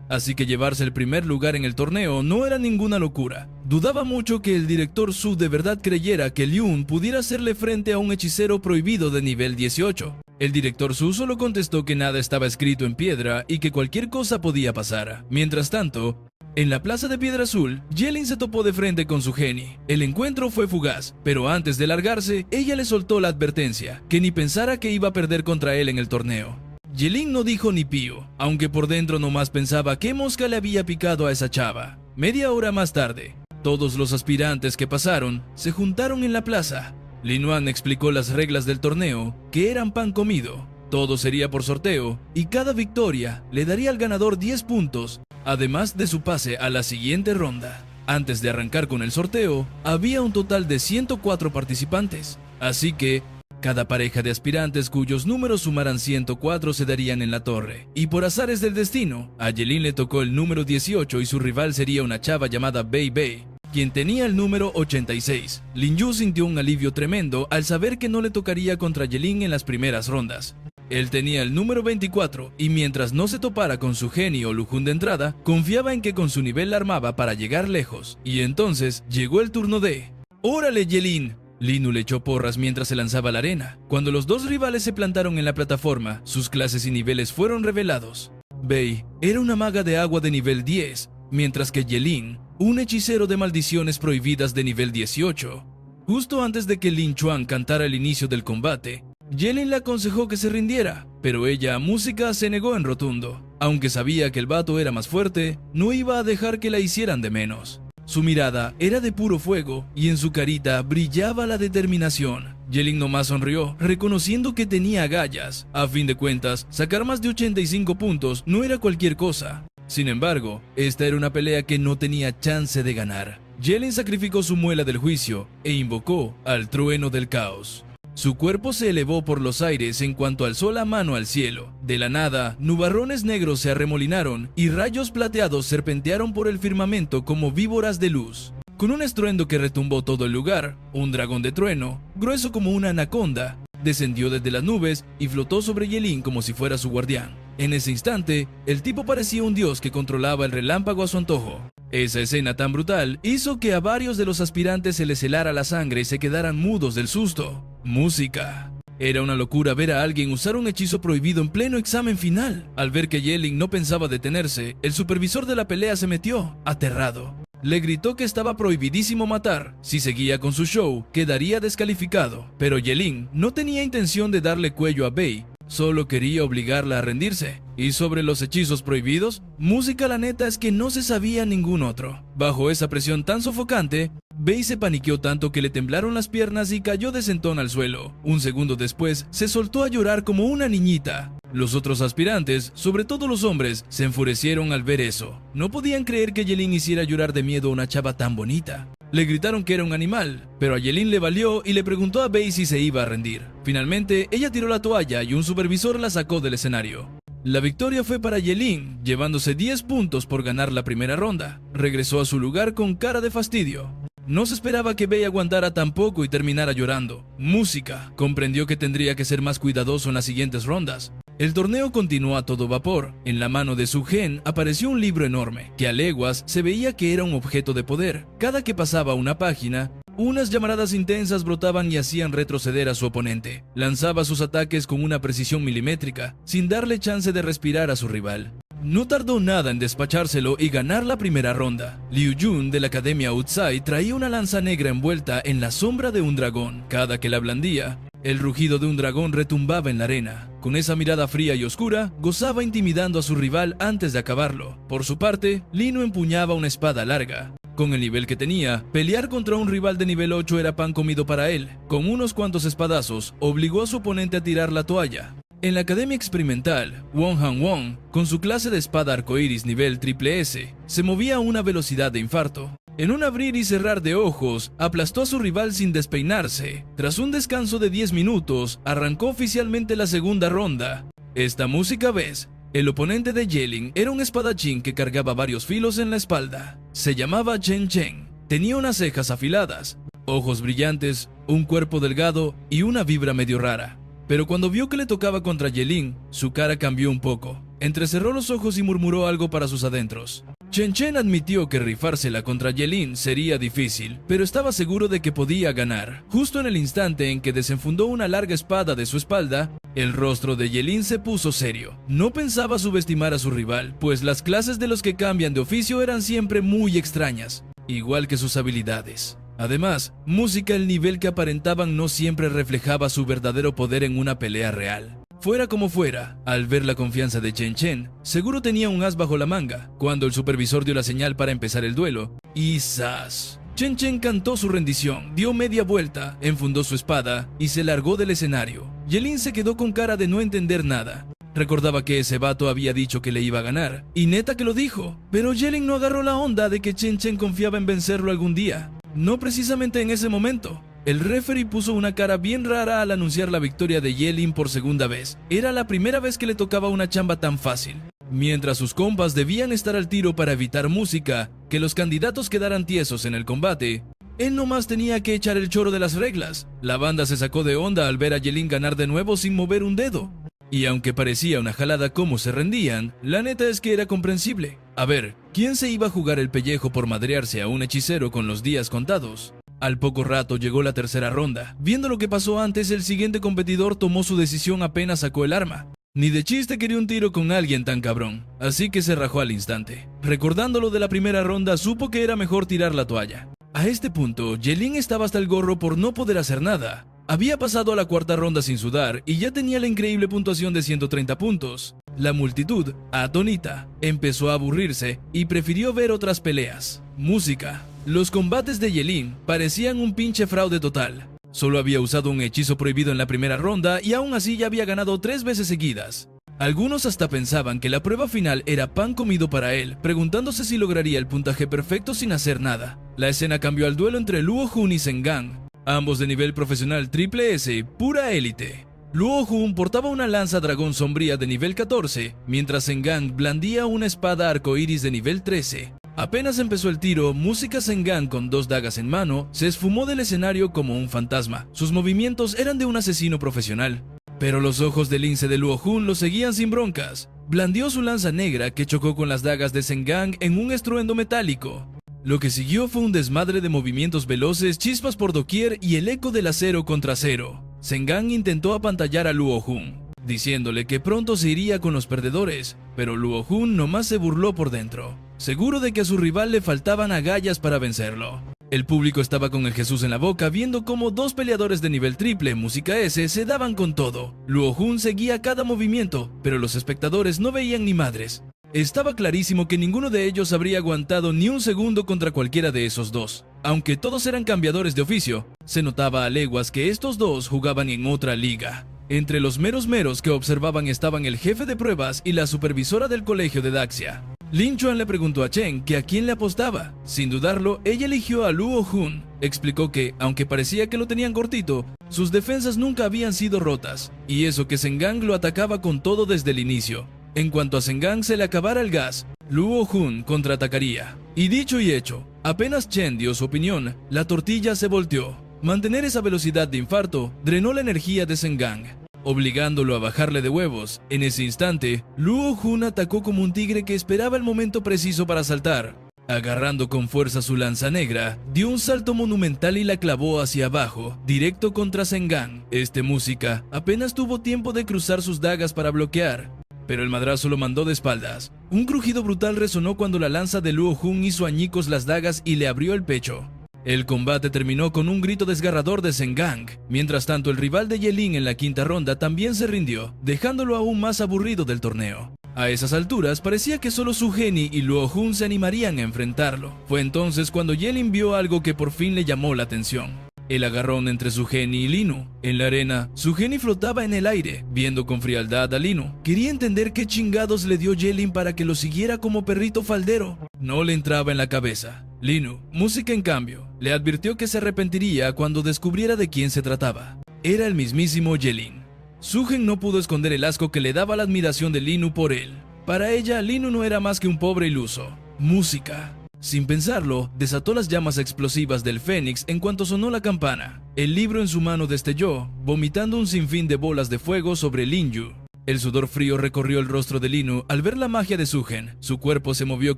así que llevarse el primer lugar en el torneo no era ninguna locura. Dudaba mucho que el director Su de verdad creyera que Liun pudiera hacerle frente a un hechicero prohibido de nivel 18. El director Su solo contestó que nada estaba escrito en piedra y que cualquier cosa podía pasar. Mientras tanto, en la plaza de Piedra Azul, Yelim se topó de frente con su Genie. El encuentro fue fugaz, pero antes de largarse, ella le soltó la advertencia, que ni pensara que iba a perder contra él en el torneo. Yelim no dijo ni pío, aunque por dentro nomás pensaba qué mosca le había picado a esa chava. Media hora más tarde, todos los aspirantes que pasaron se juntaron en la plaza. Lin Yuan explicó las reglas del torneo, que eran pan comido. Todo sería por sorteo, y cada victoria le daría al ganador 10 puntos, además de su pase a la siguiente ronda. Antes de arrancar con el sorteo, había un total de 104 participantes, así que cada pareja de aspirantes cuyos números sumaran 104 se darían en la torre. Y por azares del destino, a Yelim le tocó el número 18 y su rival sería una chava llamada Bei Bei, quien tenía el número 86. Lin Yu sintió un alivio tremendo al saber que no le tocaría contra Yelim en las primeras rondas. Él tenía el número 24 y mientras no se topara con su Genie o Lu Jun de entrada, confiaba en que con su nivel la armaba para llegar lejos. Y entonces llegó el turno de... ¡Órale, Yelim! Lin Yu le echó porras mientras se lanzaba a la arena. Cuando los dos rivales se plantaron en la plataforma, sus clases y niveles fueron revelados. Bei era una maga de agua de nivel 10, mientras que Yelim, un hechicero de maldiciones prohibidas de nivel 18. Justo antes de que Lin Chuan cantara el inicio del combate, Yelim le aconsejó que se rindiera, pero ella, Música, se negó en rotundo. Aunque sabía que el vato era más fuerte, no iba a dejar que la hicieran de menos. Su mirada era de puro fuego y en su carita brillaba la determinación. Yelim nomás sonrió, reconociendo que tenía agallas. A fin de cuentas, sacar más de 85 puntos no era cualquier cosa. Sin embargo, esta era una pelea que no tenía chance de ganar. Yelim sacrificó su muela del juicio e invocó al trueno del caos. Su cuerpo se elevó por los aires en cuanto alzó la mano al cielo. De la nada, nubarrones negros se arremolinaron y rayos plateados serpentearon por el firmamento como víboras de luz. Con un estruendo que retumbó todo el lugar, un dragón de trueno, grueso como una anaconda, descendió desde las nubes y flotó sobre Yelim como si fuera su guardián. En ese instante, el tipo parecía un dios que controlaba el relámpago a su antojo. Esa escena tan brutal hizo que a varios de los aspirantes se les helara la sangre y se quedaran mudos del susto. Música. Era una locura ver a alguien usar un hechizo prohibido en pleno examen final. Al ver que Yelim no pensaba detenerse, el supervisor de la pelea se metió, aterrado. Le gritó que estaba prohibidísimo matar. Si seguía con su show, quedaría descalificado. Pero Yelim no tenía intención de darle cuello a Bei, solo quería obligarla a rendirse. Y sobre los hechizos prohibidos, Música, la neta es que no se sabía ningún otro. Bajo esa presión tan sofocante, Bei se paniqueó tanto que le temblaron las piernas y cayó de sentón al suelo. Un segundo después, se soltó a llorar como una niñita. Los otros aspirantes, sobre todo los hombres, se enfurecieron al ver eso. No podían creer que Yelim hiciera llorar de miedo a una chava tan bonita. Le gritaron que era un animal, pero a Yelim le valió y le preguntó a Bei si se iba a rendir. Finalmente, ella tiró la toalla y un supervisor la sacó del escenario. La victoria fue para Yelim, llevándose 10 puntos por ganar la primera ronda. Regresó a su lugar con cara de fastidio. No se esperaba que Bei aguantara tan poco y terminara llorando. Música comprendió que tendría que ser más cuidadoso en las siguientes rondas. El torneo continuó a todo vapor. En la mano de su Gen apareció un libro enorme, que a leguas se veía que era un objeto de poder. Cada que pasaba una página, unas llamaradas intensas brotaban y hacían retroceder a su oponente. Lanzaba sus ataques con una precisión milimétrica, sin darle chance de respirar a su rival. No tardó nada en despachárselo y ganar la primera ronda. Liu Jun de la Academia Outside traía una lanza negra envuelta en la sombra de un dragón. Cada que la blandía, el rugido de un dragón retumbaba en la arena. Con esa mirada fría y oscura, gozaba intimidando a su rival antes de acabarlo. Por su parte, Lin Yu empuñaba una espada larga. Con el nivel que tenía, pelear contra un rival de nivel 8 era pan comido para él. Con unos cuantos espadazos, obligó a su oponente a tirar la toalla. En la Academia Experimental, Wong Han Wong, con su clase de espada arcoíris nivel SS, se movía a una velocidad de infarto. En un abrir y cerrar de ojos, aplastó a su rival sin despeinarse. Tras un descanso de 10 minutos, arrancó oficialmente la segunda ronda. Esta música ves. El oponente de Yelim era un espadachín que cargaba varios filos en la espalda. Se llamaba Chen Chen. Tenía unas cejas afiladas, ojos brillantes, un cuerpo delgado y una vibra medio rara. pero cuando vio que le tocaba contra Yelin, su cara cambió un poco. Entrecerró los ojos y murmuró algo para sus adentros. Chen Chen admitió que rifársela contra Yelin sería difícil, pero estaba seguro de que podía ganar. Justo en el instante en que desenfundó una larga espada de su espalda, el rostro de Yelin se puso serio. No pensaba subestimar a su rival, pues las clases de los que cambian de oficio eran siempre muy extrañas, igual que sus habilidades. Además, música el nivel que aparentaban no siempre reflejaba su verdadero poder en una pelea real. Fuera como fuera, al ver la confianza de Chen Chen, seguro tenía un as bajo la manga, cuando el supervisor dio la señal para empezar el duelo, y ¡zas! Chen Chen cantó su rendición, dio media vuelta, enfundó su espada y se largó del escenario. Yelin se quedó con cara de no entender nada. Recordaba que ese vato había dicho que le iba a ganar, y neta que lo dijo, pero Yelin no agarró la onda de que Chen Chen confiaba en vencerlo algún día. No precisamente en ese momento. El referee puso una cara bien rara al anunciar la victoria de Yelin por segunda vez. Era la primera vez que le tocaba una chamba tan fácil. Mientras sus compas debían estar al tiro para evitar música, que los candidatos quedaran tiesos en el combate, él nomás tenía que echar el choro de las reglas. La banda se sacó de onda al ver a Yelin ganar de nuevo sin mover un dedo. Y aunque parecía una jalada cómo se rendían, la neta es que era comprensible. A ver, ¿quién se iba a jugar el pellejo por madrearse a un hechicero con los días contados? Al poco rato llegó la tercera ronda. Viendo lo que pasó antes, el siguiente competidor tomó su decisión apenas sacó el arma. Ni de chiste quería un tiro con alguien tan cabrón, así que se rajó al instante. Recordando lo de la primera ronda, supo que era mejor tirar la toalla. A este punto, Yelin estaba hasta el gorro por no poder hacer nada. Había pasado a la cuarta ronda sin sudar y ya tenía la increíble puntuación de 130 puntos. La multitud, atónita, empezó a aburrirse y prefirió ver otras peleas. Música. Los combates de Yelin parecían un pinche fraude total. Solo había usado un hechizo prohibido en la primera ronda y aún así ya había ganado 3 veces seguidas. Algunos hasta pensaban que la prueba final era pan comido para él, preguntándose si lograría el puntaje perfecto sin hacer nada. La escena cambió al duelo entre Luo Jun y Zhen Gang, ambos de nivel profesional triple S, pura élite. Luo Jun portaba una lanza dragón sombría de nivel 14, mientras Zhen Gang blandía una espada arcoíris de nivel 13. Apenas empezó el tiro, música Zhen Gang con 2 dagas en mano se esfumó del escenario como un fantasma. Sus movimientos eran de un asesino profesional. Pero los ojos del lince de Luo Jun lo seguían sin broncas. Blandió su lanza negra que chocó con las dagas de Zhen Gang en un estruendo metálico. Lo que siguió fue un desmadre de movimientos veloces, chispas por doquier y el eco del acero contra acero. Zhen Gang intentó apantallar a Luo Jun, diciéndole que pronto se iría con los perdedores, pero Luo Jun nomás se burló por dentro, seguro de que a su rival le faltaban agallas para vencerlo. El público estaba con el Jesús en la boca viendo cómo 2 peleadores de nivel triple música S se daban con todo. Luo Jun seguía cada movimiento, pero los espectadores no veían ni madres. Estaba clarísimo que ninguno de ellos habría aguantado ni un segundo contra cualquiera de esos dos. Aunque todos eran cambiadores de oficio, se notaba a leguas que estos dos jugaban en otra liga. Entre los meros que observaban estaban el jefe de pruebas y la supervisora del colegio de Daxia. Lin Chuan le preguntó a Chen que a quién le apostaba. Sin dudarlo, ella eligió a Luo Jun. Explicó que, aunque parecía que lo tenían cortito, sus defensas nunca habían sido rotas, y eso que Zhen Gang lo atacaba con todo desde el inicio. En cuanto a Zhen Gang se le acabara el gas, Luo Jun contraatacaría. Y dicho y hecho, apenas Chen dio su opinión, la tortilla se volteó. Mantener esa velocidad de infarto drenó la energía de Zhen Gang, obligándolo a bajarle de huevos. En ese instante, Luo Jun atacó como un tigre que esperaba el momento preciso para saltar. Agarrando con fuerza su lanza negra, dio un salto monumental y la clavó hacia abajo, directo contra Zhen Gang. Música apenas tuvo tiempo de cruzar sus dagas para bloquear, pero el madrazo lo mandó de espaldas. Un crujido brutal resonó cuando la lanza de Luo Jun hizo añicos las dagas y le abrió el pecho. El combate terminó con un grito desgarrador de Zhen Gang. Mientras tanto, el rival de Yelin en la quinta ronda también se rindió, dejándolo aún más aburrido del torneo. A esas alturas, parecía que solo Su Geni y Luo Jun se animarían a enfrentarlo. Fue entonces cuando Yelin vio algo que por fin le llamó la atención: el agarrón entre Su Geni y Linu. En la arena, Su Geni flotaba en el aire, viendo con frialdad a Linu. Quería entender qué chingados le dio Yelin para que lo siguiera como perrito faldero. No le entraba en la cabeza. Linu, música en cambio, le advirtió que se arrepentiría cuando descubriera de quién se trataba. Era el mismísimo Yelin. Su Gen no pudo esconder el asco que le daba la admiración de Linu por él. Para ella, Linu no era más que un pobre iluso. Música. Sin pensarlo, desató las llamas explosivas del Fénix en cuanto sonó la campana. El libro en su mano destelló, vomitando un sinfín de bolas de fuego sobre Lin Yu. El sudor frío recorrió el rostro de Lin Yu al ver la magia de Sugen. Su cuerpo se movió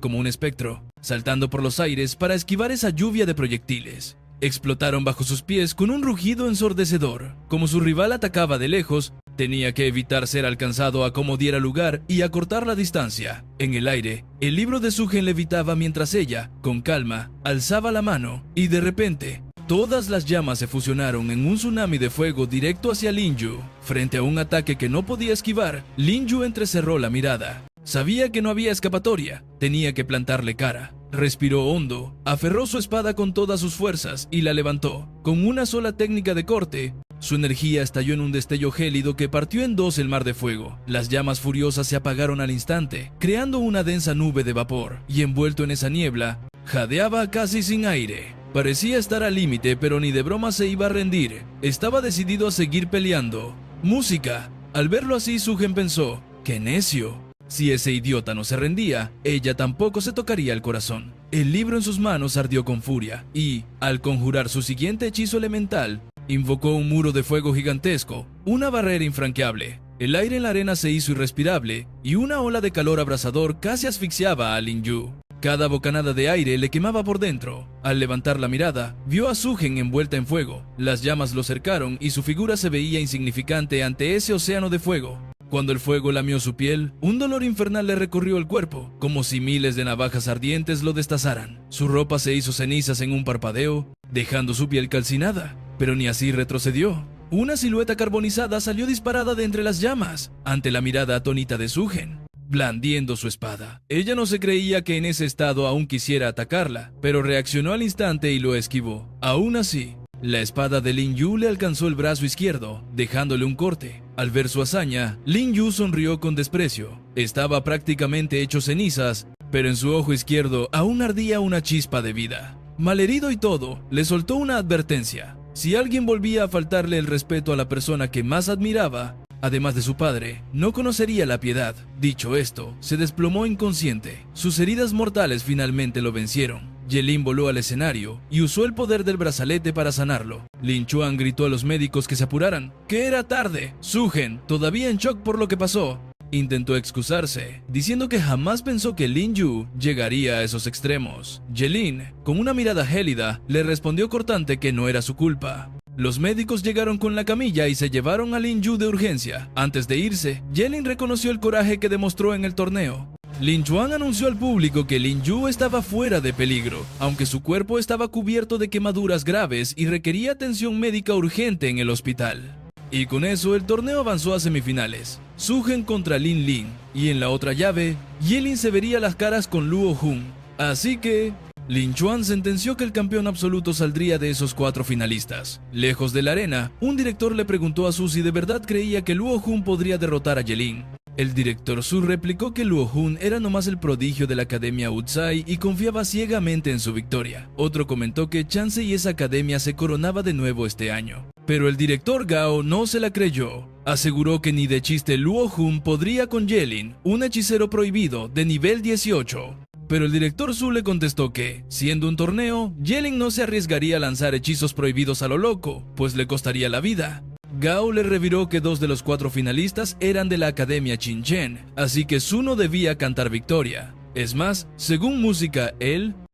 como un espectro, saltando por los aires para esquivar esa lluvia de proyectiles. Explotaron bajo sus pies con un rugido ensordecedor. Como su rival atacaba de lejos, tenía que evitar ser alcanzado a como diera lugar y acortar la distancia. En el aire, el libro de Sugen levitaba mientras ella, con calma, alzaba la mano, y de repente, todas las llamas se fusionaron en un tsunami de fuego directo hacia Lin Yu. Frente a un ataque que no podía esquivar, Lin Yu entrecerró la mirada. Sabía que no había escapatoria, tenía que plantarle cara. Respiró hondo, aferró su espada con todas sus fuerzas y la levantó. Con una sola técnica de corte, su energía estalló en un destello gélido que partió en dos el mar de fuego. Las llamas furiosas se apagaron al instante, creando una densa nube de vapor, y envuelto en esa niebla, jadeaba casi sin aire. Parecía estar al límite, pero ni de broma se iba a rendir. Estaba decidido a seguir peleando. ¡Música! Al verlo así, Sugen pensó, ¡qué necio! Si ese idiota no se rendía, ella tampoco se tocaría el corazón. El libro en sus manos ardió con furia, y, al conjurar su siguiente hechizo elemental, invocó un muro de fuego gigantesco, una barrera infranqueable. El aire en la arena se hizo irrespirable, y una ola de calor abrasador casi asfixiaba a Lin Yu. Cada bocanada de aire le quemaba por dentro. Al levantar la mirada, vio a Sugen envuelta en fuego. Las llamas lo cercaron y su figura se veía insignificante ante ese océano de fuego. Cuando el fuego lamió su piel, un dolor infernal le recorrió el cuerpo, como si miles de navajas ardientes lo destazaran. Su ropa se hizo cenizas en un parpadeo, dejando su piel calcinada, pero ni así retrocedió. Una silueta carbonizada salió disparada de entre las llamas, ante la mirada atónita de Sugen, blandiendo su espada. Ella no se creía que en ese estado aún quisiera atacarla, pero reaccionó al instante y lo esquivó. Aún así, la espada de Lin Yu le alcanzó el brazo izquierdo, dejándole un corte. Al ver su hazaña, Lin Yu sonrió con desprecio. Estaba prácticamente hecho cenizas, pero en su ojo izquierdo aún ardía una chispa de vida. Malherido y todo, le soltó una advertencia. Si alguien volvía a faltarle el respeto a la persona que más admiraba, además de su padre, no conocería la piedad. Dicho esto, se desplomó inconsciente. Sus heridas mortales finalmente lo vencieron. Ye-Lin voló al escenario y usó el poder del brazalete para sanarlo. Lin Chuan gritó a los médicos que se apuraran, que era tarde. Sugen, todavía en shock por lo que pasó, intentó excusarse, diciendo que jamás pensó que Lin Yu llegaría a esos extremos. Ye-Lin, con una mirada gélida, le respondió cortante que no era su culpa. Los médicos llegaron con la camilla y se llevaron a Lin Yu de urgencia. Antes de irse, Ye-Lin reconoció el coraje que demostró en el torneo. Lin Chuan anunció al público que Lin Yu estaba fuera de peligro, aunque su cuerpo estaba cubierto de quemaduras graves y requería atención médica urgente en el hospital. Y con eso el torneo avanzó a semifinales. Sugen contra Lin Lin, y en la otra llave, Ye-Lin se vería las caras con Luo Jun. Así que Lin Chuan sentenció que el campeón absoluto saldría de esos 4 finalistas. Lejos de la arena, un director le preguntó a Su si de verdad creía que Luo Jun podría derrotar a Ye-Lin. El director Su replicó que Luo Jun era nomás el prodigio de la academia Wudzai y confiaba ciegamente en su victoria. Otro comentó que chance y esa academia se coronaba de nuevo este año. Pero el director Gao no se la creyó. Aseguró que ni de chiste Luo Jun podría con Ye-Lin, un hechicero prohibido de nivel 18. Pero el director Su le contestó que, siendo un torneo, Ye-Lin no se arriesgaría a lanzar hechizos prohibidos a lo loco, pues le costaría la vida. Gao le reviró que 2 de los 4 finalistas eran de la Academia Qingchen, así que Su no debía cantar victoria. Es más, según música,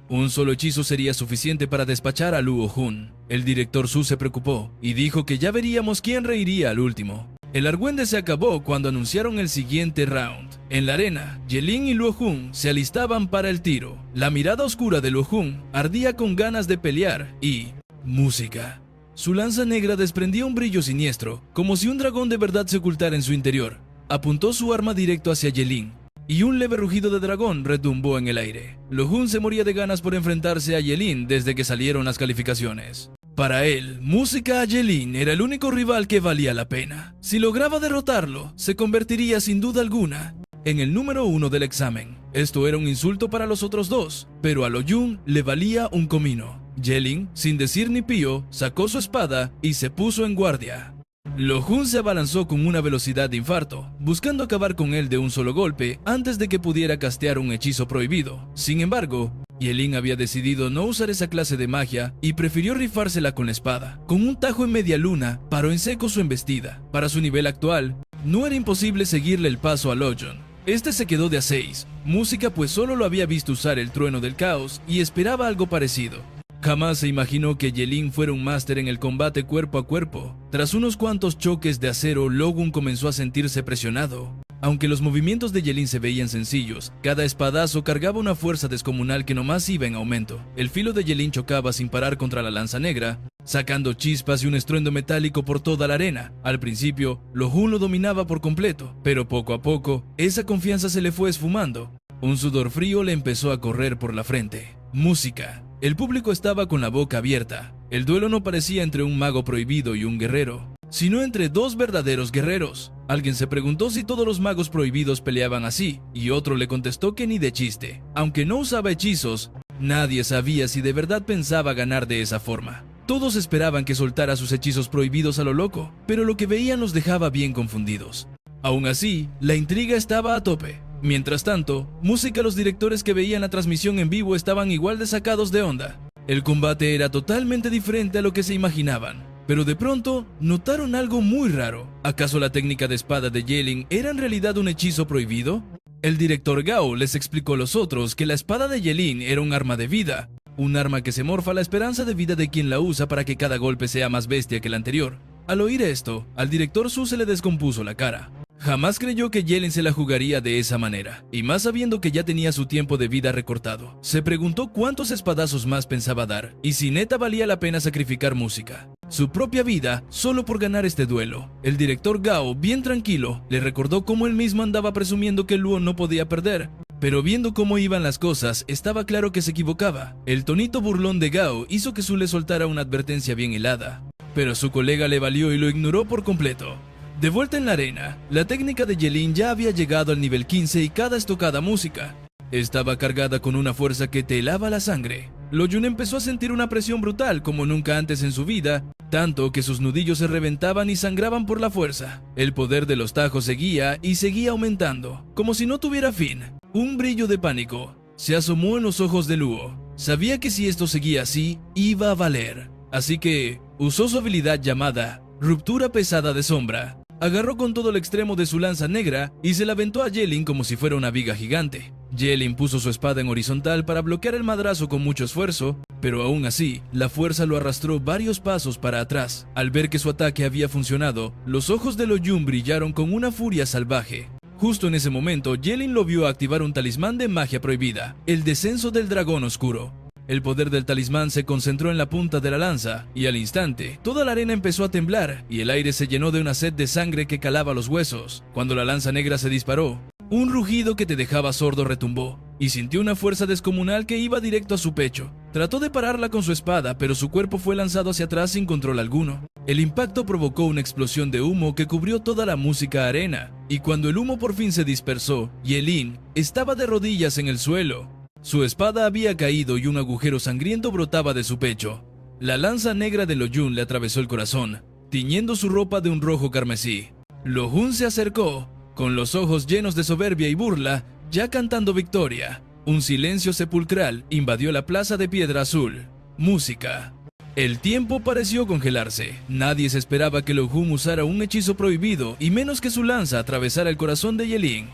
un solo hechizo sería suficiente para despachar a Luo Jun. El director Su se preocupó y dijo que ya veríamos quién reiría al último. El argüende se acabó cuando anunciaron el siguiente round. En la arena, Ye-Lin y Luo Jun se alistaban para el tiro. La mirada oscura de Luo Jun ardía con ganas de pelear y... música. Su lanza negra desprendía un brillo siniestro, como si un dragón de verdad se ocultara en su interior. Apuntó su arma directo hacia Ye-Lin, y un leve rugido de dragón retumbó en el aire. Luo Jun se moría de ganas por enfrentarse a Ye-Lin desde que salieron las calificaciones. Para él, música a Ye-Lin era el único rival que valía la pena. Si lograba derrotarlo, se convertiría sin duda alguna en el número 1 del examen. Esto era un insulto para los otros 2, pero a Luo Jun le valía un comino. Ye-Lin, sin decir ni pío, sacó su espada y se puso en guardia. Luo Jun se abalanzó con una velocidad de infarto, buscando acabar con él de un solo golpe antes de que pudiera castear un hechizo prohibido. Sin embargo, Yelin había decidido no usar esa clase de magia y prefirió rifársela con la espada. Con un tajo en media luna, paró en seco su embestida. Para su nivel actual, no era imposible seguirle el paso a Lojun. Este se quedó de a 6, música pues solo lo había visto usar el trueno del caos y esperaba algo parecido. Jamás se imaginó que Yelin fuera un máster en el combate cuerpo a cuerpo. Tras unos cuantos choques de acero, Lojun comenzó a sentirse presionado. Aunque los movimientos de Yelin se veían sencillos, cada espadazo cargaba una fuerza descomunal que nomás iba en aumento. El filo de Yelin chocaba sin parar contra la lanza negra, sacando chispas y un estruendo metálico por toda la arena. Al principio, Lojun lo dominaba por completo, pero poco a poco, esa confianza se le fue esfumando. Un sudor frío le empezó a correr por la frente. Música. El público estaba con la boca abierta. El duelo no parecía entre un mago prohibido y un guerrero, sino entre dos verdaderos guerreros. Alguien se preguntó si todos los magos prohibidos peleaban así, y otro le contestó que ni de chiste. Aunque no usaba hechizos, nadie sabía si de verdad pensaba ganar de esa forma. Todos esperaban que soltara sus hechizos prohibidos a lo loco, pero lo que veían los dejaba bien confundidos. Aún así, la intriga estaba a tope. Mientras tanto, los directores que veían la transmisión en vivo estaban igual de sacados de onda. El combate era totalmente diferente a lo que se imaginaban, pero de pronto notaron algo muy raro. ¿Acaso la técnica de espada de Yelin era en realidad un hechizo prohibido? El director Gao les explicó a los otros que la espada de Yelin era un arma de vida, un arma que se morfa la esperanza de vida de quien la usa para que cada golpe sea más bestia que el anterior. Al oír esto, al director Su se le descompuso la cara. Jamás creyó que Yelin se la jugaría de esa manera, y más sabiendo que ya tenía su tiempo de vida recortado. Se preguntó cuántos espadazos más pensaba dar, y si neta valía la pena sacrificar música, su propia vida, solo por ganar este duelo. El director Gao, bien tranquilo, le recordó cómo él mismo andaba presumiendo que Luo no podía perder, pero viendo cómo iban las cosas, estaba claro que se equivocaba. El tonito burlón de Gao hizo que Su le soltara una advertencia bien helada, pero a su colega le valió y lo ignoró por completo. De vuelta en la arena, la técnica de Yelin ya había llegado al nivel 15 y cada estocada música estaba cargada con una fuerza que te helaba la sangre. Lojun empezó a sentir una presión brutal como nunca antes en su vida, tanto que sus nudillos se reventaban y sangraban por la fuerza. El poder de los tajos seguía y seguía aumentando, como si no tuviera fin. Un brillo de pánico se asomó en los ojos de Luo. Sabía que si esto seguía así, iba a valer. Así que usó su habilidad llamada Ruptura Pesada de Sombra. Agarró con todo el extremo de su lanza negra y se la aventó a Yelin como si fuera una viga gigante. Yelin puso su espada en horizontal para bloquear el madrazo con mucho esfuerzo, pero aún así, la fuerza lo arrastró varios pasos para atrás. Al ver que su ataque había funcionado, los ojos de Lojun brillaron con una furia salvaje. Justo en ese momento, Yelin lo vio activar un talismán de magia prohibida, el descenso del dragón oscuro. El poder del talismán se concentró en la punta de la lanza, y al instante, toda la arena empezó a temblar, y el aire se llenó de una sed de sangre que calaba los huesos. Cuando la lanza negra se disparó, un rugido que te dejaba sordo retumbó, y sintió una fuerza descomunal que iba directo a su pecho. Trató de pararla con su espada, pero su cuerpo fue lanzado hacia atrás sin control alguno. El impacto provocó una explosión de humo que cubrió toda la música arena, y cuando el humo por fin se dispersó, Yelin estaba de rodillas en el suelo. Su espada había caído y un agujero sangriento brotaba de su pecho. La lanza negra de Lojun le atravesó el corazón, tiñendo su ropa de un rojo carmesí. Lojun se acercó, con los ojos llenos de soberbia y burla, ya cantando victoria. Un silencio sepulcral invadió la plaza de piedra azul. Música. El tiempo pareció congelarse. Nadie se esperaba que Lojun usara un hechizo prohibido, y menos que su lanza atravesara el corazón de Yelin.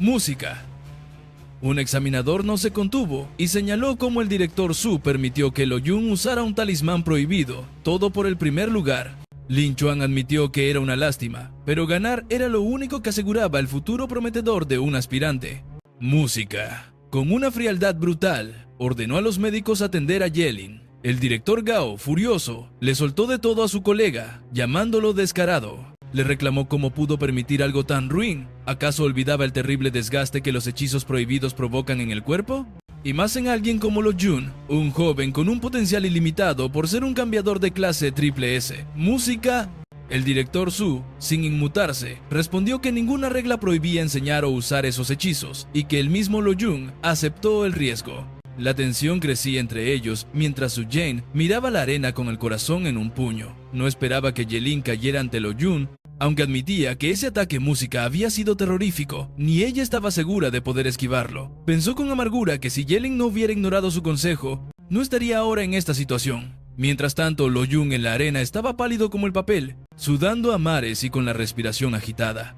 Música. Un examinador no se contuvo y señaló cómo el director Su permitió que Lojun usara un talismán prohibido, todo por el primer lugar. Lin Chuan admitió que era una lástima, pero ganar era lo único que aseguraba el futuro prometedor de un aspirante. Música. Con una frialdad brutal, ordenó a los médicos atender a Yelin. El director Gao, furioso, le soltó de todo a su colega, llamándolo descarado. Le reclamó cómo pudo permitir algo tan ruin. ¿Acaso olvidaba el terrible desgaste que los hechizos prohibidos provocan en el cuerpo? Y más en alguien como Lojun, un joven con un potencial ilimitado por ser un cambiador de clase triple S. Música. El director Su, sin inmutarse, respondió que ninguna regla prohibía enseñar o usar esos hechizos, y que el mismo Lojun aceptó el riesgo. La tensión crecía entre ellos mientras Su Jane miraba la arena con el corazón en un puño. No esperaba que Yelin cayera ante Lojun, Aunque admitía que ese ataque Música había sido terrorífico, ni ella estaba segura de poder esquivarlo. Pensó con amargura que si Jelin no hubiera ignorado su consejo, no estaría ahora en esta situación. Mientras tanto, Lo Jun en la arena estaba pálido como el papel, sudando a mares y con la respiración agitada.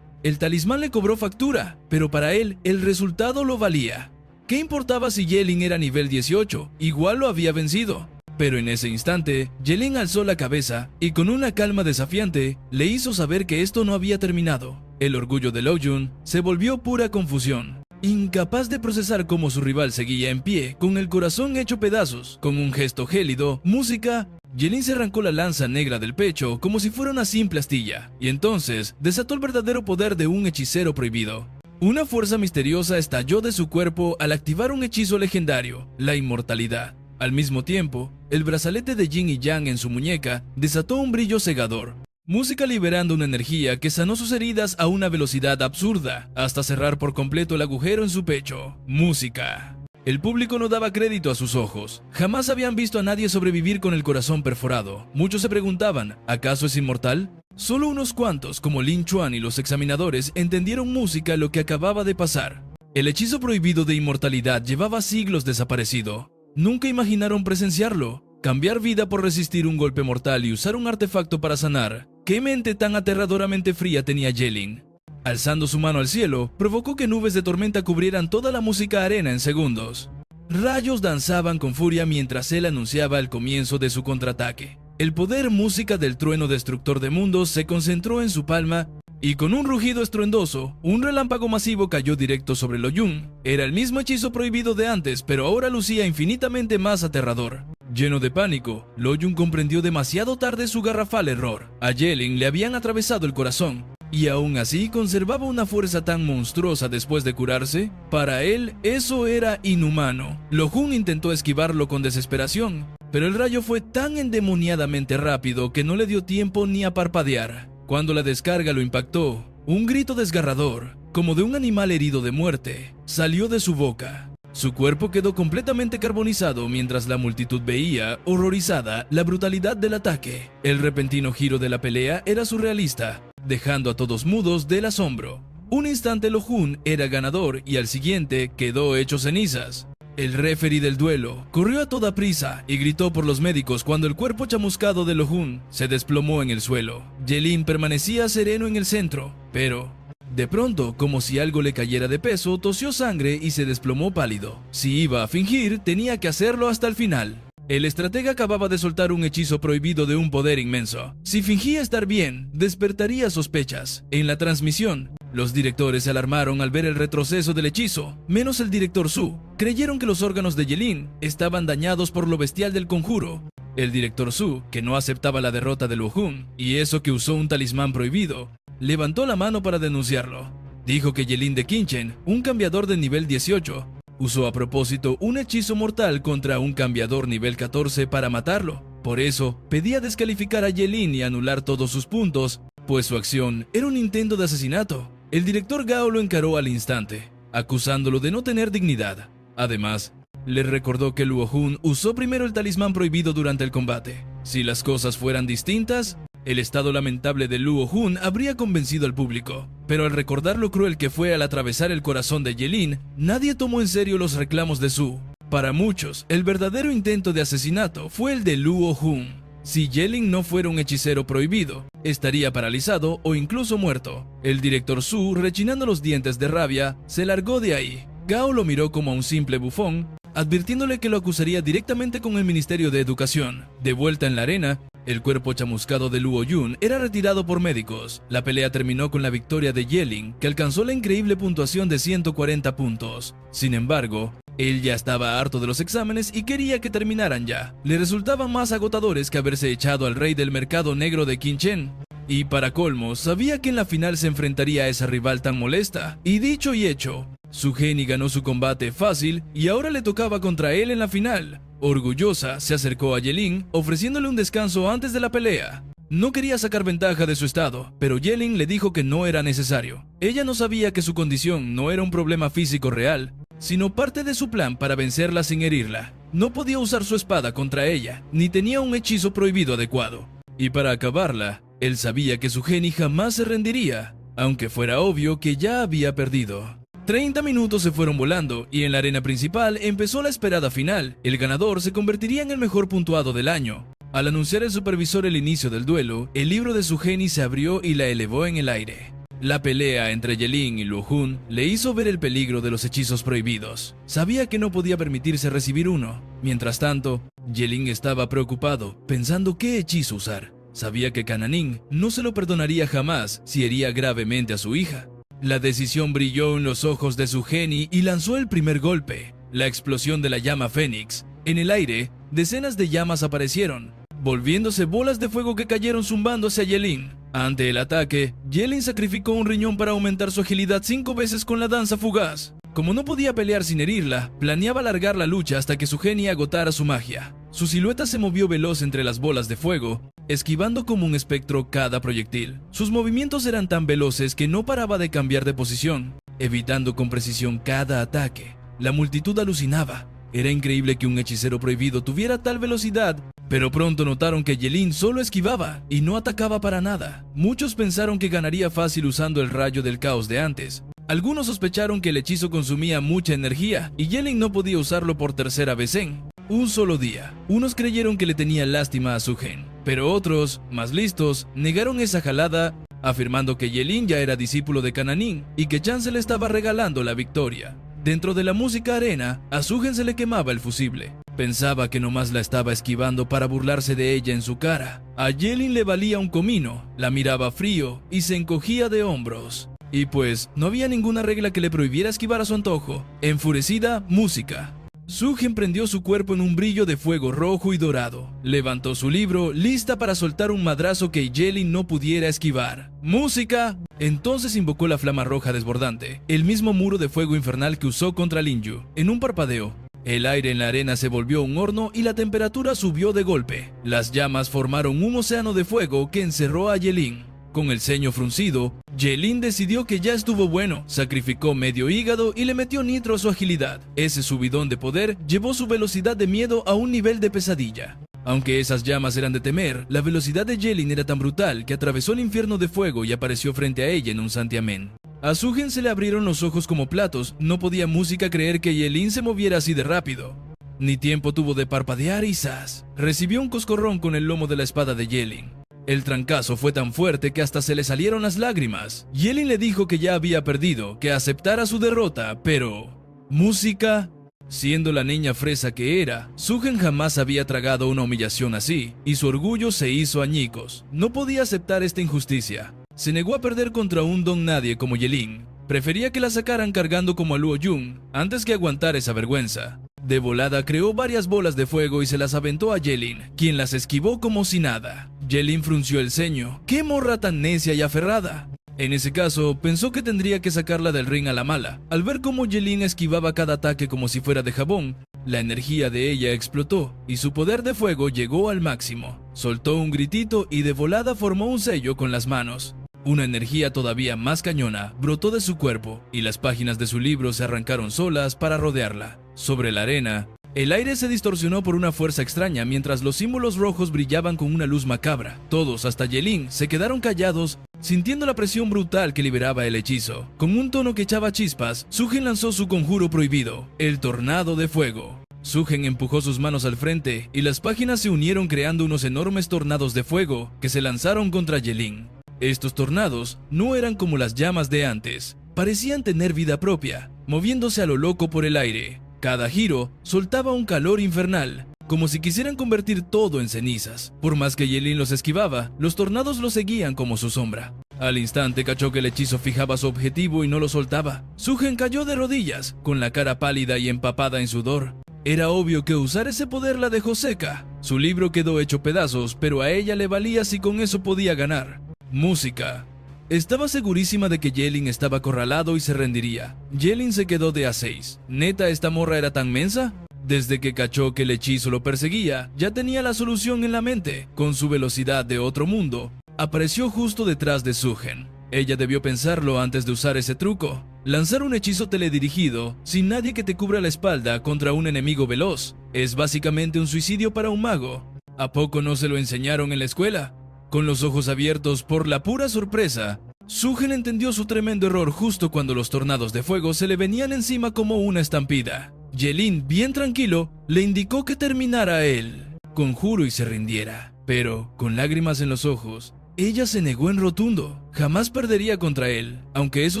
El talismán le cobró factura, pero para él el resultado lo valía. ¿Qué importaba si Jelin era nivel 18? Igual lo había vencido. Pero en ese instante, Jelin alzó la cabeza y con una calma desafiante le hizo saber que esto no había terminado. El orgullo de Lo Jun se volvió pura confusión. Incapaz de procesar cómo su rival seguía en pie, con el corazón hecho pedazos, con un gesto gélido, Música, Jelin se arrancó la lanza negra del pecho como si fuera una simple astilla, y entonces desató el verdadero poder de un hechicero prohibido. Una fuerza misteriosa estalló de su cuerpo al activar un hechizo legendario, la inmortalidad. Al mismo tiempo, el brazalete de Yin y Yang en su muñeca desató un brillo cegador. Música liberando una energía que sanó sus heridas a una velocidad absurda, hasta cerrar por completo el agujero en su pecho. Música. El público no daba crédito a sus ojos. Jamás habían visto a nadie sobrevivir con el corazón perforado. Muchos se preguntaban, ¿acaso es inmortal? Solo unos cuantos, como Lin Chuan y los examinadores, entendieron Música lo que acababa de pasar. El hechizo prohibido de inmortalidad llevaba siglos desaparecido. Nunca imaginaron presenciarlo. Cambiar vida por resistir un golpe mortal y usar un artefacto para sanar. ¿Qué mente tan aterradoramente fría tenía Jelin? Alzando su mano al cielo, provocó que nubes de tormenta cubrieran toda la Música arena en segundos. Rayos danzaban con furia mientras él anunciaba el comienzo de su contraataque. El poder Música del trueno destructor de mundos se concentró en su palma y con un rugido estruendoso, un relámpago masivo cayó directo sobre Lo Jun. Era el mismo hechizo prohibido de antes, pero ahora lucía infinitamente más aterrador. Lleno de pánico, Lo Jun comprendió demasiado tarde su garrafal error. A Jelin le habían atravesado el corazón, y aún así conservaba una fuerza tan monstruosa después de curarse. Para él, eso era inhumano. Lo Jun intentó esquivarlo con desesperación, pero el rayo fue tan endemoniadamente rápido que no le dio tiempo ni a parpadear. Cuando la descarga lo impactó, un grito desgarrador, como de un animal herido de muerte, salió de su boca. Su cuerpo quedó completamente carbonizado mientras la multitud veía, horrorizada, la brutalidad del ataque. El repentino giro de la pelea era surrealista, dejando a todos mudos del asombro. Un instante Lo Jun era ganador y al siguiente quedó hecho cenizas. El referee del duelo corrió a toda prisa y gritó por los médicos cuando el cuerpo chamuscado de Lo Jun se desplomó en el suelo. Jelin permanecía sereno en el centro, pero de pronto, como si algo le cayera de peso, tosió sangre y se desplomó pálido. Si iba a fingir, tenía que hacerlo hasta el final. El estratega acababa de soltar un hechizo prohibido de un poder inmenso. Si fingía estar bien, despertaría sospechas. En la transmisión, los directores se alarmaron al ver el retroceso del hechizo, menos el director Su. Creyeron que los órganos de Jelin estaban dañados por lo bestial del conjuro. El director Su, que no aceptaba la derrota de Lo Jun, y eso que usó un talismán prohibido, levantó la mano para denunciarlo. Dijo que Jelin de Qinchen, un cambiador de nivel 18, usó a propósito un hechizo mortal contra un cambiador nivel 14 para matarlo. Por eso, pedía descalificar a Jelin y anular todos sus puntos, pues su acción era un intento de asesinato. El director Gao lo encaró al instante, acusándolo de no tener dignidad. Además, le recordó que Luo Jun usó primero el talismán prohibido durante el combate. Si las cosas fueran distintas, el estado lamentable de Luo Jun habría convencido al público. Pero al recordar lo cruel que fue al atravesar el corazón de Jelin, nadie tomó en serio los reclamos de Su. Para muchos, el verdadero intento de asesinato fue el de Luo Jun. Si Jelin no fuera un hechicero prohibido, estaría paralizado o incluso muerto. El director Su, rechinando los dientes de rabia, se largó de ahí. Gao lo miró como a un simple bufón, advirtiéndole que lo acusaría directamente con el Ministerio de Educación. De vuelta en la arena, el cuerpo chamuscado de Luo Jun era retirado por médicos. La pelea terminó con la victoria de Jelin, que alcanzó la increíble puntuación de 140 puntos. Sin embargo, él ya estaba harto de los exámenes y quería que terminaran ya. Le resultaban más agotadores que haberse echado al rey del mercado negro de Qinchen. Y para colmo, sabía que en la final se enfrentaría a esa rival tan molesta. Y dicho y hecho, Su Geni ganó su combate fácil y ahora le tocaba contra él en la final. Orgullosa, se acercó a Jelin, ofreciéndole un descanso antes de la pelea. No quería sacar ventaja de su estado, pero Jelin le dijo que no era necesario. Ella no sabía que su condición no era un problema físico real, sino parte de su plan para vencerla sin herirla. No podía usar su espada contra ella, ni tenía un hechizo prohibido adecuado. Y para acabarla, Él sabía que su geni jamás se rendiría, aunque fuera obvio que ya había perdido. 30 minutos se fueron volando y en la arena principal empezó la esperada final. El ganador se convertiría en el mejor puntuado del año. Al anunciar el supervisor el inicio del duelo, el libro de su geni se abrió y la elevó en el aire. La pelea entre Ye-Ling y Lu Jun le hizo ver el peligro de los hechizos prohibidos. Sabía que no podía permitirse recibir uno. Mientras tanto, Ye-Ling estaba preocupado, pensando qué hechizo usar. Sabía que Cananín no se lo perdonaría jamás si hería gravemente a su hija. La decisión brilló en los ojos de su geni y lanzó el primer golpe, la explosión de la llama Fénix. En el aire, decenas de llamas aparecieron, volviéndose bolas de fuego que cayeron zumbando hacia Ye-Ling. Ante el ataque, Ye-Ling sacrificó un riñón para aumentar su agilidad 5 veces con la danza fugaz. Como no podía pelear sin herirla, planeaba alargar la lucha hasta que su geni agotara su magia. Su silueta se movió veloz entre las bolas de fuego, esquivando como un espectro cada proyectil. Sus movimientos eran tan veloces que no paraba de cambiar de posición, evitando con precisión cada ataque. La multitud alucinaba. Era increíble que un hechicero prohibido tuviera tal velocidad, pero pronto notaron que Ye-Ling solo esquivaba y no atacaba para nada. Muchos pensaron que ganaría fácil usando el rayo del caos de antes. Algunos sospecharon que el hechizo consumía mucha energía y Ye-Ling no podía usarlo por tercera vez en un solo día. Unos creyeron que le tenía lástima a su gen, pero otros, más listos, negaron esa jalada, afirmando que Ye-Ling ya era discípulo de Cananín y que Chan se le estaba regalando la victoria. Dentro de la música arena, a Su-Gen se le quemaba el fusible. Pensaba que nomás la estaba esquivando para burlarse de ella en su cara. A Ye-Ling le valía un comino, la miraba frío y se encogía de hombros. Y pues, no había ninguna regla que le prohibiera esquivar a su antojo. Enfurecida, música. Su-Gen prendió su cuerpo en un brillo de fuego rojo y dorado. Levantó su libro, lista para soltar un madrazo que Ye-Ling no pudiera esquivar. ¡Música! Entonces invocó la flama roja desbordante, el mismo muro de fuego infernal que usó contra Lin-Yu. En un parpadeo, el aire en la arena se volvió un horno y la temperatura subió de golpe. Las llamas formaron un océano de fuego que encerró a Ye-Ling. Con el ceño fruncido, Ye-Ling decidió que ya estuvo bueno, sacrificó medio hígado y le metió nitro a su agilidad. Ese subidón de poder llevó su velocidad de miedo a un nivel de pesadilla. Aunque esas llamas eran de temer, la velocidad de Ye-Ling era tan brutal que atravesó el infierno de fuego y apareció frente a ella en un santiamén. A Su-Gen se le abrieron los ojos como platos, no podía música creer que Ye-Ling se moviera así de rápido. Ni tiempo tuvo de parpadear y ¡zas! Recibió un coscorrón con el lomo de la espada de Ye-Ling. El trancazo fue tan fuerte que hasta se le salieron las lágrimas. Ye-Ling le dijo que ya había perdido, que aceptara su derrota, pero... ¿música? Siendo la niña fresa que era, Su-Gen jamás había tragado una humillación así, y su orgullo se hizo añicos. No podía aceptar esta injusticia. Se negó a perder contra un don nadie como Ye-Ling. Prefería que la sacaran cargando como a Luo Jun, antes que aguantar esa vergüenza. De volada creó varias bolas de fuego y se las aventó a Ye-Ling, quien las esquivó como si nada. Ye-Ling frunció el ceño. ¡Qué morra tan necia y aferrada! En ese caso, pensó que tendría que sacarla del ring a la mala. Al ver cómo Ye-Ling esquivaba cada ataque como si fuera de jabón, la energía de ella explotó y su poder de fuego llegó al máximo. Soltó un gritito y de volada formó un sello con las manos. Una energía todavía más cañona brotó de su cuerpo y las páginas de su libro se arrancaron solas para rodearla. Sobre la arena, el aire se distorsionó por una fuerza extraña mientras los símbolos rojos brillaban con una luz macabra. Todos, hasta Ye-Ling, se quedaron callados, sintiendo la presión brutal que liberaba el hechizo. Con un tono que echaba chispas, Su-Gen lanzó su conjuro prohibido, el tornado de fuego. Su-Gen empujó sus manos al frente y las páginas se unieron creando unos enormes tornados de fuego que se lanzaron contra Ye-Ling. Estos tornados no eran como las llamas de antes, parecían tener vida propia, moviéndose a lo loco por el aire. Cada giro soltaba un calor infernal, como si quisieran convertir todo en cenizas. Por más que Ye-Ling los esquivaba, los tornados lo seguían como su sombra. Al instante cachó que el hechizo fijaba su objetivo y no lo soltaba. Su-Gen cayó de rodillas, con la cara pálida y empapada en sudor. Era obvio que usar ese poder la dejó seca. Su libro quedó hecho pedazos, pero a ella le valía si con eso podía ganar. Música. Estaba segurísima de que Ye-Ling estaba acorralado y se rendiría. Ye-Ling se quedó de a 6. ¿Neta esta morra era tan mensa? Desde que cachó que el hechizo lo perseguía, ya tenía la solución en la mente. Con su velocidad de otro mundo, apareció justo detrás de Su-Gen. Ella debió pensarlo antes de usar ese truco. Lanzar un hechizo teledirigido, sin nadie que te cubra la espalda contra un enemigo veloz, es básicamente un suicidio para un mago. ¿A poco no se lo enseñaron en la escuela? Con los ojos abiertos por la pura sorpresa, Su-Gen entendió su tremendo error justo cuando los tornados de fuego se le venían encima como una estampida. Ye-Lin, bien tranquilo, le indicó que terminara el conjuro y se rindiera. Pero, con lágrimas en los ojos, ella se negó en rotundo. Jamás perdería contra él, aunque eso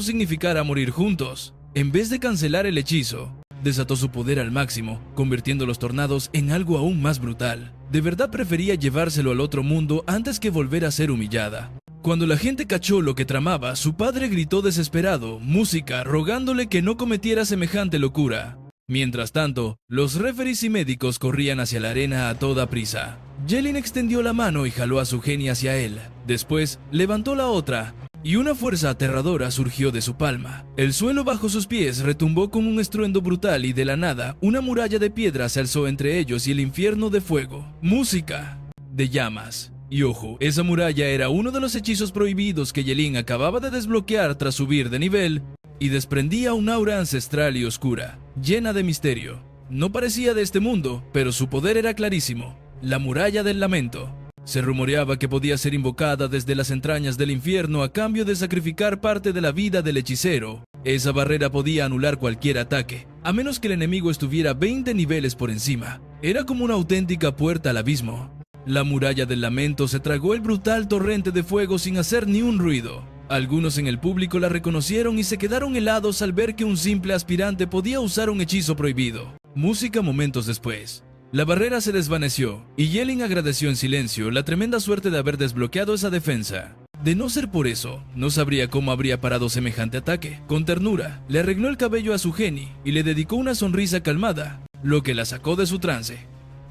significara morir juntos. En vez de cancelar el hechizo, desató su poder al máximo, convirtiendo los tornados en algo aún más brutal. De verdad prefería llevárselo al otro mundo antes que volver a ser humillada. Cuando la gente cachó lo que tramaba, su padre gritó desesperado, música, rogándole que no cometiera semejante locura. Mientras tanto, los referees y médicos corrían hacia la arena a toda prisa. Ye-Lin extendió la mano y jaló a Su-Gen hacia él. Después, levantó la otra, y una fuerza aterradora surgió de su palma. El suelo bajo sus pies retumbó con un estruendo brutal y de la nada, una muralla de piedra se alzó entre ellos y el infierno de fuego, música, de llamas. Y ojo, esa muralla era uno de los hechizos prohibidos que Ye-Lin acababa de desbloquear tras subir de nivel, y desprendía un aura ancestral y oscura, llena de misterio. No parecía de este mundo, pero su poder era clarísimo, la muralla del lamento. Se rumoreaba que podía ser invocada desde las entrañas del infierno a cambio de sacrificar parte de la vida del hechicero. Esa barrera podía anular cualquier ataque, a menos que el enemigo estuviera 20 niveles por encima. Era como una auténtica puerta al abismo. La muralla del lamento se tragó el brutal torrente de fuego sin hacer ni un ruido. Algunos en el público la reconocieron y se quedaron helados al ver que un simple aspirante podía usar un hechizo prohibido. Música momentos después. La barrera se desvaneció, y Ye-Lin agradeció en silencio la tremenda suerte de haber desbloqueado esa defensa. De no ser por eso, no sabría cómo habría parado semejante ataque. Con ternura, le arregló el cabello a Su-Gen y le dedicó una sonrisa calmada, lo que la sacó de su trance.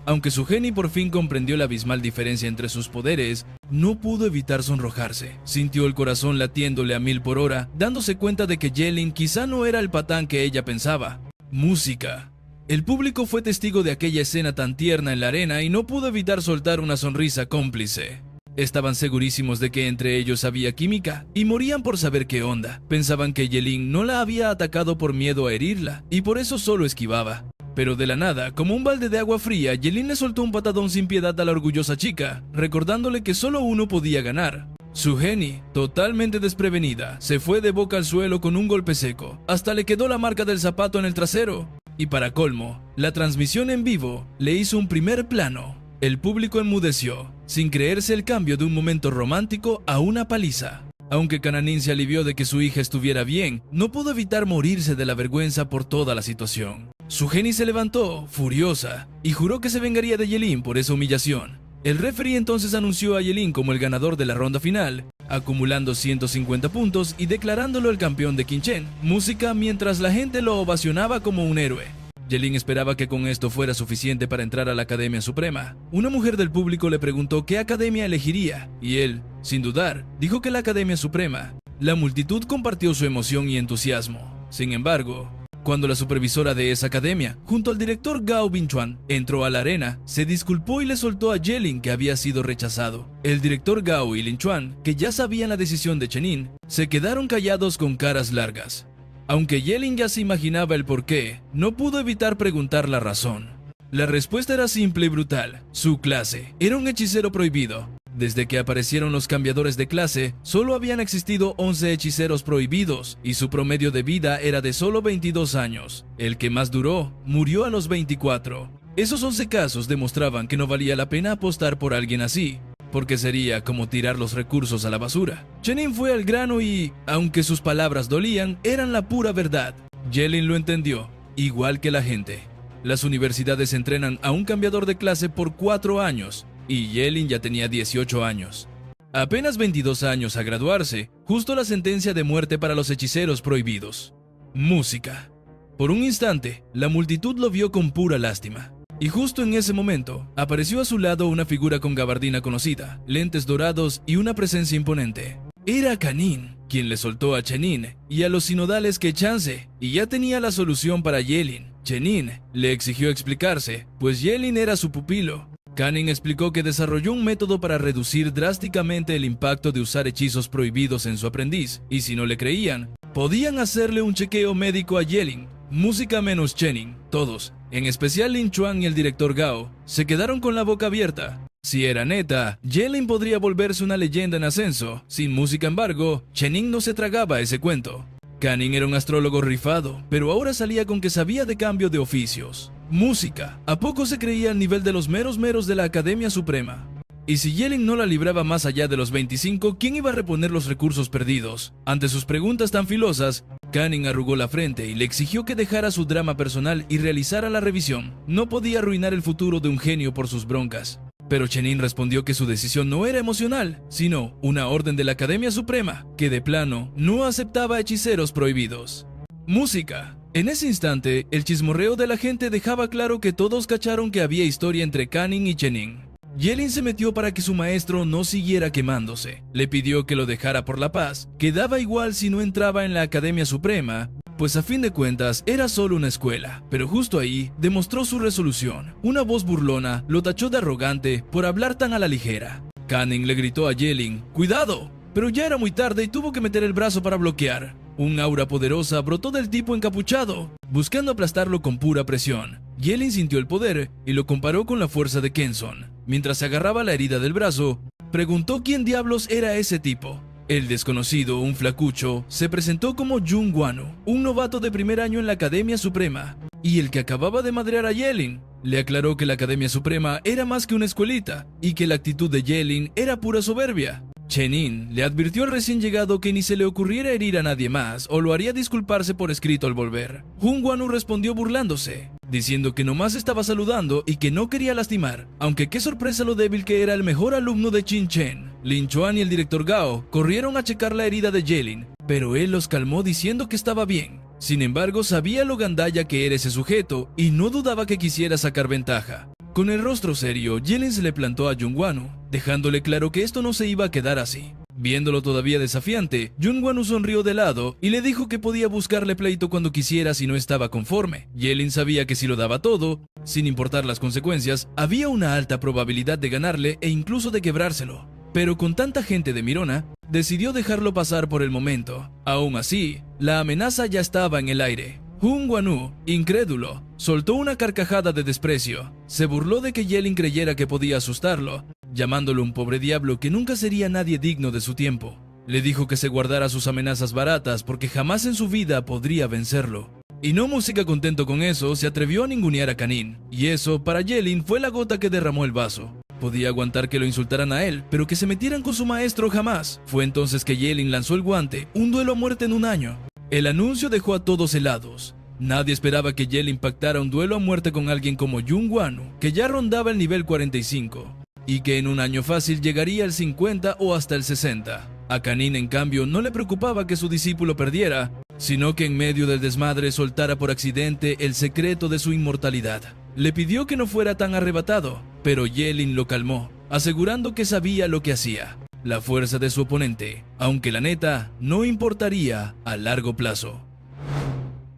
Aunque Su-Gen por fin comprendió la abismal diferencia entre sus poderes, no pudo evitar sonrojarse. Sintió el corazón latiéndole a 1000 por hora, dándose cuenta de que Ye-Lin quizá no era el patán que ella pensaba. Música. El público fue testigo de aquella escena tan tierna en la arena y no pudo evitar soltar una sonrisa cómplice. Estaban segurísimos de que entre ellos había química y morían por saber qué onda. Pensaban que Ye-Lin no la había atacado por miedo a herirla y por eso solo esquivaba. Pero de la nada, como un balde de agua fría, Ye-Lin le soltó un patadón sin piedad a la orgullosa chica, recordándole que solo uno podía ganar. Su-Gen, totalmente desprevenida, se fue de boca al suelo con un golpe seco. Hasta le quedó la marca del zapato en el trasero. Y para colmo, la transmisión en vivo le hizo un primer plano. El público enmudeció, sin creerse el cambio de un momento romántico a una paliza. Aunque Kananin se alivió de que su hija estuviera bien, no pudo evitar morirse de la vergüenza por toda la situación. Su-Gen se levantó, furiosa, y juró que se vengaría de Ye-Lin por esa humillación. El referee entonces anunció a Ye-Lin como el ganador de la ronda final, acumulando 150 puntos y declarándolo el campeón de Quinchen. Música mientras la gente lo ovacionaba como un héroe. Ye-Lin esperaba que con esto fuera suficiente para entrar a la Academia Suprema. Una mujer del público le preguntó qué academia elegiría, y él, sin dudar, dijo que la Academia Suprema. La multitud compartió su emoción y entusiasmo. Sin embargo, cuando la supervisora de esa academia, junto al director Gao Binchuan, entró a la arena, se disculpó y le soltó a Ye-Lin que había sido rechazado. El director Gao y Lin Chuan, que ya sabían la decisión de Chenin, se quedaron callados con caras largas. Aunque Ye-Lin ya se imaginaba el porqué, no pudo evitar preguntar la razón. La respuesta era simple y brutal. Su clase era un hechicero prohibido. Desde que aparecieron los cambiadores de clase, solo habían existido 11 hechiceros prohibidos y su promedio de vida era de solo 22 años. El que más duró, murió a los 24. Esos 11 casos demostraban que no valía la pena apostar por alguien así, porque sería como tirar los recursos a la basura. Chenin fue al grano y, aunque sus palabras dolían, eran la pura verdad. Ye-Lin lo entendió, igual que la gente. Las universidades entrenan a un cambiador de clase por 4 años, y Ye-Lin ya tenía 18 años. Apenas 22 años a graduarse, justo la sentencia de muerte para los hechiceros prohibidos. Música. Por un instante, la multitud lo vio con pura lástima. Y justo en ese momento, apareció a su lado una figura con gabardina conocida, lentes dorados y una presencia imponente. Era Kanin, quien le soltó a Chenin y a los sinodales que chance, y ya tenía la solución para Ye-Lin. Chenin le exigió explicarse, pues Ye-Lin era su pupilo. Kanin explicó que desarrolló un método para reducir drásticamente el impacto de usar hechizos prohibidos en su aprendiz, y si no le creían, podían hacerle un chequeo médico a Ye-Lin. Música menos Chenin. Todos, en especial Lin Chuan y el director Gao, se quedaron con la boca abierta. Si era neta, Yelim podría volverse una leyenda en ascenso. Sin música, embargo, Chenin no se tragaba ese cuento. Kanin era un astrólogo rifado, pero ahora salía con que sabía de cambio de oficios. Música. ¿A poco se creía al nivel de los meros de la Academia Suprema? Y si Yelim no la libraba más allá de los 25, ¿quién iba a reponer los recursos perdidos? Ante sus preguntas tan filosas, Kanin arrugó la frente y le exigió que dejara su drama personal y realizara la revisión. No podía arruinar el futuro de un genio por sus broncas. Pero Chenin respondió que su decisión no era emocional, sino una orden de la Academia Suprema, que de plano no aceptaba hechiceros prohibidos. Música. En ese instante, el chismorreo de la gente dejaba claro que todos cacharon que había historia entre Kanin y Chenin. Yelim se metió para que su maestro no siguiera quemándose. Le pidió que lo dejara por la paz, que daba igual si no entraba en la Academia Suprema, pues a fin de cuentas era solo una escuela. Pero justo ahí demostró su resolución. Una voz burlona lo tachó de arrogante por hablar tan a la ligera. Kanin le gritó a Yelim, ¡cuidado! Pero ya era muy tarde y tuvo que meter el brazo para bloquear. Un aura poderosa brotó del tipo encapuchado, buscando aplastarlo con pura presión. Yelim sintió el poder y lo comparó con la fuerza de Kenson. Mientras se agarraba la herida del brazo, preguntó quién diablos era ese tipo. El desconocido, un flacucho, se presentó como Jun Wanu, un novato de primer año en la Academia Suprema, y el que acababa de madrear a Yelim. Le aclaró que la Academia Suprema era más que una escuelita, y que la actitud de Yelim era pura soberbia. Chenin le advirtió al recién llegado que ni se le ocurriera herir a nadie más, o lo haría disculparse por escrito al volver. Jun Wanu respondió burlándose, diciendo que nomás estaba saludando y que no quería lastimar, aunque qué sorpresa lo débil que era el mejor alumno de Chin Chen. Lin Chuan y el director Gao corrieron a checar la herida de Yelim, pero él los calmó diciendo que estaba bien. Sin embargo, sabía lo gandalla que era ese sujeto y no dudaba que quisiera sacar ventaja. Con el rostro serio, Yelim se le plantó a Jun Wanu, dejándole claro que esto no se iba a quedar así. Viéndolo todavía desafiante, Jun Wanu sonrió de lado y le dijo que podía buscarle pleito cuando quisiera si no estaba conforme. Yelim sabía que si lo daba todo, sin importar las consecuencias, había una alta probabilidad de ganarle e incluso de quebrárselo. Pero con tanta gente de Mirona, decidió dejarlo pasar por el momento. Aún así, la amenaza ya estaba en el aire. Jun Wanu, incrédulo, soltó una carcajada de desprecio. Se burló de que Yelim creyera que podía asustarlo, llamándolo un pobre diablo que nunca sería nadie digno de su tiempo. Le dijo que se guardara sus amenazas baratas porque jamás en su vida podría vencerlo. Y no música contento con eso, se atrevió a ningunear a Kanin, y eso para Yelim fue la gota que derramó el vaso. Podía aguantar que lo insultaran a él, pero que se metieran con su maestro jamás. Fue entonces que Yelim lanzó el guante, un duelo a muerte en un año. El anuncio dejó a todos helados. Nadie esperaba que Yelim pactara un duelo a muerte con alguien como Jun Wanu, que ya rondaba el nivel 45, y que en un año fácil llegaría al 50 o hasta el 60. A Kanin, en cambio, no le preocupaba que su discípulo perdiera, sino que en medio del desmadre soltara por accidente el secreto de su inmortalidad. Le pidió que no fuera tan arrebatado, pero Yelim lo calmó, asegurando que sabía lo que hacía. La fuerza de su oponente, aunque la neta, no importaría a largo plazo.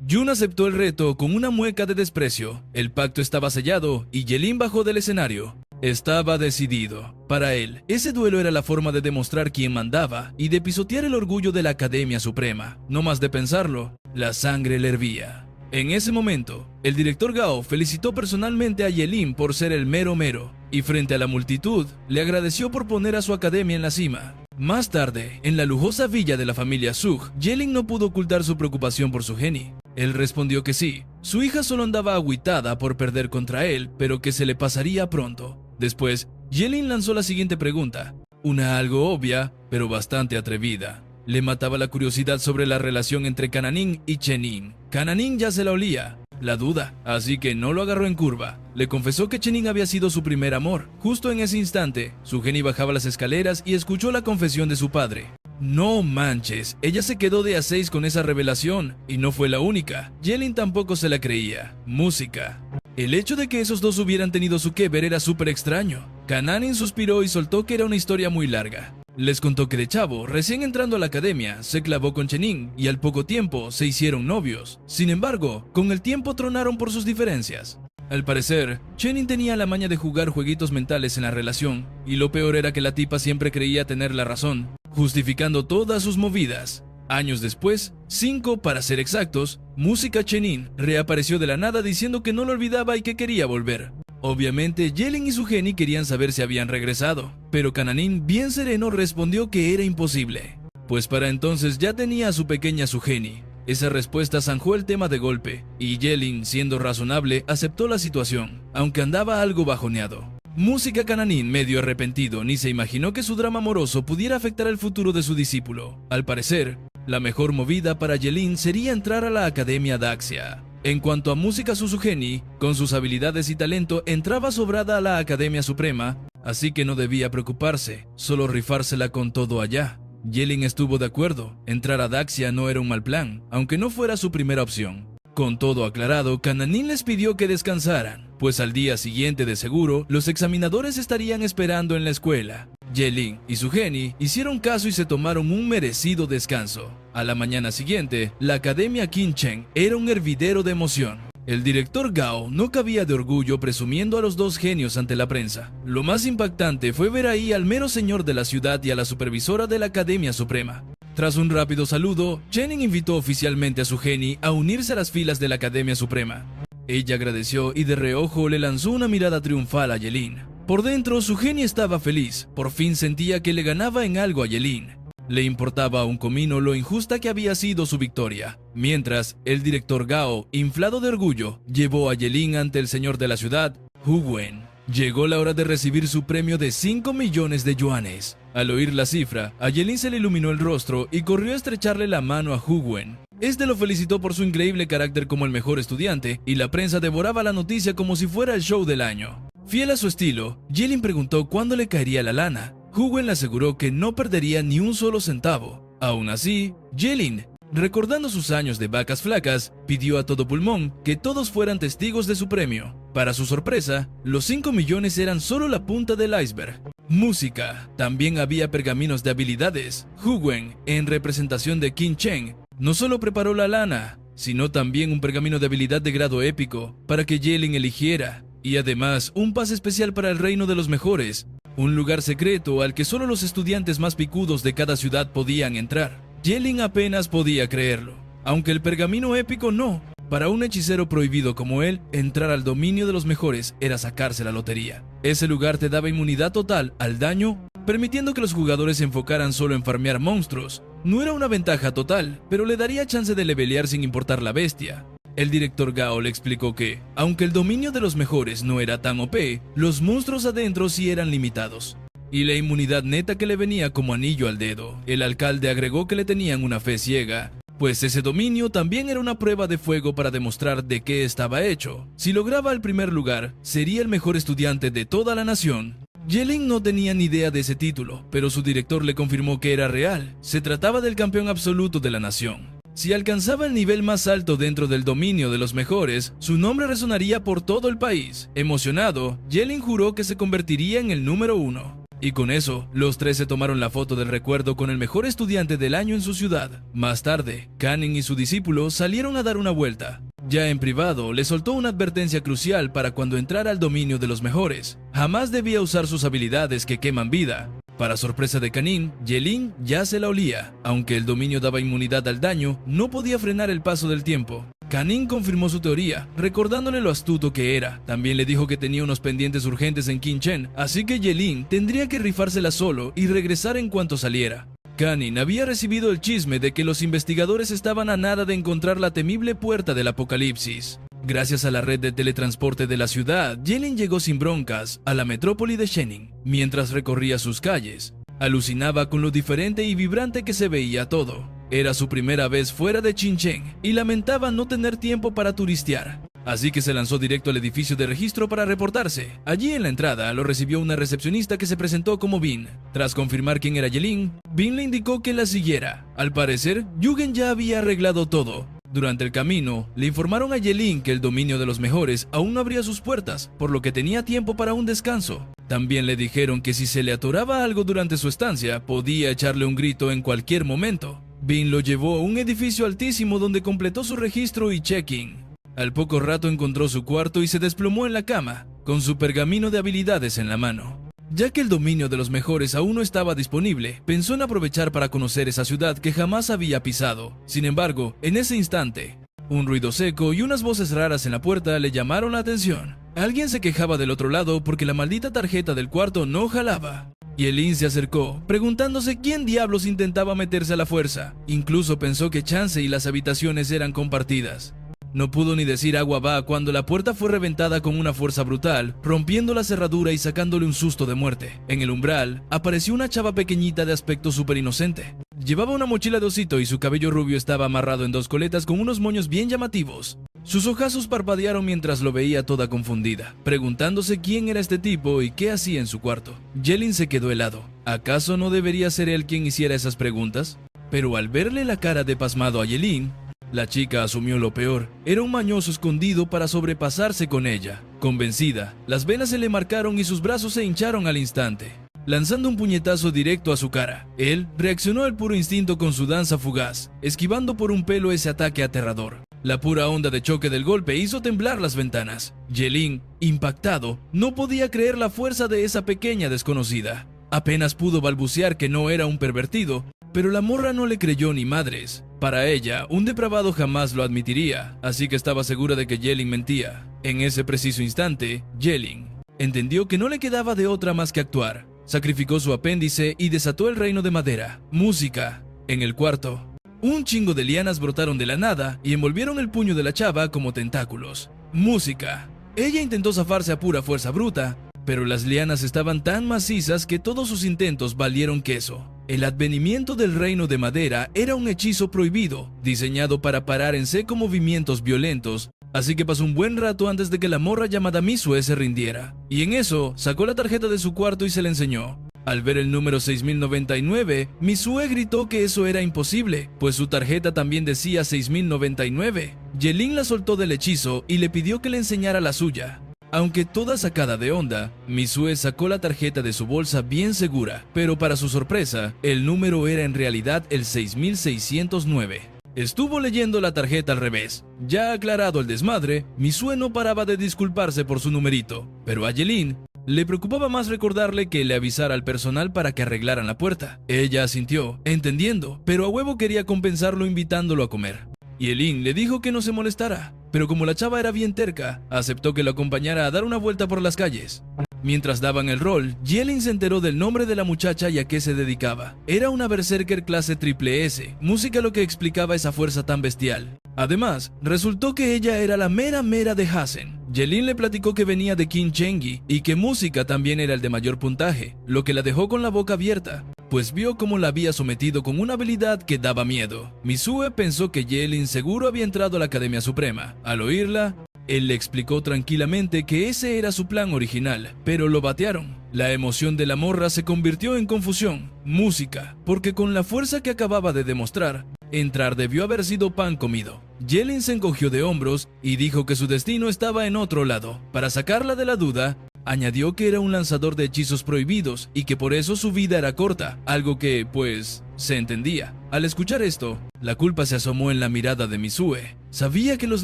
Jun aceptó el reto con una mueca de desprecio. El pacto estaba sellado y Yelim bajó del escenario. Estaba decidido. Para él, ese duelo era la forma de demostrar quién mandaba y de pisotear el orgullo de la Academia Suprema. No más de pensarlo, la sangre le hervía. En ese momento, el director Gao felicitó personalmente a Yelim por ser el mero y frente a la multitud, le agradeció por poner a su academia en la cima. Más tarde, en la lujosa villa de la familia Zug, Yelim no pudo ocultar su preocupación por su geni. Él respondió que sí, su hija solo andaba agüitada por perder contra él, pero que se le pasaría pronto. Después, Yelim lanzó la siguiente pregunta, una algo obvia, pero bastante atrevida. Le mataba la curiosidad sobre la relación entre Kananin y Chenin. Kananin ya se la olía, la duda, así que no lo agarró en curva. Le confesó que Chenin había sido su primer amor. Justo en ese instante, su geni bajaba las escaleras y escuchó la confesión de su padre. No manches, ella se quedó de a 6 con esa revelación, y no fue la única. Yelim tampoco se la creía. Música. El hecho de que esos dos hubieran tenido su que ver era súper extraño. Kananin suspiró y soltó que era una historia muy larga. Les contó que de chavo, recién entrando a la academia, se clavó con Chenin y al poco tiempo se hicieron novios. Sin embargo, con el tiempo tronaron por sus diferencias. Al parecer, Chenin tenía la maña de jugar jueguitos mentales en la relación, y lo peor era que la tipa siempre creía tener la razón, justificando todas sus movidas. Años después, 5 para ser exactos, Música Chenin reapareció de la nada diciendo que no lo olvidaba y que quería volver. Obviamente, Jelin y su geni querían saber si habían regresado, pero Kananin, bien sereno, respondió que era imposible, pues para entonces ya tenía a su pequeña Sugeni. Esa respuesta zanjó el tema de golpe, y Jelin, siendo razonable, aceptó la situación, aunque andaba algo bajoneado. Música Kananin, medio arrepentido, ni se imaginó que su drama amoroso pudiera afectar el futuro de su discípulo. Al parecer, la mejor movida para Jelin sería entrar a la Academia Daxia. En cuanto a música Susugeni, con sus habilidades y talento entraba sobrada a la Academia Suprema, así que no debía preocuparse, solo rifársela con todo allá. Jelin estuvo de acuerdo, entrar a Daxia no era un mal plan, aunque no fuera su primera opción. Con todo aclarado, Kananin les pidió que descansaran, pues al día siguiente de seguro, los examinadores estarían esperando en la escuela. Jelin y su geni hicieron caso y se tomaron un merecido descanso. A la mañana siguiente, la Academia Qinchen era un hervidero de emoción. El director Gao no cabía de orgullo presumiendo a los dos genios ante la prensa. Lo más impactante fue ver ahí al mero señor de la ciudad y a la supervisora de la Academia Suprema. Tras un rápido saludo, Chenin invitó oficialmente a su geni a unirse a las filas de la Academia Suprema. Ella agradeció y de reojo le lanzó una mirada triunfal a Jelin. Por dentro, su geni estaba feliz, por fin sentía que le ganaba en algo a Jelin. Le importaba a un comino lo injusta que había sido su victoria. Mientras, el director Gao, inflado de orgullo, llevó a Jelin ante el señor de la ciudad, Hu Wen. Llegó la hora de recibir su premio de 5 millones de yuanes. Al oír la cifra, a Jelin se le iluminó el rostro y corrió a estrecharle la mano a Hu Wen. Este lo felicitó por su increíble carácter como el mejor estudiante, y la prensa devoraba la noticia como si fuera el show del año. Fiel a su estilo, Jelin preguntó cuándo le caería la lana. Hu Wen le aseguró que no perdería ni un solo centavo. Aún así, Jelin, recordando sus años de vacas flacas, pidió a todo pulmón que todos fueran testigos de su premio. Para su sorpresa, los 5 millones eran solo la punta del iceberg. Música. También había pergaminos de habilidades. Hu Wen, en representación de Qinchen, no solo preparó la lana, sino también un pergamino de habilidad de grado épico para que Jelin eligiera. Y además, un pase especial para el Reino de los Mejores, un lugar secreto al que solo los estudiantes más picudos de cada ciudad podían entrar. Jelin apenas podía creerlo, aunque el pergamino épico no. Para un hechicero prohibido como él, entrar al dominio de los mejores era sacarse la lotería. Ese lugar te daba inmunidad total al daño, permitiendo que los jugadores se enfocaran solo en farmear monstruos. No era una ventaja total, pero le daría chance de levelear sin importar la bestia. El director Gao le explicó que, aunque el dominio de los mejores no era tan OP, los monstruos adentro sí eran limitados, y la inmunidad neta que le venía como anillo al dedo. El alcalde agregó que le tenían una fe ciega, pues ese dominio también era una prueba de fuego para demostrar de qué estaba hecho. Si lograba el primer lugar, sería el mejor estudiante de toda la nación. Jelin no tenía ni idea de ese título, pero su director le confirmó que era real. Se trataba del campeón absoluto de la nación. Si alcanzaba el nivel más alto dentro del dominio de los mejores, su nombre resonaría por todo el país. Emocionado, Jelin juró que se convertiría en el número 1. Y con eso, los tres se tomaron la foto del recuerdo con el mejor estudiante del año en su ciudad. Más tarde, Kanin y su discípulo salieron a dar una vuelta. Ya en privado, le soltó una advertencia crucial para cuando entrara al dominio de los mejores. Jamás debía usar sus habilidades que queman vida. Para sorpresa de Kanin, Jelin ya se la olía. Aunque el dominio daba inmunidad al daño, no podía frenar el paso del tiempo. Kanin confirmó su teoría, recordándole lo astuto que era. También le dijo que tenía unos pendientes urgentes en Qinchen, así que Jelin tendría que rifársela solo y regresar en cuanto saliera. Kanin había recibido el chisme de que los investigadores estaban a nada de encontrar la temible puerta del apocalipsis. Gracias a la red de teletransporte de la ciudad, Jelin llegó sin broncas a la metrópoli de Shenin. Mientras recorría sus calles, alucinaba con lo diferente y vibrante que se veía todo. Era su primera vez fuera de Qinchen y lamentaba no tener tiempo para turistear. Así que se lanzó directo al edificio de registro para reportarse. Allí en la entrada lo recibió una recepcionista que se presentó como Bin. Tras confirmar quién era Jelin, Bin le indicó que la siguiera. Al parecer, Yugen ya había arreglado todo. Durante el camino, le informaron a Jelin que el dominio de los mejores aún no abría sus puertas, por lo que tenía tiempo para un descanso. También le dijeron que si se le atoraba algo durante su estancia, podía echarle un grito en cualquier momento. Bin lo llevó a un edificio altísimo donde completó su registro y check-in. Al poco rato encontró su cuarto y se desplomó en la cama, con su pergamino de habilidades en la mano. Ya que el dominio de los mejores aún no estaba disponible, pensó en aprovechar para conocer esa ciudad que jamás había pisado. Sin embargo, en ese instante, Un ruido seco y unas voces raras en la puerta le llamaron la atención. Alguien se quejaba del otro lado porque la maldita tarjeta del cuarto no jalaba. Yelin se acercó, preguntándose quién diablos intentaba meterse a la fuerza. Incluso pensó que chance y las habitaciones eran compartidas. No pudo ni decir agua va cuando la puerta fue reventada con una fuerza brutal, rompiendo la cerradura y sacándole un susto de muerte. En el umbral apareció una chava pequeñita de aspecto súper inocente. Llevaba una mochila de osito y su cabello rubio estaba amarrado en dos coletas con unos moños bien llamativos. Sus ojazos parpadearon mientras lo veía toda confundida, preguntándose quién era este tipo y qué hacía en su cuarto. Yelin se quedó helado. ¿Acaso no debería ser él quien hiciera esas preguntas? Pero al verle la cara de pasmado a Yelin, la chica asumió lo peor. Era un mañoso escondido para sobrepasarse con ella. Convencida, las venas se le marcaron y sus brazos se hincharon al instante, lanzando un puñetazo directo a su cara. Él reaccionó al puro instinto con su danza fugaz, esquivando por un pelo ese ataque aterrador. La pura onda de choque del golpe hizo temblar las ventanas. Yelin, impactado, no podía creer la fuerza de esa pequeña desconocida. Apenas pudo balbucear que no era un pervertido, pero la morra no le creyó ni madres. Para ella, un depravado jamás lo admitiría, así que estaba segura de que Yelin mentía. En ese preciso instante, Yelin entendió que no le quedaba de otra más que actuar. Sacrificó su apéndice y desató el reino de madera. Música. En el cuarto, un chingo de lianas brotaron de la nada y envolvieron el puño de la chava como tentáculos. Música. Ella intentó zafarse a pura fuerza bruta, pero las lianas estaban tan macizas que todos sus intentos valieron queso. El advenimiento del reino de madera era un hechizo prohibido, diseñado para parar en seco movimientos violentos, así que pasó un buen rato antes de que la morra llamada Misue se rindiera. Y en eso, sacó la tarjeta de su cuarto y se la enseñó. Al ver el número 6099, Misue gritó que eso era imposible, pues su tarjeta también decía 6099. Yelin la soltó del hechizo y le pidió que le enseñara la suya. Aunque toda sacada de onda, Misue sacó la tarjeta de su bolsa bien segura, pero para su sorpresa, el número era en realidad el 6609. Estuvo leyendo la tarjeta al revés. Ya aclarado el desmadre, Misue no paraba de disculparse por su numerito, pero a Yelin le preocupaba más recordarle que le avisara al personal para que arreglaran la puerta. Ella asintió, entendiendo, pero a huevo quería compensarlo invitándolo a comer. Yelin le dijo que no se molestara, pero como la chava era bien terca, aceptó que lo acompañara a dar una vuelta por las calles. Mientras daban el rol, Yelin se enteró del nombre de la muchacha y a qué se dedicaba. Era una berserker clase triple S, música lo que explicaba esa fuerza tan bestial. Además, resultó que ella era la mera de Hazen. Yelin le platicó que venía de King Chengi y que música también era el de mayor puntaje, lo que la dejó con la boca abierta, pues vio cómo la había sometido con una habilidad que daba miedo. Misue pensó que Yelin seguro había entrado a la Academia Suprema. Al oírla, él le explicó tranquilamente que ese era su plan original, pero lo batearon. La emoción de la morra se convirtió en confusión. Música, porque con la fuerza que acababa de demostrar, entrar debió haber sido pan comido. Yelin se encogió de hombros y dijo que su destino estaba en otro lado. Para sacarla de la duda, añadió que era un lanzador de hechizos prohibidos y que por eso su vida era corta, algo que, pues, se entendía. Al escuchar esto, la culpa se asomó en la mirada de Misue. Sabía que los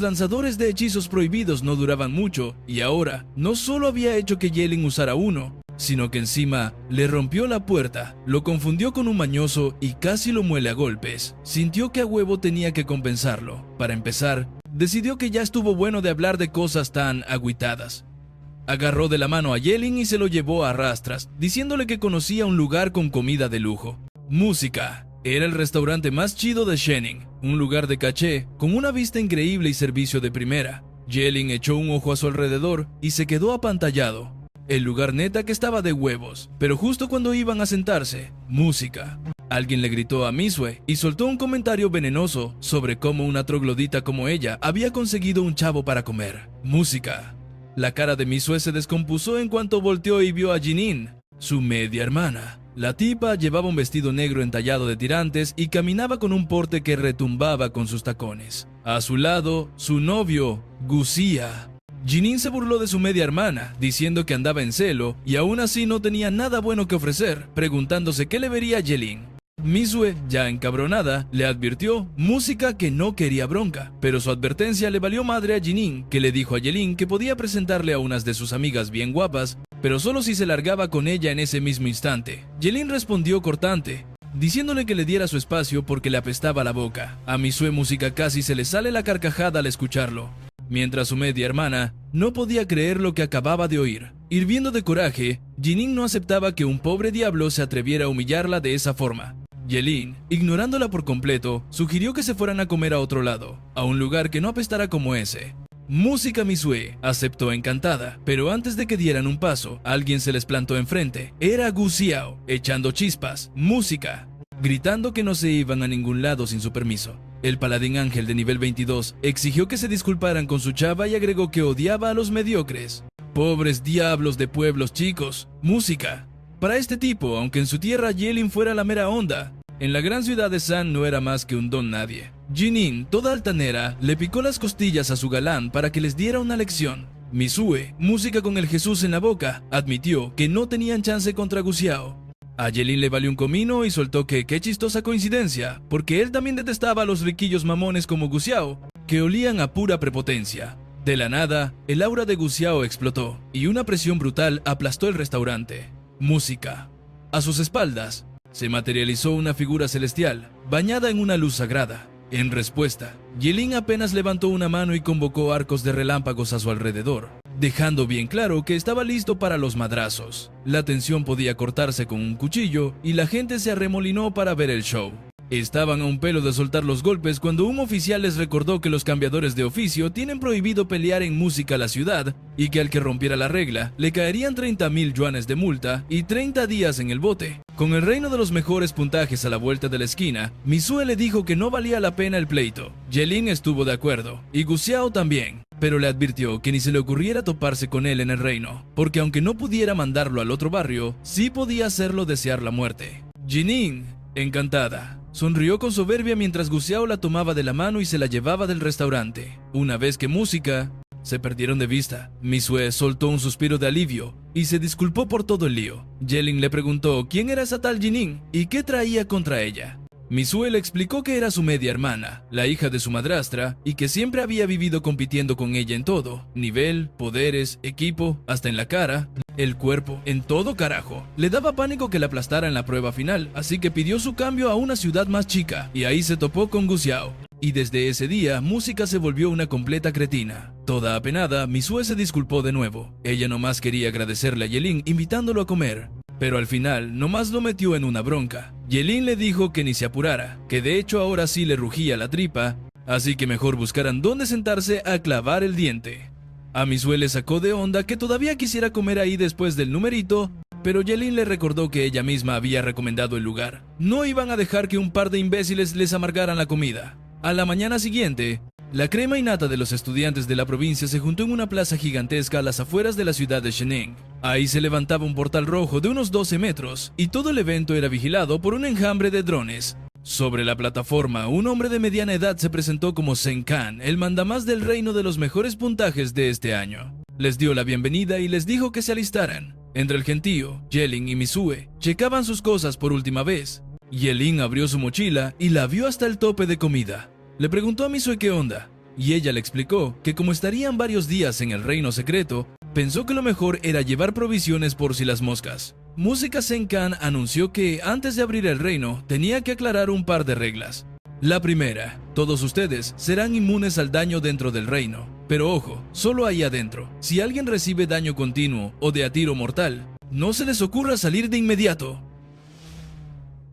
lanzadores de hechizos prohibidos no duraban mucho y ahora no solo había hecho que Yelin usara uno, sino que encima le rompió la puerta, lo confundió con un mañoso y casi lo muele a golpes. Sintió que a huevo tenía que compensarlo. Para empezar, decidió que ya estuvo bueno de hablar de cosas tan agüitadas. Agarró de la mano a Yelin y se lo llevó a rastras, diciéndole que conocía un lugar con comida de lujo. Música. Era el restaurante más chido de Shenin, un lugar de caché, con una vista increíble y servicio de primera. Yelin echó un ojo a su alrededor y se quedó apantallado. El lugar neta que estaba de huevos, pero justo cuando iban a sentarse, música. Alguien le gritó a Misue y soltó un comentario venenoso sobre cómo una troglodita como ella había conseguido un chavo para comer. Música. La cara de Misue se descompuso en cuanto volteó y vio a Jinin, su media hermana. La tipa llevaba un vestido negro entallado de tirantes y caminaba con un porte que retumbaba con sus tacones. A su lado, su novio, Gucia. Jinin se burló de su media hermana, diciendo que andaba en celo y aún así no tenía nada bueno que ofrecer, preguntándose qué le vería a Yelin. Misue, ya encabronada, le advirtió música que no quería bronca, pero su advertencia le valió madre a Jinin, que le dijo a Yelin que podía presentarle a unas de sus amigas bien guapas, pero solo si se largaba con ella en ese mismo instante. Yelin respondió cortante: diciéndole que le diera su espacio porque le apestaba la boca. A Misue Música casi se le sale la carcajada al escucharlo, mientras su media hermana no podía creer lo que acababa de oír. Hirviendo de coraje, Jinin no aceptaba que un pobre diablo se atreviera a humillarla de esa forma. Yelin, ignorándola por completo, sugirió que se fueran a comer a otro lado, a un lugar que no apestara como ese. Música Misue aceptó encantada, pero antes de que dieran un paso, alguien se les plantó enfrente. Era Gu Xiao, echando chispas. Música, gritando que no se iban a ningún lado sin su permiso. El paladín ángel de nivel 22 exigió que se disculparan con su chava y agregó que odiaba a los mediocres. Pobres diablos de pueblos chicos. Música. Para este tipo, aunque en su tierra Yelin fuera la mera onda, en la gran ciudad de San no era más que un don nadie. Jinin, toda altanera, le picó las costillas a su galán para que les diera una lección. Misue, música con el Jesús en la boca, admitió que no tenían chance contra Gu Xiao. A Yelin le valió un comino y soltó que qué chistosa coincidencia, porque él también detestaba a los riquillos mamones como Gu Xiao, que olían a pura prepotencia. De la nada, el aura de Gu Xiao explotó, y una presión brutal aplastó el restaurante. Música. A sus espaldas, se materializó una figura celestial, bañada en una luz sagrada. En respuesta, Yelin apenas levantó una mano y convocó arcos de relámpagos a su alrededor, dejando bien claro que estaba listo para los madrazos. La tensión podía cortarse con un cuchillo y la gente se arremolinó para ver el show. Estaban a un pelo de soltar los golpes cuando un oficial les recordó que los cambiadores de oficio tienen prohibido pelear en Música la ciudad y que al que rompiera la regla le caerían 30.000 yuanes de multa y 30 días en el bote. Con el reino de los mejores puntajes a la vuelta de la esquina, Misue le dijo que no valía la pena el pleito. Yelin estuvo de acuerdo, y Gu Xiao también, pero le advirtió que ni se le ocurriera toparse con él en el reino, porque aunque no pudiera mandarlo al otro barrio, sí podía hacerlo desear la muerte. Jinin, encantada, sonrió con soberbia mientras Gu Xiao la tomaba de la mano y se la llevaba del restaurante. Una vez que Música se perdieron de vista, Misue soltó un suspiro de alivio y se disculpó por todo el lío. Yelin le preguntó quién era esa tal Jinin y qué traía contra ella. Misue le explicó que era su media hermana, la hija de su madrastra, y que siempre había vivido compitiendo con ella en todo: nivel, poderes, equipo, hasta en la cara, el cuerpo, en todo carajo. Le daba pánico que la aplastara en la prueba final, así que pidió su cambio a una ciudad más chica, y ahí se topó con Gu Xiao. Y desde ese día, Música se volvió una completa cretina. Toda apenada, Misue se disculpó de nuevo. Ella nomás quería agradecerle a Yelin invitándolo a comer, pero al final nomás lo metió en una bronca. Yelin le dijo que ni se apurara, que de hecho ahora sí le rugía la tripa, así que mejor buscaran dónde sentarse a clavar el diente. A Misue le sacó de onda que todavía quisiera comer ahí después del numerito, pero Yelin le recordó que ella misma había recomendado el lugar. No iban a dejar que un par de imbéciles les amargaran la comida. A la mañana siguiente, la crema y nata de los estudiantes de la provincia se juntó en una plaza gigantesca a las afueras de la ciudad de Shening. Ahí se levantaba un portal rojo de unos 12 metros, y todo el evento era vigilado por un enjambre de drones. Sobre la plataforma, un hombre de mediana edad se presentó como Sen Kan, el mandamás del reino de los mejores puntajes de este año. Les dio la bienvenida y les dijo que se alistaran. Entre el gentío, Yelin y Misue checaban sus cosas por última vez. Yelin abrió su mochila y la vio hasta el tope de comida. Le preguntó a Misue qué onda, y ella le explicó que como estarían varios días en el reino secreto, pensó que lo mejor era llevar provisiones por si las moscas. Música Sen Kan anunció que antes de abrir el reino tenía que aclarar un par de reglas. La primera, todos ustedes serán inmunes al daño dentro del reino, pero ojo, solo ahí adentro. Si alguien recibe daño continuo o de a tiro mortal, no se les ocurra salir de inmediato.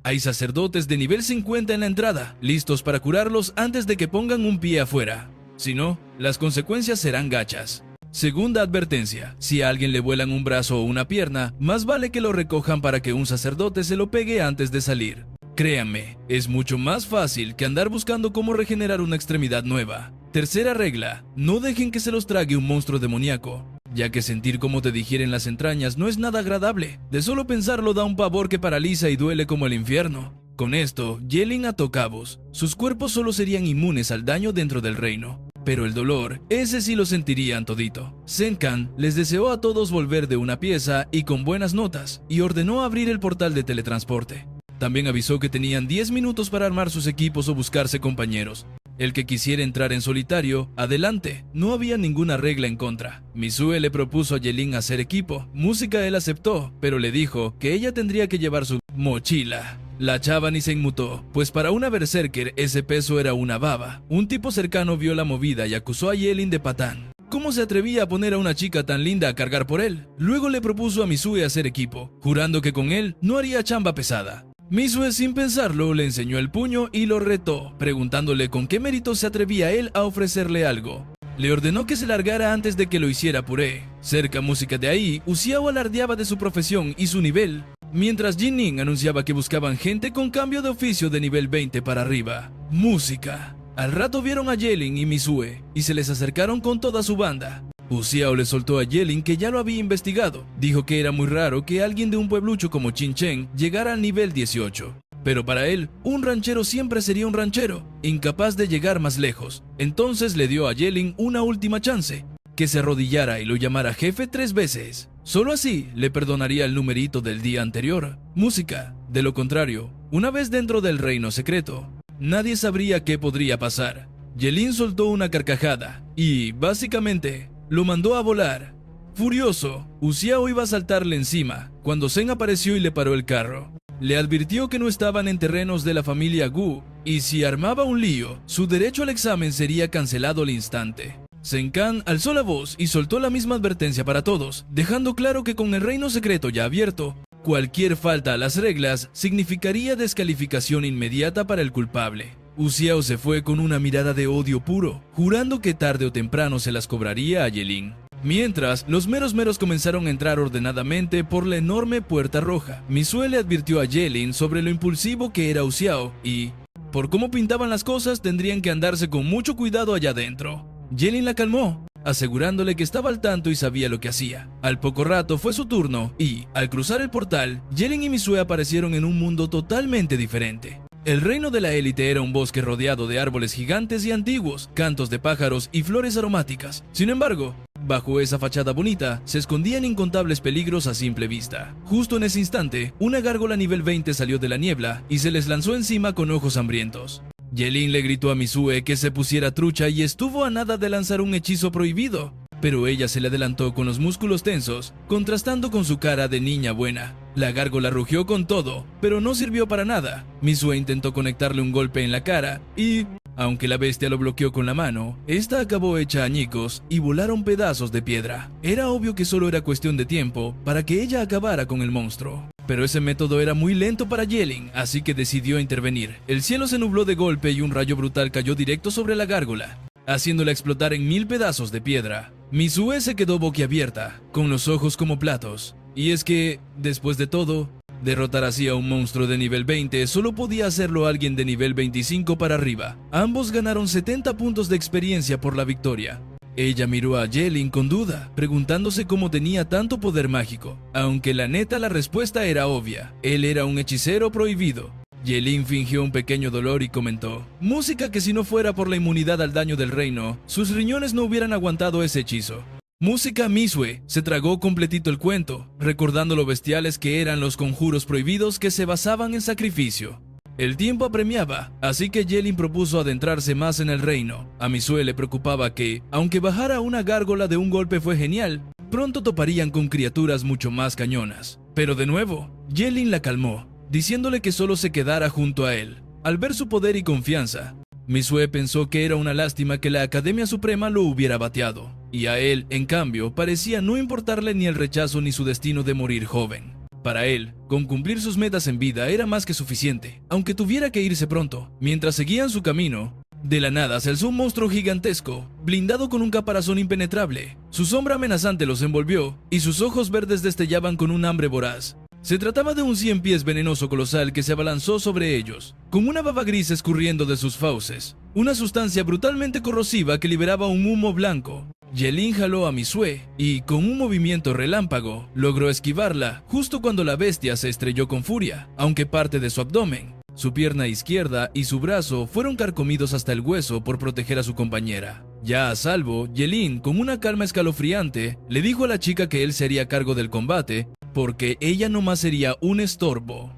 Hay sacerdotes de nivel 50 en la entrada, listos para curarlos antes de que pongan un pie afuera. Si no, las consecuencias serán gachas. Segunda advertencia: si a alguien le vuelan un brazo o una pierna, más vale que lo recojan para que un sacerdote se lo pegue antes de salir. Créanme, es mucho más fácil que andar buscando cómo regenerar una extremidad nueva. Tercera regla: no dejen que se los trague un monstruo demoníaco, ya que sentir cómo te digieren las entrañas no es nada agradable. De solo pensarlo da un pavor que paraliza y duele como el infierno. Con esto, Yelin ató cabos. Sus cuerpos solo serían inmunes al daño dentro del reino, pero el dolor, ese sí lo sentirían todito. Sen Kan les deseó a todos volver de una pieza y con buenas notas, y ordenó abrir el portal de teletransporte. También avisó que tenían 10 minutos para armar sus equipos o buscarse compañeros. El que quisiera entrar en solitario, adelante, no había ninguna regla en contra. Misue le propuso a Yelin hacer equipo. Música él aceptó, pero le dijo que ella tendría que llevar su mochila. La chava ni se inmutó, pues para una berserker ese peso era una baba. Un tipo cercano vio la movida y acusó a Yelin de patán. ¿Cómo se atrevía a poner a una chica tan linda a cargar por él? Luego le propuso a Mizue hacer equipo, jurando que con él no haría chamba pesada. Mizue, sin pensarlo, le enseñó el puño y lo retó, preguntándole con qué mérito se atrevía él a ofrecerle algo. Le ordenó que se largara antes de que lo hiciera puré. Cerca música de ahí, Uxiao alardeaba de su profesión y su nivel, mientras Jinnin anunciaba que buscaban gente con cambio de oficio de nivel 20 para arriba. Música. Al rato vieron a Yelin y Mizue, y se les acercaron con toda su banda. Uxiao le soltó a Yelin que ya lo había investigado. Dijo que era muy raro que alguien de un pueblucho como Chinchen llegara al nivel 18. Pero para él, un ranchero siempre sería un ranchero, incapaz de llegar más lejos. Entonces le dio a Yelin una última chance, que se arrodillara y lo llamara jefe 3 veces. Solo así le perdonaría el numerito del día anterior. Música. De lo contrario, una vez dentro del reino secreto, nadie sabría qué podría pasar. Yelin soltó una carcajada y, básicamente, lo mandó a volar. Furioso, Uxiao iba a saltarle encima, cuando Zen apareció y le paró el carro. Le advirtió que no estaban en terrenos de la familia Gu, y si armaba un lío, su derecho al examen sería cancelado al instante. Zenkan alzó la voz y soltó la misma advertencia para todos, dejando claro que con el reino secreto ya abierto, cualquier falta a las reglas significaría descalificación inmediata para el culpable. Uxiao se fue con una mirada de odio puro, jurando que tarde o temprano se las cobraría a Yelin. Mientras, los meros comenzaron a entrar ordenadamente por la enorme puerta roja. Mizue le advirtió a Yelin sobre lo impulsivo que era Uxiao y, por cómo pintaban las cosas, tendrían que andarse con mucho cuidado allá adentro. Yelin la calmó, asegurándole que estaba al tanto y sabía lo que hacía. Al poco rato fue su turno y, al cruzar el portal, Yelin y Mizue aparecieron en un mundo totalmente diferente. El reino de la élite era un bosque rodeado de árboles gigantes y antiguos, cantos de pájaros y flores aromáticas. Sin embargo, bajo esa fachada bonita, se escondían incontables peligros a simple vista. Justo en ese instante, una gárgola nivel 20 salió de la niebla y se les lanzó encima con ojos hambrientos. Yelin le gritó a Mizue que se pusiera trucha y estuvo a nada de lanzar un hechizo prohibido, pero ella se le adelantó con los músculos tensos, contrastando con su cara de niña buena. La gárgola rugió con todo, pero no sirvió para nada. Mizue intentó conectarle un golpe en la cara y, aunque la bestia lo bloqueó con la mano, esta acabó hecha añicos y volaron pedazos de piedra. Era obvio que solo era cuestión de tiempo para que ella acabara con el monstruo. Pero ese método era muy lento para Yelin, así que decidió intervenir. El cielo se nubló de golpe y un rayo brutal cayó directo sobre la gárgola, haciéndola explotar en 1000 pedazos de piedra. Mizue se quedó boquiabierta, con los ojos como platos. Y es que, después de todo, derrotar así a un monstruo de nivel 20 solo podía hacerlo alguien de nivel 25 para arriba. Ambos ganaron 70 puntos de experiencia por la victoria. Ella miró a Yelin con duda, preguntándose cómo tenía tanto poder mágico, aunque la neta la respuesta era obvia. Él era un hechicero prohibido. Yelin fingió un pequeño dolor y comentó: música que si no fuera por la inmunidad al daño del reino, sus riñones no hubieran aguantado ese hechizo. Música. Mizue se tragó completito el cuento, recordando lo bestiales que eran los conjuros prohibidos que se basaban en sacrificio. El tiempo apremiaba, así que Yelin propuso adentrarse más en el reino. A Mizue le preocupaba que, aunque bajar a una gárgola de un golpe fue genial, pronto toparían con criaturas mucho más cañonas. Pero de nuevo, Yelin la calmó, diciéndole que solo se quedara junto a él. Al ver su poder y confianza, Mizue pensó que era una lástima que la Academia Suprema lo hubiera bateado, y a él, en cambio, parecía no importarle ni el rechazo ni su destino de morir joven. Para él, con cumplir sus metas en vida era más que suficiente, aunque tuviera que irse pronto. Mientras seguían su camino, de la nada se alzó un monstruo gigantesco, blindado con un caparazón impenetrable. Su sombra amenazante los envolvió, y sus ojos verdes destellaban con un hambre voraz. Se trataba de un 100 pies venenoso colosal que se abalanzó sobre ellos, con una baba gris escurriendo de sus fauces, una sustancia brutalmente corrosiva que liberaba un humo blanco. Yelin jaló a Mizue y, con un movimiento relámpago, logró esquivarla justo cuando la bestia se estrelló con furia, aunque parte de su abdomen, su pierna izquierda y su brazo fueron carcomidos hasta el hueso por proteger a su compañera. Ya a salvo, Yelin, con una calma escalofriante, le dijo a la chica que él se haría cargo del combate, porque ella nomás sería un estorbo.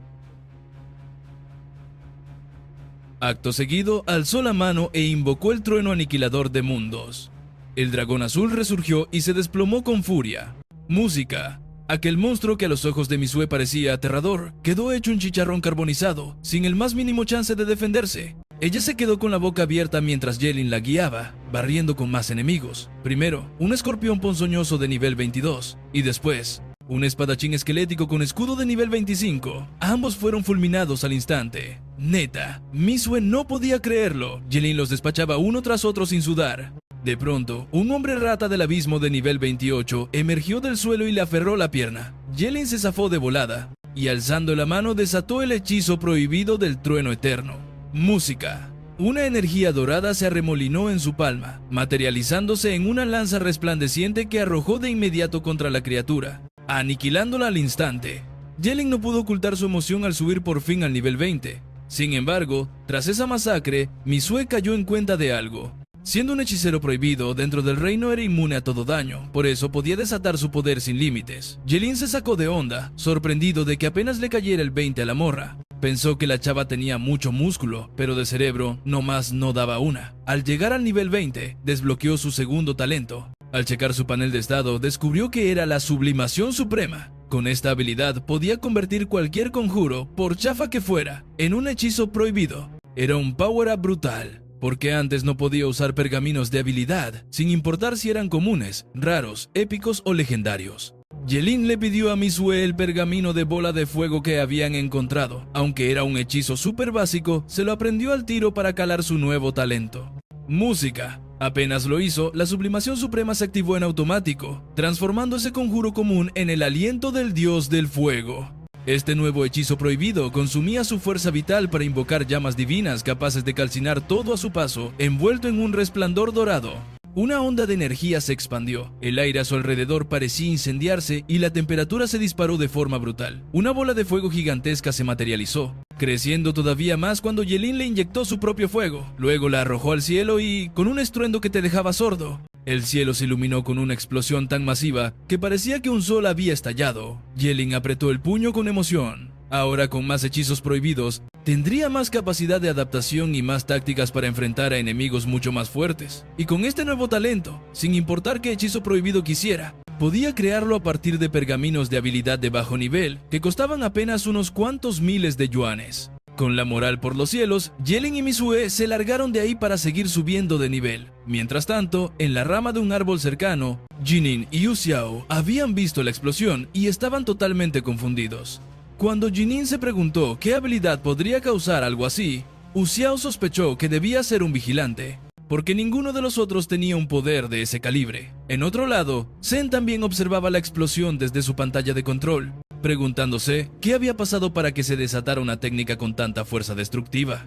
Acto seguido, alzó la mano e invocó el trueno aniquilador de mundos. El dragón azul resurgió y se desplomó con furia. Música. Aquel monstruo que a los ojos de Misue parecía aterrador, quedó hecho un chicharrón carbonizado, sin el más mínimo chance de defenderse. Ella se quedó con la boca abierta mientras Yelin la guiaba, barriendo con más enemigos. Primero, un escorpión ponzoñoso de nivel 22, y después, un espadachín esquelético con escudo de nivel 25. Ambos fueron fulminados al instante. Neta, Misue no podía creerlo. Yelin los despachaba uno tras otro sin sudar. De pronto, un hombre rata del abismo de nivel 28 emergió del suelo y le aferró la pierna. Yelin se zafó de volada, y alzando la mano desató el hechizo prohibido del trueno eterno. Música. Una energía dorada se arremolinó en su palma, materializándose en una lanza resplandeciente que arrojó de inmediato contra la criatura, aniquilándola al instante. Yelin no pudo ocultar su emoción al subir por fin al nivel 20. Sin embargo, tras esa masacre, Misue cayó en cuenta de algo. Siendo un hechicero prohibido, dentro del reino era inmune a todo daño, por eso podía desatar su poder sin límites. Yelin se sacó de onda, sorprendido de que apenas le cayera el 20 a la morra. Pensó que la chava tenía mucho músculo, pero de cerebro nomás no daba una. Al llegar al nivel 20, desbloqueó su segundo talento. Al checar su panel de estado, descubrió que era la sublimación suprema. Con esta habilidad podía convertir cualquier conjuro, por chafa que fuera, en un hechizo prohibido. Era un power-up brutal, porque antes no podía usar pergaminos de habilidad, sin importar si eran comunes, raros, épicos o legendarios. Yelin le pidió a Misue el pergamino de bola de fuego que habían encontrado. Aunque era un hechizo súper básico, se lo aprendió al tiro para calar su nuevo talento. Música. Apenas lo hizo, la sublimación suprema se activó en automático, transformando ese conjuro común en el aliento del dios del fuego. Este nuevo hechizo prohibido consumía su fuerza vital para invocar llamas divinas capaces de calcinar todo a su paso, envuelto en un resplandor dorado. Una onda de energía se expandió, el aire a su alrededor parecía incendiarse y la temperatura se disparó de forma brutal. Una bola de fuego gigantesca se materializó, creciendo todavía más cuando Yelin le inyectó su propio fuego. Luego la arrojó al cielo y, con un estruendo que te dejaba sordo, el cielo se iluminó con una explosión tan masiva que parecía que un sol había estallado. Yelin apretó el puño con emoción. Ahora, con más hechizos prohibidos, tendría más capacidad de adaptación y más tácticas para enfrentar a enemigos mucho más fuertes. Y con este nuevo talento, sin importar qué hechizo prohibido quisiera, podía crearlo a partir de pergaminos de habilidad de bajo nivel que costaban apenas unos cuantos miles de yuanes. Con la moral por los cielos, Yelin y Misue se largaron de ahí para seguir subiendo de nivel. Mientras tanto, en la rama de un árbol cercano, Jinin y Yu Xiao habían visto la explosión y estaban totalmente confundidos. Cuando Jinin se preguntó qué habilidad podría causar algo así, Yu Xiao sospechó que debía ser un vigilante, porque ninguno de los otros tenía un poder de ese calibre. En otro lado, Zen también observaba la explosión desde su pantalla de control, preguntándose qué había pasado para que se desatara una técnica con tanta fuerza destructiva.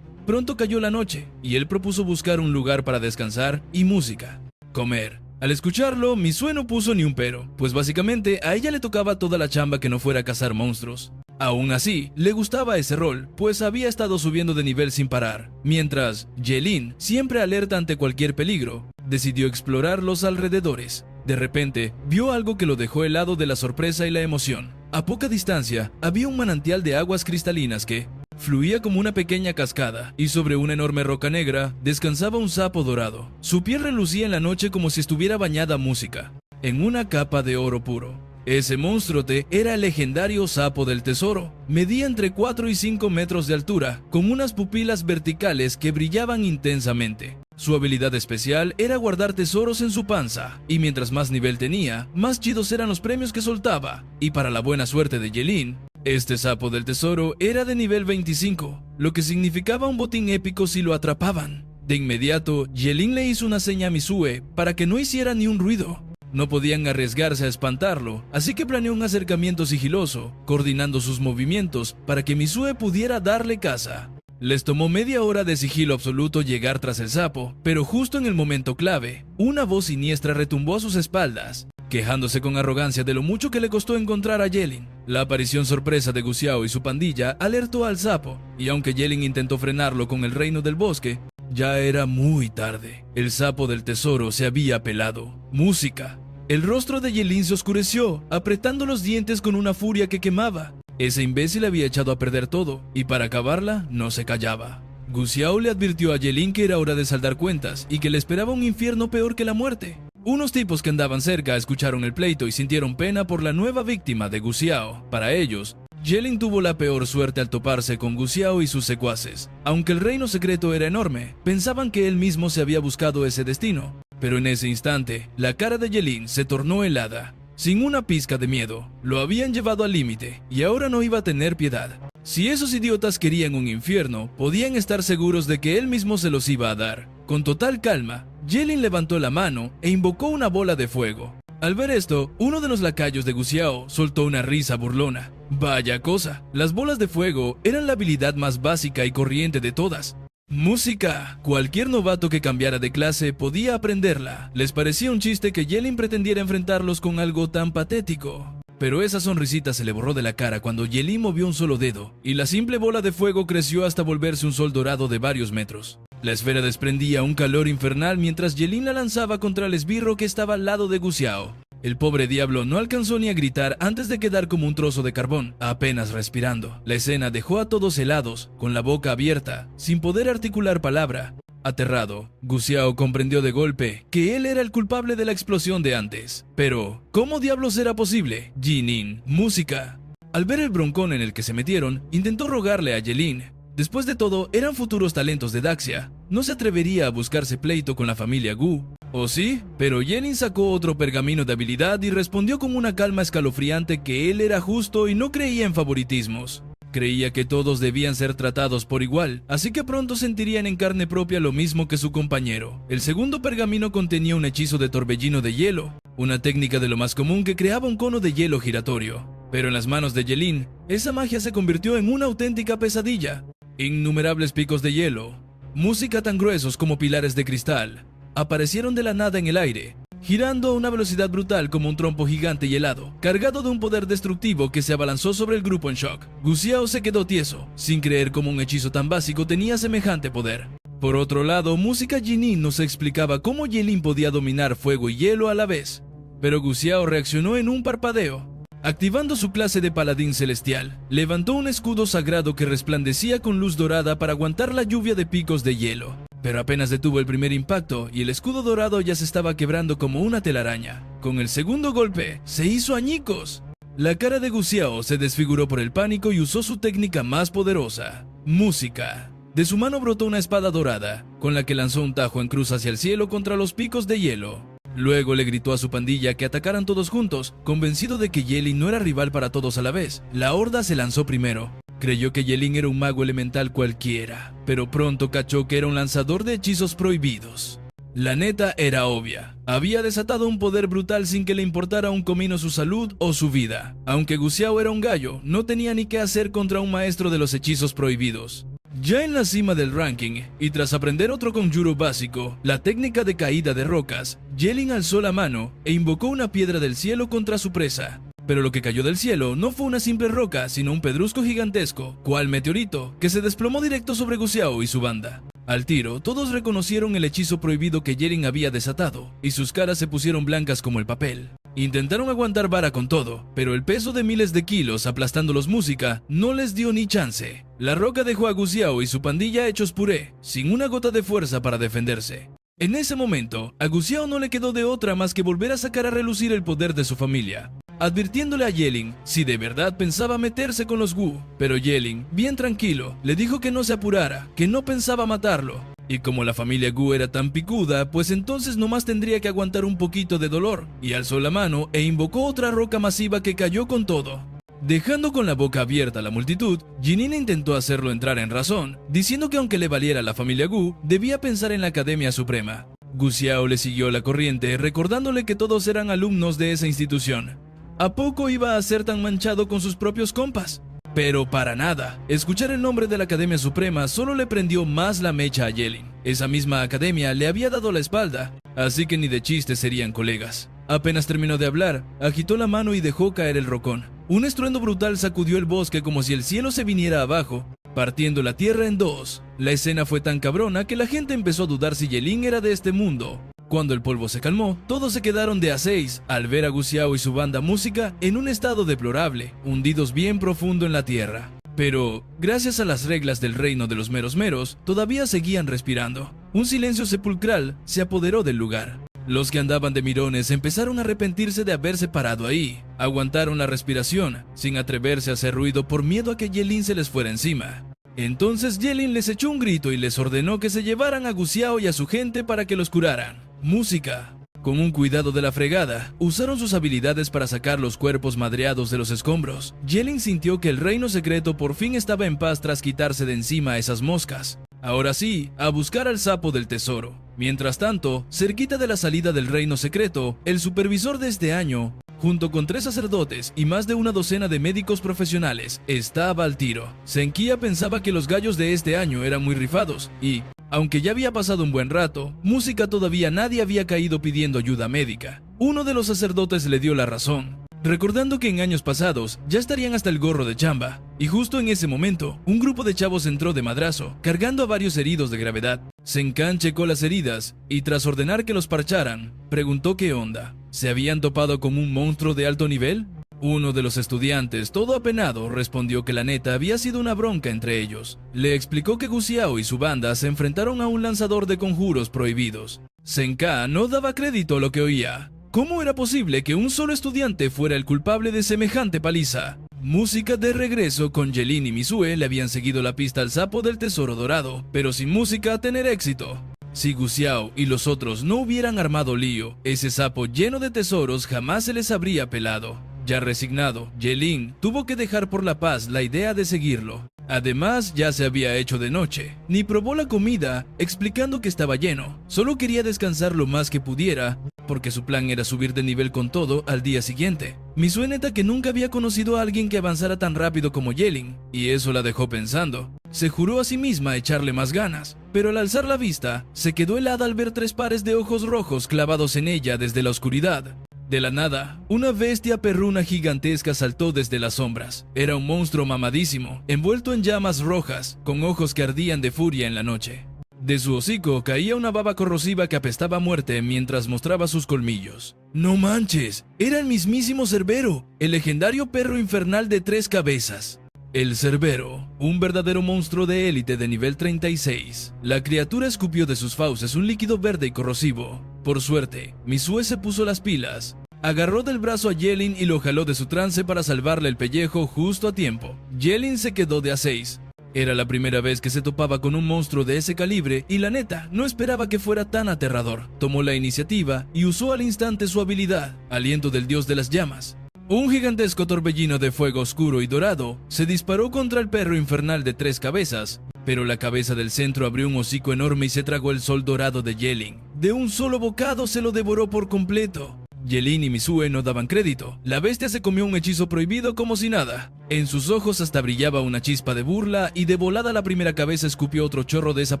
Pronto cayó la noche, y él propuso buscar un lugar para descansar y música. Comer. Al escucharlo, Misue no puso ni un pero, pues básicamente a ella le tocaba toda la chamba que no fuera cazar monstruos. Aún así, le gustaba ese rol, pues había estado subiendo de nivel sin parar. Mientras, Yelin, siempre alerta ante cualquier peligro, decidió explorar los alrededores. De repente, vio algo que lo dejó helado de la sorpresa y la emoción. A poca distancia, había un manantial de aguas cristalinas que fluía como una pequeña cascada, y sobre una enorme roca negra descansaba un sapo dorado. Su piel relucía en la noche como si estuviera bañada en música, en una capa de oro puro. Ese monstruote era el legendario sapo del tesoro. Medía entre 4 y 5 metros de altura, con unas pupilas verticales que brillaban intensamente. Su habilidad especial era guardar tesoros en su panza, y mientras más nivel tenía, más chidos eran los premios que soltaba. Y para la buena suerte de Yelin, este sapo del tesoro era de nivel 25, lo que significaba un botín épico si lo atrapaban. De inmediato, Yelin le hizo una seña a Misue para que no hiciera ni un ruido. No podían arriesgarse a espantarlo, así que planeó un acercamiento sigiloso, coordinando sus movimientos para que Misue pudiera darle caza. Les tomó media hora de sigilo absoluto llegar tras el sapo, pero justo en el momento clave, una voz siniestra retumbó a sus espaldas, quejándose con arrogancia de lo mucho que le costó encontrar a Yelin. La aparición sorpresa de Yu Xiao y su pandilla alertó al sapo, y aunque Yelin intentó frenarlo con el reino del bosque, ya era muy tarde. El sapo del tesoro se había pelado. Música. El rostro de Yelin se oscureció, apretando los dientes con una furia que quemaba. Ese imbécil había echado a perder todo, y para acabarla, no se callaba. Yu Xiao le advirtió a Yelin que era hora de saldar cuentas, y que le esperaba un infierno peor que la muerte. Unos tipos que andaban cerca escucharon el pleito y sintieron pena por la nueva víctima de Gu Xiao. Para ellos, Ye-Ling tuvo la peor suerte al toparse con Gu Xiao y sus secuaces. Aunque el reino secreto era enorme, pensaban que él mismo se había buscado ese destino. Pero en ese instante, la cara de Ye-Ling se tornó helada. Sin una pizca de miedo, lo habían llevado al límite y ahora no iba a tener piedad. Si esos idiotas querían un infierno, podían estar seguros de que él mismo se los iba a dar. Con total calma, Ye-Ling levantó la mano e invocó una bola de fuego. Al ver esto, uno de los lacayos de Gu Xiao soltó una risa burlona. Vaya cosa, las bolas de fuego eran la habilidad más básica y corriente de todas. Música. Cualquier novato que cambiara de clase podía aprenderla. Les parecía un chiste que Ye-Ling pretendiera enfrentarlos con algo tan patético. Pero esa sonrisita se le borró de la cara cuando Ye-Ling movió un solo dedo, y la simple bola de fuego creció hasta volverse un sol dorado de varios metros. La esfera desprendía un calor infernal mientras Ye-Ling la lanzaba contra el esbirro que estaba al lado de Gu Xiao. El pobre diablo no alcanzó ni a gritar antes de quedar como un trozo de carbón, apenas respirando. La escena dejó a todos helados, con la boca abierta, sin poder articular palabra. Aterrado, Gu Xiao comprendió de golpe que él era el culpable de la explosión de antes. Pero, ¿cómo diablos era posible? Ji-Nin, música. Al ver el broncón en el que se metieron, intentó rogarle a Ye-Ling. Después de todo, eran futuros talentos de Daxia. No se atrevería a buscarse pleito con la familia Gu. ¿O sí? Pero Ye-Ling sacó otro pergamino de habilidad y respondió con una calma escalofriante que él era justo y no creía en favoritismos. Creía que todos debían ser tratados por igual, así que pronto sentirían en carne propia lo mismo que su compañero. El segundo pergamino contenía un hechizo de torbellino de hielo, una técnica de lo más común que creaba un cono de hielo giratorio. Pero en las manos de Ye-Ling, esa magia se convirtió en una auténtica pesadilla. Innumerables picos de hielo, música tan gruesos como pilares de cristal, aparecieron de la nada en el aire, girando a una velocidad brutal como un trompo gigante y helado, cargado de un poder destructivo que se abalanzó sobre el grupo en shock. Gu Xiao se quedó tieso, sin creer cómo un hechizo tan básico tenía semejante poder. Por otro lado, música Ji-Nin nos explicaba cómo Ye-Ling podía dominar fuego y hielo a la vez, pero Gu Xiao reaccionó en un parpadeo. Activando su clase de paladín celestial, levantó un escudo sagrado que resplandecía con luz dorada para aguantar la lluvia de picos de hielo. Pero apenas detuvo el primer impacto y el escudo dorado ya se estaba quebrando como una telaraña. Con el segundo golpe, se hizo añicos. La cara de Gu Xiao se desfiguró por el pánico y usó su técnica más poderosa, música. De su mano brotó una espada dorada, con la que lanzó un tajo en cruz hacia el cielo contra los picos de hielo. Luego le gritó a su pandilla que atacaran todos juntos, convencido de que Ye-Ling no era rival para todos a la vez. La horda se lanzó primero. Creyó que Ye-Ling era un mago elemental cualquiera, pero pronto cachó que era un lanzador de hechizos prohibidos. La neta era obvia. Había desatado un poder brutal sin que le importara un comino su salud o su vida. Aunque Gu Xiao era un gallo, no tenía ni qué hacer contra un maestro de los hechizos prohibidos. Ya en la cima del ranking, y tras aprender otro conjuro básico, la técnica de caída de rocas, Ye-Ling alzó la mano e invocó una piedra del cielo contra su presa. Pero lo que cayó del cielo no fue una simple roca, sino un pedrusco gigantesco, cual meteorito, que se desplomó directo sobre Gu Xiao y su banda. Al tiro, todos reconocieron el hechizo prohibido que Ye-Ling había desatado, y sus caras se pusieron blancas como el papel. Intentaron aguantar vara con todo, pero el peso de miles de kilos aplastándolos música no les dio ni chance. La roca dejó a Gu Xiao y su pandilla hechos puré, sin una gota de fuerza para defenderse. En ese momento, a Gu Xiao no le quedó de otra más que volver a sacar a relucir el poder de su familia, advirtiéndole a Ye-Ling si de verdad pensaba meterse con los Gu. Pero Ye-Ling, bien tranquilo, le dijo que no se apurara, que no pensaba matarlo. Y como la familia Gu era tan picuda, pues entonces nomás tendría que aguantar un poquito de dolor. Y alzó la mano e invocó otra roca masiva que cayó con todo. Dejando con la boca abierta a la multitud, Ji-Nin intentó hacerlo entrar en razón, diciendo que aunque le valiera a la familia Gu, debía pensar en la Academia Suprema. Gu Xiao le siguió la corriente, recordándole que todos eran alumnos de esa institución. ¿A poco iba a ser tan manchado con sus propios compas? Pero para nada. Escuchar el nombre de la Academia Suprema solo le prendió más la mecha a Ye-Ling. Esa misma academia le había dado la espalda, así que ni de chiste serían colegas. Apenas terminó de hablar, agitó la mano y dejó caer el rocón. Un estruendo brutal sacudió el bosque como si el cielo se viniera abajo, partiendo la tierra en dos. La escena fue tan cabrona que la gente empezó a dudar si Ye-Ling era de este mundo. Cuando el polvo se calmó, todos se quedaron de a seis al ver a Gu Xiao y su banda música en un estado deplorable, hundidos bien profundo en la tierra. Pero, gracias a las reglas del reino de los meros meros, todavía seguían respirando. Un silencio sepulcral se apoderó del lugar. Los que andaban de mirones empezaron a arrepentirse de haberse parado ahí. Aguantaron la respiración, sin atreverse a hacer ruido por miedo a que Yelin se les fuera encima. Entonces Yelin les echó un grito y les ordenó que se llevaran a Gu Xiao y a su gente para que los curaran. Música. Con un cuidado de la fregada, usaron sus habilidades para sacar los cuerpos madreados de los escombros. Yelin sintió que el reino secreto por fin estaba en paz tras quitarse de encima a esas moscas. Ahora sí, a buscar al sapo del tesoro. Mientras tanto, cerquita de la salida del reino secreto, el supervisor de este año, junto con 3 sacerdotes y más de una docena de médicos profesionales, estaba al tiro. Senkia pensaba que los gallos de este año eran muy rifados y, aunque ya había pasado un buen rato, Música todavía nadie había caído pidiendo ayuda médica. Uno de los sacerdotes le dio la razón, recordando que en años pasados ya estarían hasta el gorro de chamba. Y justo en ese momento, un grupo de chavos entró de madrazo, cargando a varios heridos de gravedad. Senkan checó las heridas y tras ordenar que los parcharan, preguntó qué onda. ¿Se habían topado con un monstruo de alto nivel? Uno de los estudiantes, todo apenado, respondió que la neta había sido una bronca entre ellos. Le explicó que Gu Xiao y su banda se enfrentaron a un lanzador de conjuros prohibidos. Senkan no daba crédito a lo que oía. ¿Cómo era posible que un solo estudiante fuera el culpable de semejante paliza? Música de regreso con Yelin y Misue le habían seguido la pista al sapo del tesoro dorado, pero sin Música a tener éxito. Si Gu Xiao y los otros no hubieran armado lío, ese sapo lleno de tesoros jamás se les habría pelado. Ya resignado, Yelin tuvo que dejar por la paz la idea de seguirlo. Además, ya se había hecho de noche. Ni probó la comida, explicando que estaba lleno. Solo quería descansar lo más que pudiera, porque su plan era subir de nivel con todo al día siguiente. Misue neta que nunca había conocido a alguien que avanzara tan rápido como Yelin, y eso la dejó pensando. Se juró a sí misma echarle más ganas, pero al alzar la vista, se quedó helada al ver 3 pares de ojos rojos clavados en ella desde la oscuridad. De la nada, una bestia perruna gigantesca saltó desde las sombras. Era un monstruo mamadísimo, envuelto en llamas rojas, con ojos que ardían de furia en la noche. De su hocico caía una baba corrosiva que apestaba a muerte mientras mostraba sus colmillos. ¡No manches! Era el mismísimo Cerbero, el legendario perro infernal de 3 cabezas. El Cerbero, un verdadero monstruo de élite de nivel 36. La criatura escupió de sus fauces un líquido verde y corrosivo. Por suerte, Misue se puso las pilas. Agarró del brazo a Yelin y lo jaló de su trance para salvarle el pellejo justo a tiempo. Yelin se quedó de a 6. Era la primera vez que se topaba con un monstruo de ese calibre y la neta, no esperaba que fuera tan aterrador. Tomó la iniciativa y usó al instante su habilidad, Aliento del Dios de las Llamas. Un gigantesco torbellino de fuego oscuro y dorado se disparó contra el perro infernal de 3 cabezas, pero la cabeza del centro abrió un hocico enorme y se tragó el sol dorado de Yelin. De un solo bocado se lo devoró por completo. Yelin y Misue no daban crédito. La bestia se comió un hechizo prohibido como si nada. En sus ojos hasta brillaba una chispa de burla y de volada la primera cabeza escupió otro chorro de esa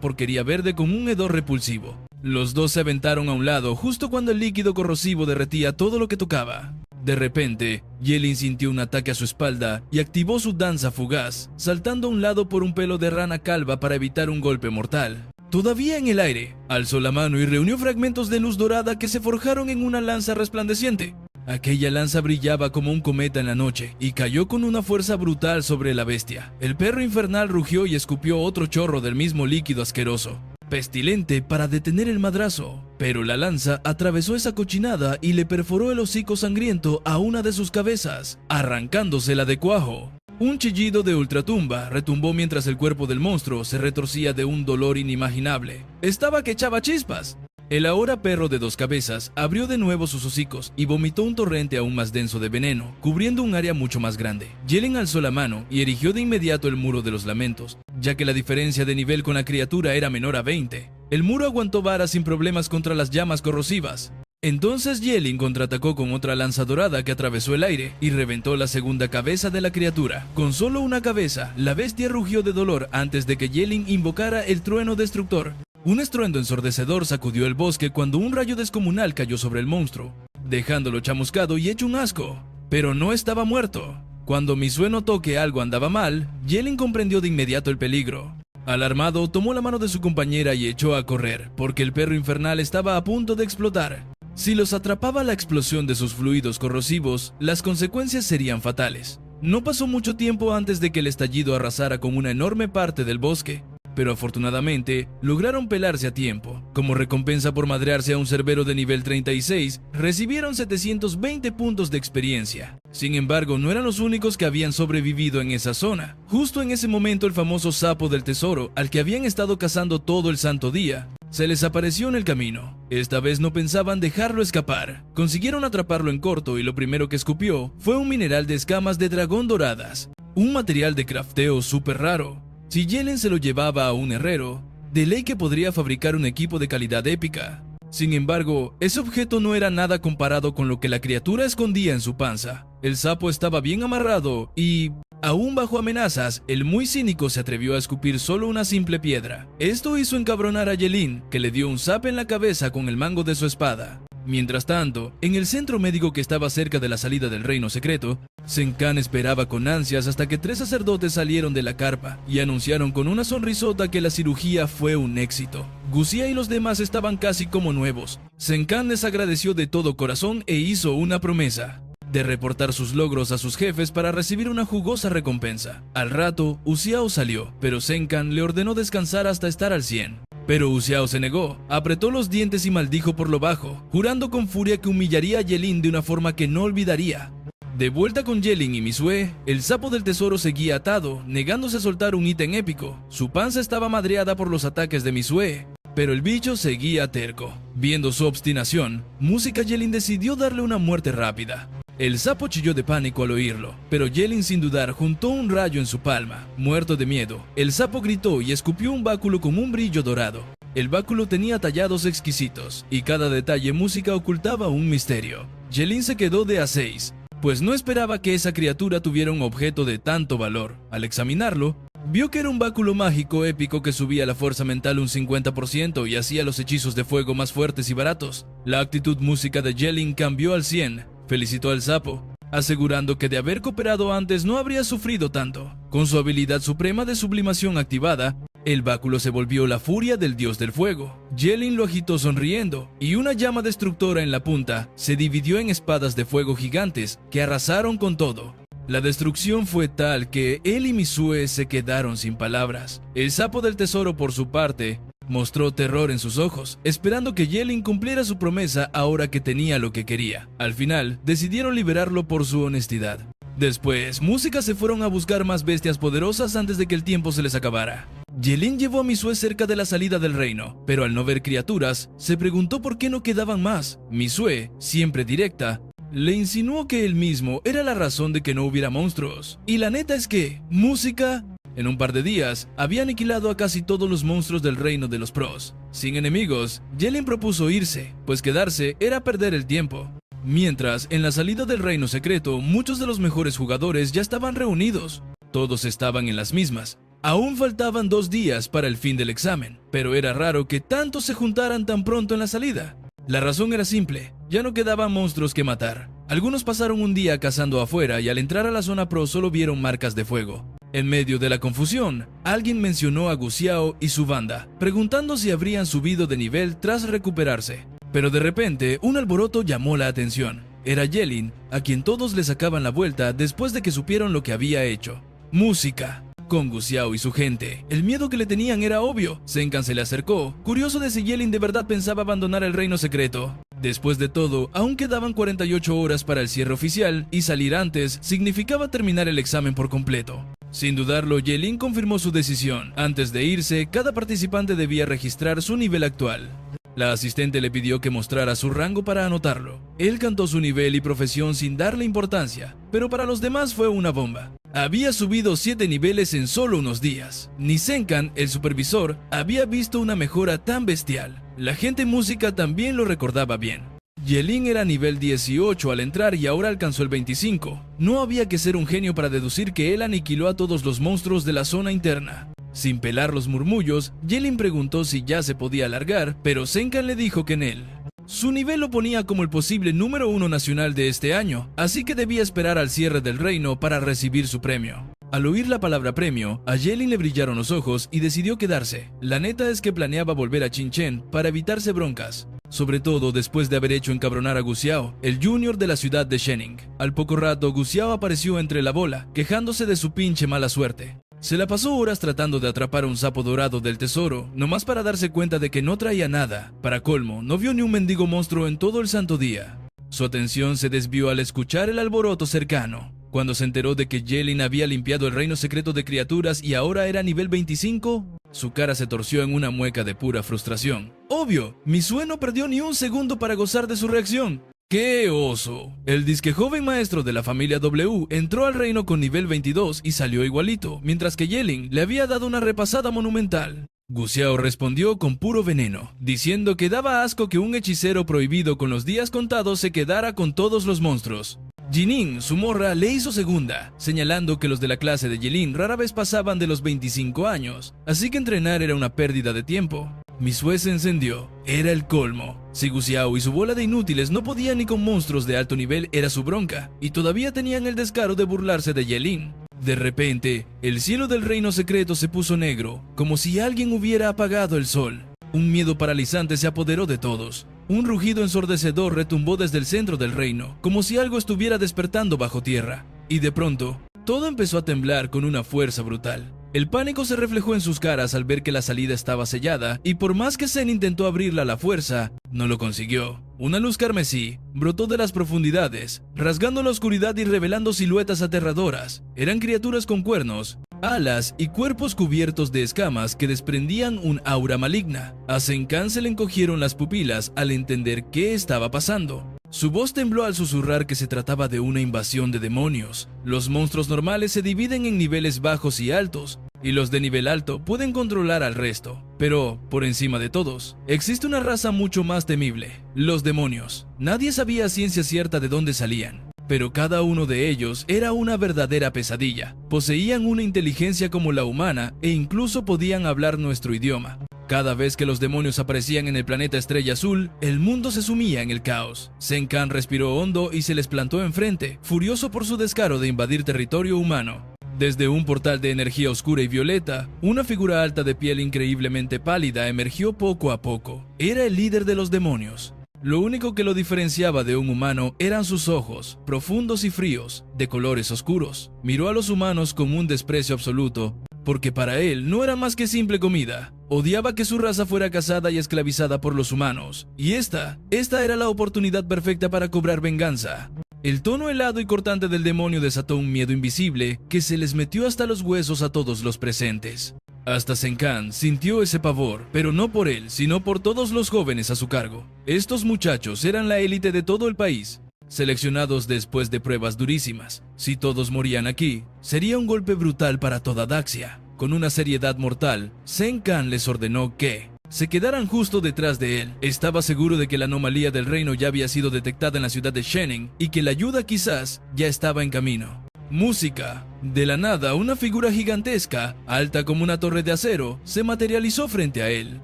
porquería verde con un hedor repulsivo. Los dos se aventaron a un lado justo cuando el líquido corrosivo derretía todo lo que tocaba. De repente, Yelin sintió un ataque a su espalda y activó su danza fugaz, saltando a un lado por un pelo de rana calva para evitar un golpe mortal. Todavía en el aire, alzó la mano y reunió fragmentos de luz dorada que se forjaron en una lanza resplandeciente. Aquella lanza brillaba como un cometa en la noche y cayó con una fuerza brutal sobre la bestia. El perro infernal rugió y escupió otro chorro del mismo líquido asqueroso, pestilente, para detener el madrazo. Pero la lanza atravesó esa cochinada y le perforó el hocico sangriento a una de sus cabezas, arrancándosela de cuajo. Un chillido de ultratumba retumbó mientras el cuerpo del monstruo se retorcía de un dolor inimaginable. Estaba que echaba chispas. El ahora perro de 2 cabezas abrió de nuevo sus hocicos y vomitó un torrente aún más denso de veneno, cubriendo un área mucho más grande. Yelin alzó la mano y erigió de inmediato el muro de los lamentos, ya que la diferencia de nivel con la criatura era menor a 20. El muro aguantó vara sin problemas contra las llamas corrosivas. Entonces Yelin contraatacó con otra lanza dorada que atravesó el aire y reventó la segunda cabeza de la criatura. Con solo una cabeza, la bestia rugió de dolor antes de que Yelin invocara el trueno destructor. Un estruendo ensordecedor sacudió el bosque cuando un rayo descomunal cayó sobre el monstruo, dejándolo chamuscado y hecho un asco. Pero no estaba muerto. Cuando Misue notó que algo andaba mal, Yelin comprendió de inmediato el peligro. Alarmado, tomó la mano de su compañera y echó a correr, porque el perro infernal estaba a punto de explotar. Si los atrapaba la explosión de sus fluidos corrosivos, las consecuencias serían fatales. No pasó mucho tiempo antes de que el estallido arrasara con una enorme parte del bosque, pero afortunadamente lograron pelarse a tiempo. Como recompensa por madrearse a un cerbero de nivel 36, recibieron 720 puntos de experiencia. Sin embargo, no eran los únicos que habían sobrevivido en esa zona. Justo en ese momento, el famoso sapo del tesoro, al que habían estado cazando todo el santo día, se les apareció en el camino. Esta vez no pensaban dejarlo escapar. Consiguieron atraparlo en corto y lo primero que escupió fue un mineral de escamas de dragón doradas, un material de crafteo súper raro. Si Yelin se lo llevaba a un herrero, de ley que podría fabricar un equipo de calidad épica. Sin embargo, ese objeto no era nada comparado con lo que la criatura escondía en su panza. El sapo estaba bien amarrado y, aún bajo amenazas, el muy cínico se atrevió a escupir solo una simple piedra. Esto hizo encabronar a Yelin, que le dio un zap en la cabeza con el mango de su espada. Mientras tanto, en el centro médico que estaba cerca de la salida del reino secreto, Zenkan esperaba con ansias hasta que 3 sacerdotes salieron de la carpa y anunciaron con una sonrisota que la cirugía fue un éxito. Gucia y los demás estaban casi como nuevos. Zenkan les agradeció de todo corazón e hizo una promesa de reportar sus logros a sus jefes para recibir una jugosa recompensa. Al rato, Uxiao salió, pero Zenkan le ordenó descansar hasta estar al 100. Pero Uxiao se negó, apretó los dientes y maldijo por lo bajo, jurando con furia que humillaría a Yelin de una forma que no olvidaría. De vuelta con Yelin y Misue, el sapo del tesoro seguía atado, negándose a soltar un ítem épico. Su panza estaba madreada por los ataques de Misue, pero el bicho seguía terco. Viendo su obstinación, Música Yelin decidió darle una muerte rápida. El sapo chilló de pánico al oírlo, pero Yelin sin dudar juntó un rayo en su palma. Muerto de miedo, el sapo gritó y escupió un báculo con un brillo dorado. El báculo tenía tallados exquisitos, y cada detalle Música ocultaba un misterio. Yelin se quedó de a 6, pues no esperaba que esa criatura tuviera un objeto de tanto valor. Al examinarlo, vio que era un báculo mágico épico que subía la fuerza mental un 50% y hacía los hechizos de fuego más fuertes y baratos. La actitud Música de Yelin cambió al 100. Felicitó al sapo, asegurando que de haber cooperado antes no habría sufrido tanto. Con su habilidad suprema de sublimación activada, el báculo se volvió la furia del dios del fuego. Yelin lo agitó sonriendo, y una llama destructora en la punta se dividió en espadas de fuego gigantes que arrasaron con todo. La destrucción fue tal que él y Misue se quedaron sin palabras. El sapo del tesoro, por su parte, mostró terror en sus ojos, esperando que Yelin cumpliera su promesa ahora que tenía lo que quería. Al final, decidieron liberarlo por su honestidad. Después, Música se fueron a buscar más bestias poderosas antes de que el tiempo se les acabara. Yelin llevó a Misue cerca de la salida del reino, pero al no ver criaturas, se preguntó por qué no quedaban más. Misue, siempre directa, le insinuó que él mismo era la razón de que no hubiera monstruos. Y la neta es que, Música, en un par de días, había aniquilado a casi todos los monstruos del reino de los pros. Sin enemigos, Yelin propuso irse, pues quedarse era perder el tiempo. Mientras, en la salida del reino secreto, muchos de los mejores jugadores ya estaban reunidos. Todos estaban en las mismas. Aún faltaban 2 días para el fin del examen, pero era raro que tantos se juntaran tan pronto en la salida. La razón era simple, ya no quedaban monstruos que matar. Algunos pasaron un día cazando afuera y al entrar a la zona pro solo vieron marcas de fuego. En medio de la confusión, alguien mencionó a Guxiao y su banda, preguntando si habrían subido de nivel tras recuperarse. Pero de repente, un alboroto llamó la atención. Era Yelin, a quien todos le sacaban la vuelta después de que supieron lo que había hecho. Música. Con Guxiao y su gente, el miedo que le tenían era obvio. Zenkan se le acercó, curioso de si Yelin de verdad pensaba abandonar el reino secreto. Después de todo, aún quedaban 48 horas para el cierre oficial, y salir antes significaba terminar el examen por completo. Sin dudarlo, Yelin confirmó su decisión. Antes de irse, cada participante debía registrar su nivel actual. La asistente le pidió que mostrara su rango para anotarlo. Él cantó su nivel y profesión sin darle importancia, pero para los demás fue una bomba. Había subido 7 niveles en solo unos días. Ni Zenkan, el supervisor, había visto una mejora tan bestial. La gente Música también lo recordaba bien. Yelin era nivel 18 al entrar y ahora alcanzó el 25. No había que ser un genio para deducir que él aniquiló a todos los monstruos de la zona interna. Sin pelar los murmullos, Yelin preguntó si ya se podía alargar, pero Zenkan le dijo que en él. Su nivel lo ponía como el posible número 1 nacional de este año, así que debía esperar al cierre del reino para recibir su premio. Al oír la palabra premio, a Yelin le brillaron los ojos y decidió quedarse. La neta es que planeaba volver a Chinchen para evitarse broncas, sobre todo después de haber hecho encabronar a Guxiao, el junior de la ciudad de Shening. Al poco rato, Guxiao apareció entre la bola, quejándose de su pinche mala suerte. Se la pasó horas tratando de atrapar a un sapo dorado del tesoro, nomás para darse cuenta de que no traía nada. Para colmo, no vio ni un mendigo monstruo en todo el santo día. Su atención se desvió al escuchar el alboroto cercano. Cuando se enteró de que Yelin había limpiado el reino secreto de criaturas y ahora era nivel 25, su cara se torció en una mueca de pura frustración. Obvio, Mizue no perdió ni un segundo para gozar de su reacción. ¡Qué oso! El disque joven maestro de la familia W entró al reino con nivel 22 y salió igualito, mientras que Yelin le había dado una repasada monumental. Gu Xiao respondió con puro veneno, diciendo que daba asco que un hechicero prohibido con los días contados se quedara con todos los monstruos. Jining, su morra, le hizo segunda, señalando que los de la clase de Yelin rara vez pasaban de los 25 años, así que entrenar era una pérdida de tiempo. Mizue se encendió. Era el colmo. Si Gu Xiao y su bola de inútiles no podían ni con monstruos de alto nivel era su bronca, y todavía tenían el descaro de burlarse de Yelin. De repente, el cielo del reino secreto se puso negro, como si alguien hubiera apagado el sol. Un miedo paralizante se apoderó de todos. Un rugido ensordecedor retumbó desde el centro del reino, como si algo estuviera despertando bajo tierra. Y de pronto, todo empezó a temblar con una fuerza brutal. El pánico se reflejó en sus caras al ver que la salida estaba sellada, y por más que Zen intentó abrirla a la fuerza, no lo consiguió. Una luz carmesí brotó de las profundidades, rasgando la oscuridad y revelando siluetas aterradoras. Eran criaturas con cuernos, alas y cuerpos cubiertos de escamas que desprendían un aura maligna. A Zenkan se le encogieron las pupilas al entender qué estaba pasando. Su voz tembló al susurrar que se trataba de una invasión de demonios. Los monstruos normales se dividen en niveles bajos y altos, y los de nivel alto pueden controlar al resto. Pero, por encima de todos, existe una raza mucho más temible: los demonios. Nadie sabía a ciencia cierta de dónde salían, pero cada uno de ellos era una verdadera pesadilla. Poseían una inteligencia como la humana e incluso podían hablar nuestro idioma. Cada vez que los demonios aparecían en el planeta Estrella Azul, el mundo se sumía en el caos. Zenkan respiró hondo y se les plantó enfrente, furioso por su descaro de invadir territorio humano. Desde un portal de energía oscura y violeta, una figura alta de piel increíblemente pálida emergió poco a poco. Era el líder de los demonios. Lo único que lo diferenciaba de un humano eran sus ojos, profundos y fríos, de colores oscuros. Miró a los humanos con un desprecio absoluto, porque para él no era más que simple comida. Odiaba que su raza fuera cazada y esclavizada por los humanos, y esta era la oportunidad perfecta para cobrar venganza. El tono helado y cortante del demonio desató un miedo invisible que se les metió hasta los huesos a todos los presentes. Hasta Zenkan sintió ese pavor, pero no por él, sino por todos los jóvenes a su cargo. Estos muchachos eran la élite de todo el país, seleccionados después de pruebas durísimas. Si todos morían aquí, sería un golpe brutal para toda Daxia. Con una seriedad mortal, Zenkan les ordenó que se quedaran justo detrás de él. Estaba seguro de que la anomalía del reino ya había sido detectada en la ciudad de Shening y que la ayuda quizás ya estaba en camino. Música. De la nada, una figura gigantesca, alta como una torre de acero, se materializó frente a él.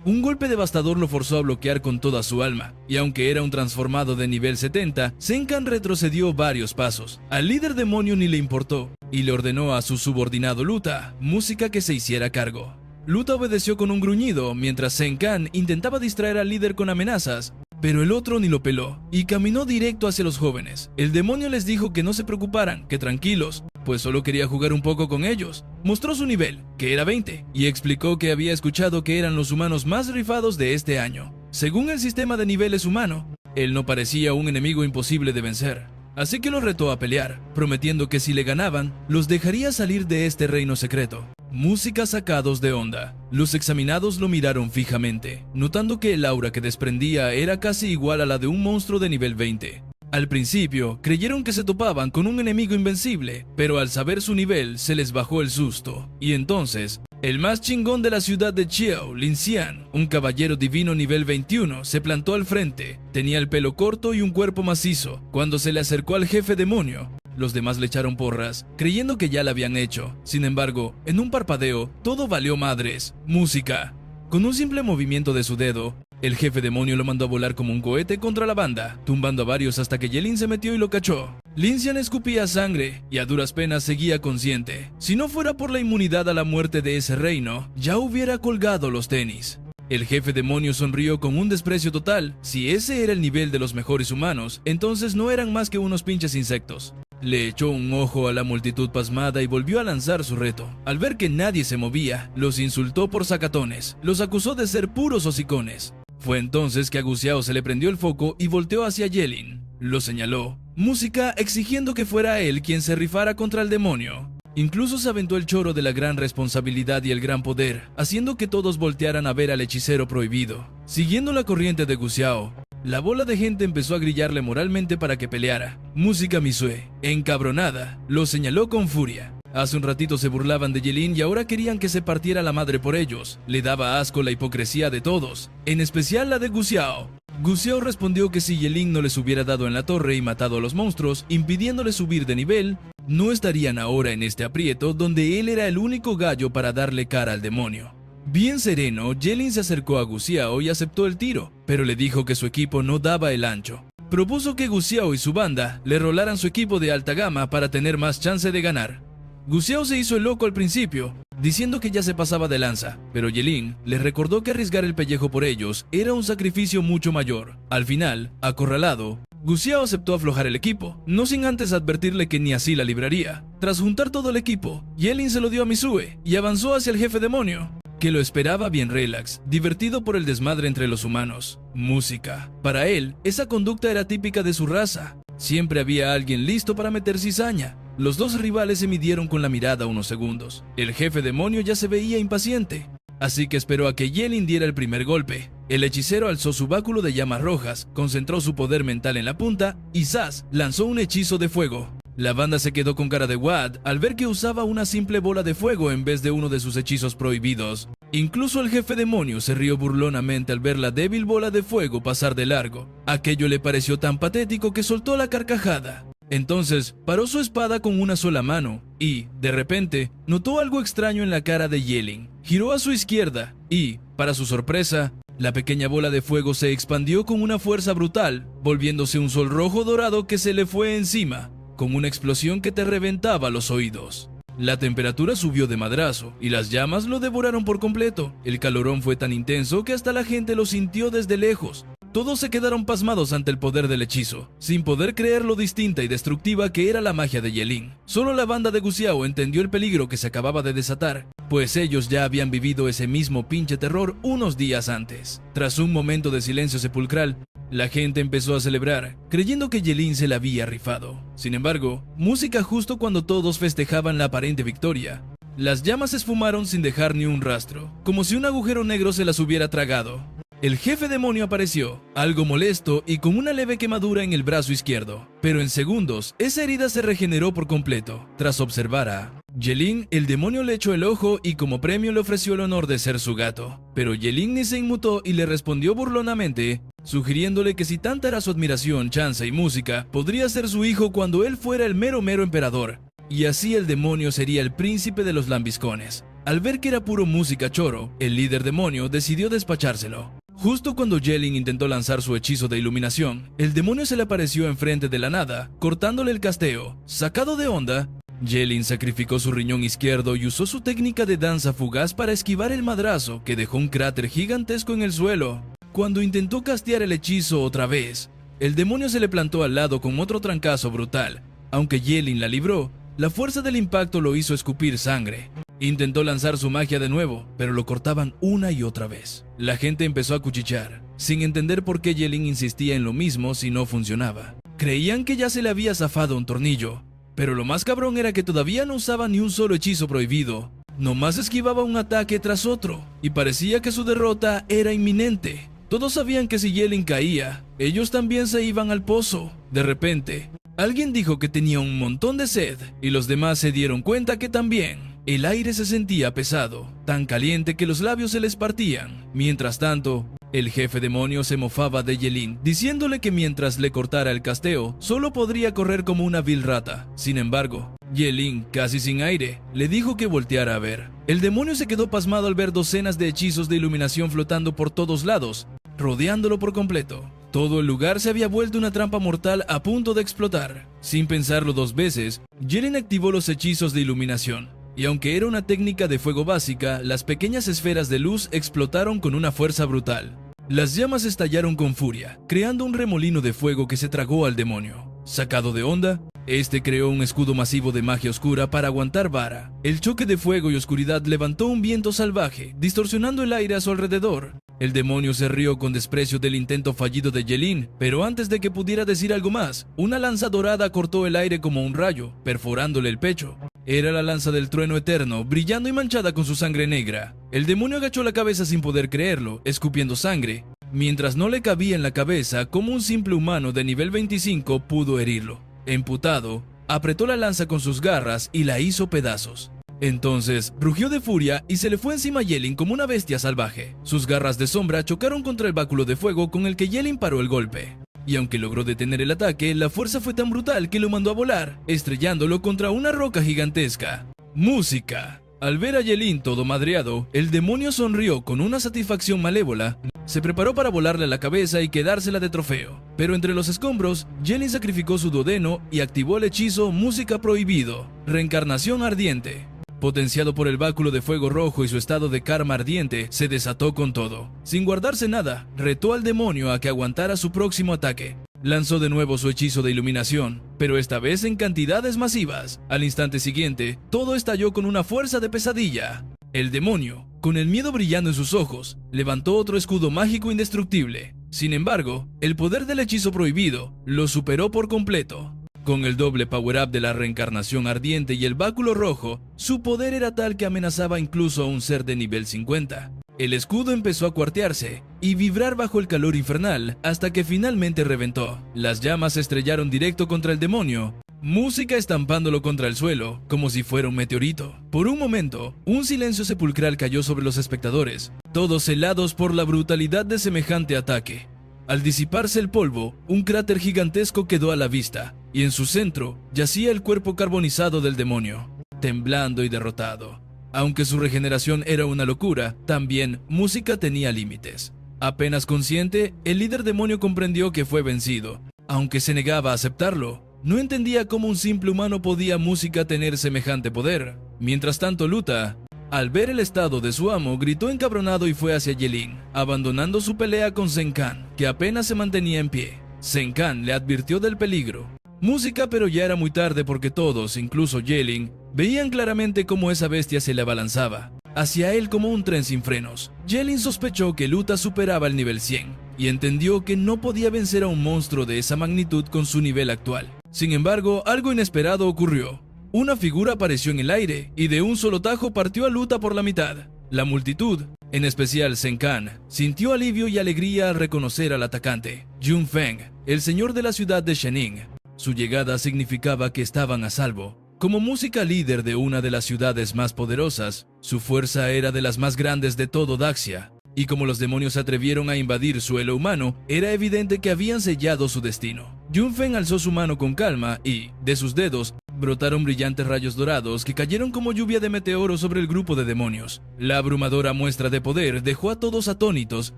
Un golpe devastador lo forzó a bloquear con toda su alma, y aunque era un transformado de nivel 70, Zenkan retrocedió varios pasos. Al líder demonio ni le importó, y le ordenó a su subordinado Luta, música, que se hiciera cargo. Luta obedeció con un gruñido, mientras Zenkan intentaba distraer al líder con amenazas, pero el otro ni lo peló, y caminó directo hacia los jóvenes. El demonio les dijo que no se preocuparan, que tranquilos, pues solo quería jugar un poco con ellos. Mostró su nivel, que era 20, y explicó que había escuchado que eran los humanos más rifados de este año. Según el sistema de niveles humano, él no parecía un enemigo imposible de vencer. Así que los retó a pelear, prometiendo que si le ganaban, los dejaría salir de este reino secreto. Música. Sacados de onda. Los examinados lo miraron fijamente, notando que el aura que desprendía era casi igual a la de un monstruo de nivel 20. Al principio, creyeron que se topaban con un enemigo invencible, pero al saber su nivel, se les bajó el susto. Y entonces, el más chingón de la ciudad de Chiao, Lin Xian, un caballero divino nivel 21, se plantó al frente. Tenía el pelo corto y un cuerpo macizo. Cuando se le acercó al jefe demonio, los demás le echaron porras, creyendo que ya la habían hecho. Sin embargo, en un parpadeo, todo valió madres. Música. Con un simple movimiento de su dedo, el jefe demonio lo mandó a volar como un cohete contra la banda, tumbando a varios hasta que Yelin se metió y lo cachó. Lin Xian escupía sangre y a duras penas seguía consciente. Si no fuera por la inmunidad a la muerte de ese reino, ya hubiera colgado los tenis. El jefe demonio sonrió con un desprecio total. Si ese era el nivel de los mejores humanos, entonces no eran más que unos pinches insectos. Le echó un ojo a la multitud pasmada y volvió a lanzar su reto. Al ver que nadie se movía, los insultó por sacatones, los acusó de ser puros hocicones. Fue entonces que a Gu Xiao se le prendió el foco y volteó hacia Ye-Lin. Lo señaló, música exigiendo que fuera él quien se rifara contra el demonio. Incluso se aventó el choro de la gran responsabilidad y el gran poder, haciendo que todos voltearan a ver al hechicero prohibido. Siguiendo la corriente de Gu Xiao, la bola de gente empezó a grillarle moralmente para que peleara. Música Misue, encabronada, lo señaló con furia. Hace un ratito se burlaban de Ye-Lin y ahora querían que se partiera la madre por ellos. Le daba asco la hipocresía de todos, en especial la de Gu Xiao. Gu Xiao respondió que si Ye-Lin no les hubiera dado en la torre y matado a los monstruos, impidiéndoles subir de nivel, no estarían ahora en este aprieto donde él era el único gallo para darle cara al demonio. Bien sereno, Ye-Lin se acercó a Gu Xiao y aceptó el tiro, pero le dijo que su equipo no daba el ancho. Propuso que Gu Xiao y su banda le rolaran su equipo de alta gama para tener más chance de ganar. Gu Xiao se hizo el loco al principio, diciendo que ya se pasaba de lanza, pero Ye-Lin les recordó que arriesgar el pellejo por ellos era un sacrificio mucho mayor. Al final, acorralado, Gu Xiao aceptó aflojar el equipo, no sin antes advertirle que ni así la libraría. Tras juntar todo el equipo, Ye-Lin se lo dio a Misue y avanzó hacia el jefe demonio, que lo esperaba bien relax, divertido por el desmadre entre los humanos. Música. Para él, esa conducta era típica de su raza. Siempre había alguien listo para meter cizaña. Los dos rivales se midieron con la mirada unos segundos. El jefe demonio ya se veía impaciente, así que esperó a que Ye-Lin diera el primer golpe. El hechicero alzó su báculo de llamas rojas, concentró su poder mental en la punta y ¡zas!, lanzó un hechizo de fuego. La banda se quedó con cara de what al ver que usaba una simple bola de fuego en vez de uno de sus hechizos prohibidos. Incluso el jefe demonio se rió burlonamente al ver la débil bola de fuego pasar de largo. Aquello le pareció tan patético que soltó la carcajada. Entonces paró su espada con una sola mano y, de repente, notó algo extraño en la cara de Ye-Lin. Giró a su izquierda y, para su sorpresa, la pequeña bola de fuego se expandió con una fuerza brutal, volviéndose un sol rojo dorado que se le fue encima, con una explosión que te reventaba los oídos. La temperatura subió de madrazo y las llamas lo devoraron por completo. El calorón fue tan intenso que hasta la gente lo sintió desde lejos. Todos se quedaron pasmados ante el poder del hechizo, sin poder creer lo distinta y destructiva que era la magia de Ye-Lin. Solo la banda de Gu Xiao entendió el peligro que se acababa de desatar, pues ellos ya habían vivido ese mismo pinche terror unos días antes. Tras un momento de silencio sepulcral, la gente empezó a celebrar, creyendo que Ye-Lin se la había rifado. Sin embargo, música justo cuando todos festejaban la aparente victoria. Las llamas se esfumaron sin dejar ni un rastro, como si un agujero negro se las hubiera tragado. El jefe demonio apareció, algo molesto y con una leve quemadura en el brazo izquierdo, pero en segundos esa herida se regeneró por completo. Tras observar a Ye-Lin, el demonio le echó el ojo y como premio le ofreció el honor de ser su gato, pero Ye-Lin ni se inmutó y le respondió burlonamente, sugiriéndole que si tanta era su admiración, chanza y música, podría ser su hijo cuando él fuera el mero emperador, y así el demonio sería el príncipe de los lambiscones. Al ver que era puro música choro, el líder demonio decidió despachárselo. Justo cuando Ye-Lin intentó lanzar su hechizo de iluminación, el demonio se le apareció enfrente de la nada, cortándole el casteo. Sacado de onda, Ye-Lin sacrificó su riñón izquierdo y usó su técnica de danza fugaz para esquivar el madrazo que dejó un cráter gigantesco en el suelo. Cuando intentó castear el hechizo otra vez, el demonio se le plantó al lado con otro trancazo brutal. Aunque Ye-Lin la libró, la fuerza del impacto lo hizo escupir sangre. Intentó lanzar su magia de nuevo, pero lo cortaban una y otra vez. La gente empezó a cuchichear, sin entender por qué Ye-Lin insistía en lo mismo si no funcionaba. Creían que ya se le había zafado un tornillo, pero lo más cabrón era que todavía no usaba ni un solo hechizo prohibido. Nomás esquivaba un ataque tras otro, y parecía que su derrota era inminente. Todos sabían que si Ye-Lin caía, ellos también se iban al pozo. De repente, alguien dijo que tenía un montón de sed, y los demás se dieron cuenta que también. El aire se sentía pesado, tan caliente que los labios se les partían. Mientras tanto, el jefe demonio se mofaba de Ye-Lin, diciéndole que mientras le cortara el casteo, solo podría correr como una vil rata. Sin embargo, Ye-Lin, casi sin aire, le dijo que volteara a ver. El demonio se quedó pasmado al ver docenas de hechizos de iluminación flotando por todos lados, rodeándolo por completo. Todo el lugar se había vuelto una trampa mortal a punto de explotar. Sin pensarlo dos veces, Ye-Lin activó los hechizos de iluminación. Y aunque era una técnica de fuego básica, las pequeñas esferas de luz explotaron con una fuerza brutal. Las llamas estallaron con furia, creando un remolino de fuego que se tragó al demonio. Sacado de onda, Este creó un escudo masivo de magia oscura para aguantar vara. El choque de fuego y oscuridad levantó un viento salvaje, distorsionando el aire a su alrededor. El demonio se rió con desprecio del intento fallido de Yelin, pero antes de que pudiera decir algo más, una lanza dorada cortó el aire como un rayo, perforándole el pecho. Era la lanza del trueno eterno, brillando y manchada con su sangre negra. El demonio agachó la cabeza sin poder creerlo, escupiendo sangre, mientras no le cabía en la cabeza cómo un simple humano de nivel 25 pudo herirlo. Emputado, apretó la lanza con sus garras y la hizo pedazos. Entonces, rugió de furia y se le fue encima a Yelin como una bestia salvaje. Sus garras de sombra chocaron contra el báculo de fuego con el que Yelin paró el golpe. Y aunque logró detener el ataque, la fuerza fue tan brutal que lo mandó a volar, estrellándolo contra una roca gigantesca. Música. Al ver a Yelin todo madreado, el demonio sonrió con una satisfacción malévola. Se preparó para volarle la cabeza y quedársela de trofeo. Pero entre los escombros, Yelin sacrificó su duodeno y activó el hechizo Música Prohibido, Reencarnación Ardiente. Potenciado por el báculo de fuego rojo y su estado de karma ardiente, se desató con todo. Sin guardarse nada, retó al demonio a que aguantara su próximo ataque. Lanzó de nuevo su hechizo de iluminación, pero esta vez en cantidades masivas. Al instante siguiente, todo estalló con una fuerza de pesadilla. El demonio, con el miedo brillando en sus ojos, levantó otro escudo mágico indestructible. Sin embargo, el poder del hechizo prohibido lo superó por completo. Con el doble power-up de la reencarnación ardiente y el báculo rojo, su poder era tal que amenazaba incluso a un ser de nivel 50. El escudo empezó a cuartearse y vibrar bajo el calor infernal hasta que finalmente reventó. Las llamas se estrellaron directo contra el demonio, música estampándolo contra el suelo, como si fuera un meteorito. Por un momento, un silencio sepulcral cayó sobre los espectadores, todos helados por la brutalidad de semejante ataque. Al disiparse el polvo, un cráter gigantesco quedó a la vista, y en su centro yacía el cuerpo carbonizado del demonio, temblando y derrotado. Aunque su regeneración era una locura, también Música tenía límites. Apenas consciente, el líder demonio comprendió que fue vencido, aunque se negaba a aceptarlo. No entendía cómo un simple humano podía Música tener semejante poder. Mientras tanto, Luta, al ver el estado de su amo, gritó encabronado y fue hacia Yelin, abandonando su pelea con Zenkan, que apenas se mantenía en pie. Zenkan le advirtió del peligro. Música, pero ya era muy tarde porque todos, incluso Yelin, veían claramente cómo esa bestia se le abalanzaba hacia él como un tren sin frenos. Yelin sospechó que Luta superaba el nivel 100 y entendió que no podía vencer a un monstruo de esa magnitud con su nivel actual. Sin embargo, algo inesperado ocurrió. Una figura apareció en el aire y de un solo tajo partió a Luta por la mitad. La multitud, en especial Zenkan, sintió alivio y alegría al reconocer al atacante, Jun Feng, el señor de la ciudad de Shening. Su llegada significaba que estaban a salvo. Como Música líder de una de las ciudades más poderosas, su fuerza era de las más grandes de todo Daxia, y como los demonios se atrevieron a invadir suelo humano, era evidente que habían sellado su destino. Jun Feng alzó su mano con calma y, de sus dedos, brotaron brillantes rayos dorados que cayeron como lluvia de meteoros sobre el grupo de demonios. La abrumadora muestra de poder dejó a todos atónitos,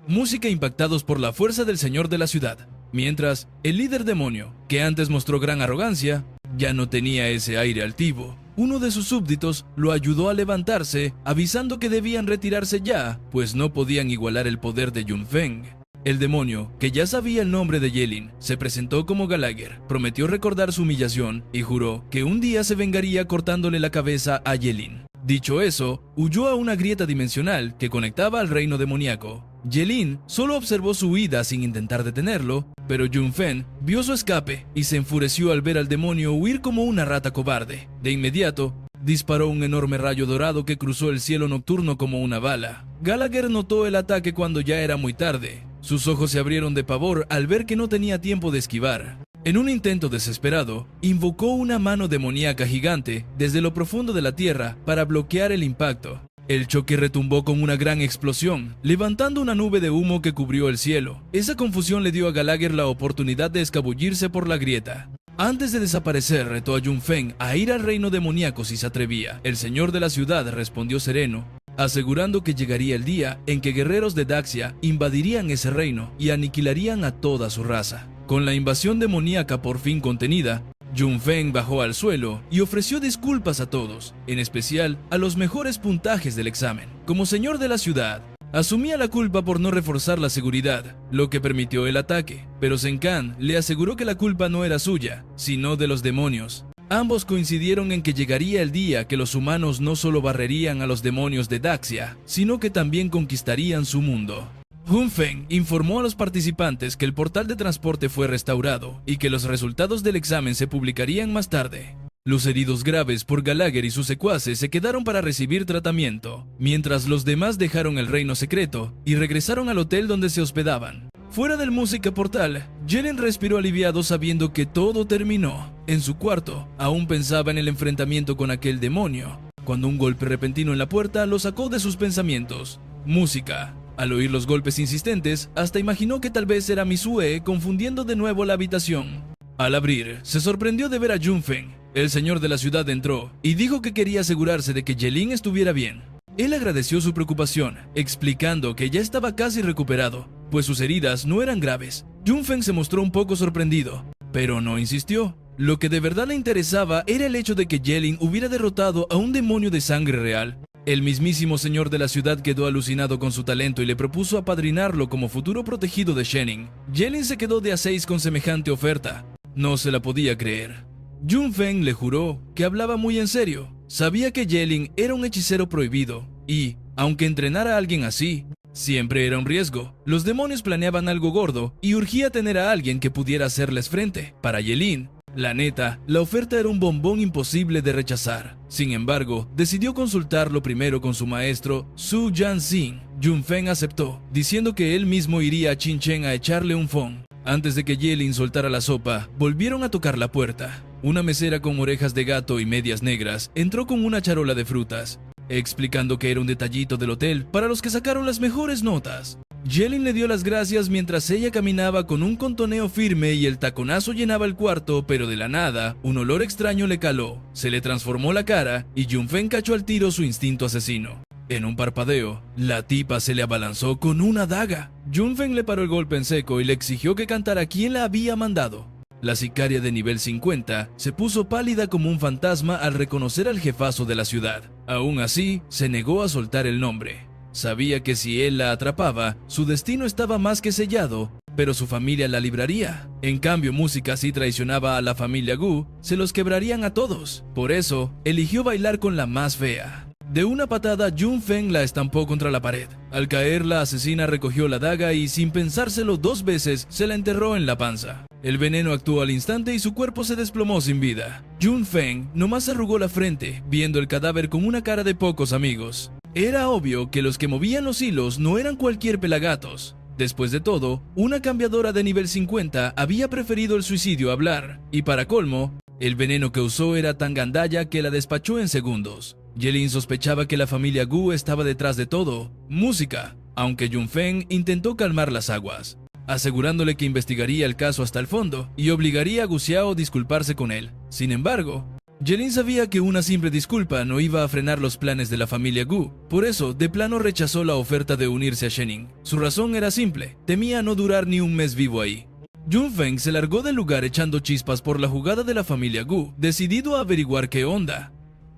Música impactados por la fuerza del señor de la ciudad. Mientras, el líder demonio, que antes mostró gran arrogancia, ya no tenía ese aire altivo. Uno de sus súbditos lo ayudó a levantarse, avisando que debían retirarse ya, pues no podían igualar el poder de Jun Feng. El demonio, que ya sabía el nombre de Yelin, se presentó como Gallagher, prometió recordar su humillación y juró que un día se vengaría cortándole la cabeza a Yelin. Dicho eso, huyó a una grieta dimensional que conectaba al reino demoníaco. Yelin solo observó su huida sin intentar detenerlo, pero Jun Feng vio su escape y se enfureció al ver al demonio huir como una rata cobarde. De inmediato, disparó un enorme rayo dorado que cruzó el cielo nocturno como una bala. Gallagher notó el ataque cuando ya era muy tarde. Sus ojos se abrieron de pavor al ver que no tenía tiempo de esquivar. En un intento desesperado, invocó una mano demoníaca gigante desde lo profundo de la tierra para bloquear el impacto. El choque retumbó con una gran explosión, levantando una nube de humo que cubrió el cielo. Esa confusión le dio a Gallagher la oportunidad de escabullirse por la grieta. Antes de desaparecer, retó a Jun Feng a ir al reino demoníaco si se atrevía. El señor de la ciudad respondió sereno, asegurando que llegaría el día en que guerreros de Daxia invadirían ese reino y aniquilarían a toda su raza. Con la invasión demoníaca por fin contenida, Jun Feng bajó al suelo y ofreció disculpas a todos, en especial a los mejores puntajes del examen. Como señor de la ciudad, asumía la culpa por no reforzar la seguridad, lo que permitió el ataque, pero Zenkan le aseguró que la culpa no era suya, sino de los demonios. Ambos coincidieron en que llegaría el día que los humanos no solo barrerían a los demonios de Daxia, sino que también conquistarían su mundo. Hun Feng informó a los participantes que el portal de transporte fue restaurado y que los resultados del examen se publicarían más tarde. Los heridos graves por Gallagher y sus secuaces se quedaron para recibir tratamiento, mientras los demás dejaron el reino secreto y regresaron al hotel donde se hospedaban. Fuera del música portal, Jelen respiró aliviado sabiendo que todo terminó. En su cuarto, aún pensaba en el enfrentamiento con aquel demonio, cuando un golpe repentino en la puerta lo sacó de sus pensamientos. Música. Al oír los golpes insistentes, hasta imaginó que tal vez era Misue confundiendo de nuevo la habitación. Al abrir, se sorprendió de ver a Jun Feng. El señor de la ciudad entró y dijo que quería asegurarse de que Jelin estuviera bien. Él agradeció su preocupación, explicando que ya estaba casi recuperado, pues sus heridas no eran graves. Jun Feng se mostró un poco sorprendido, pero no insistió. Lo que de verdad le interesaba era el hecho de que Jelin hubiera derrotado a un demonio de sangre real. El mismísimo señor de la ciudad quedó alucinado con su talento y le propuso apadrinarlo como futuro protegido de Shenin. Jelin se quedó de a 6 con semejante oferta. No se la podía creer. Jun Feng le juró que hablaba muy en serio. Sabía que Jelin era un hechicero prohibido y, aunque entrenara a alguien así, siempre era un riesgo. Los demonios planeaban algo gordo y urgía tener a alguien que pudiera hacerles frente. Para Jelin, la neta, la oferta era un bombón imposible de rechazar. Sin embargo, decidió consultarlo primero con su maestro, Su Jianxing. Jun Feng aceptó, diciendo que él mismo iría a Qinchen a echarle un fong. Antes de que Jelin soltara la sopa, volvieron a tocar la puerta. Una mesera con orejas de gato y medias negras entró con una charola de frutas, explicando que era un detallito del hotel para los que sacaron las mejores notas. Jelin le dio las gracias mientras ella caminaba con un contoneo firme y el taconazo llenaba el cuarto, pero de la nada, un olor extraño le caló, se le transformó la cara y Jun Feng cachó al tiro su instinto asesino. En un parpadeo, la tipa se le abalanzó con una daga. Jun Feng le paró el golpe en seco y le exigió que cantara quién la había mandado. La sicaria de nivel 50 se puso pálida como un fantasma al reconocer al jefazo de la ciudad. Aún así, se negó a soltar el nombre. Sabía que si él la atrapaba, su destino estaba más que sellado, pero su familia la libraría. En cambio, Música si traicionaba a la familia Gu, se los quebrarían a todos. Por eso, eligió bailar con la más fea. De una patada, Jun Feng la estampó contra la pared. Al caer, la asesina recogió la daga y, sin pensárselo 2 veces, se la enterró en la panza. El veneno actuó al instante y su cuerpo se desplomó sin vida. Jun Feng nomás arrugó la frente, viendo el cadáver con una cara de pocos amigos. Era obvio que los que movían los hilos no eran cualquier pelagatos. Después de todo, una cambiadora de nivel 50 había preferido el suicidio a hablar, y para colmo, el veneno que usó era tan gandalla que la despachó en segundos. Jelin sospechaba que la familia Gu estaba detrás de todo, Música, aunque Jun Feng intentó calmar las aguas, asegurándole que investigaría el caso hasta el fondo y obligaría a Gu Xiao a disculparse con él. Sin embargo, Jelin sabía que una simple disculpa no iba a frenar los planes de la familia Gu, por eso de plano rechazó la oferta de unirse a Shenin. Su razón era simple, temía no durar ni un mes vivo ahí. Jun Feng se largó del lugar echando chispas por la jugada de la familia Gu, decidido a averiguar qué onda.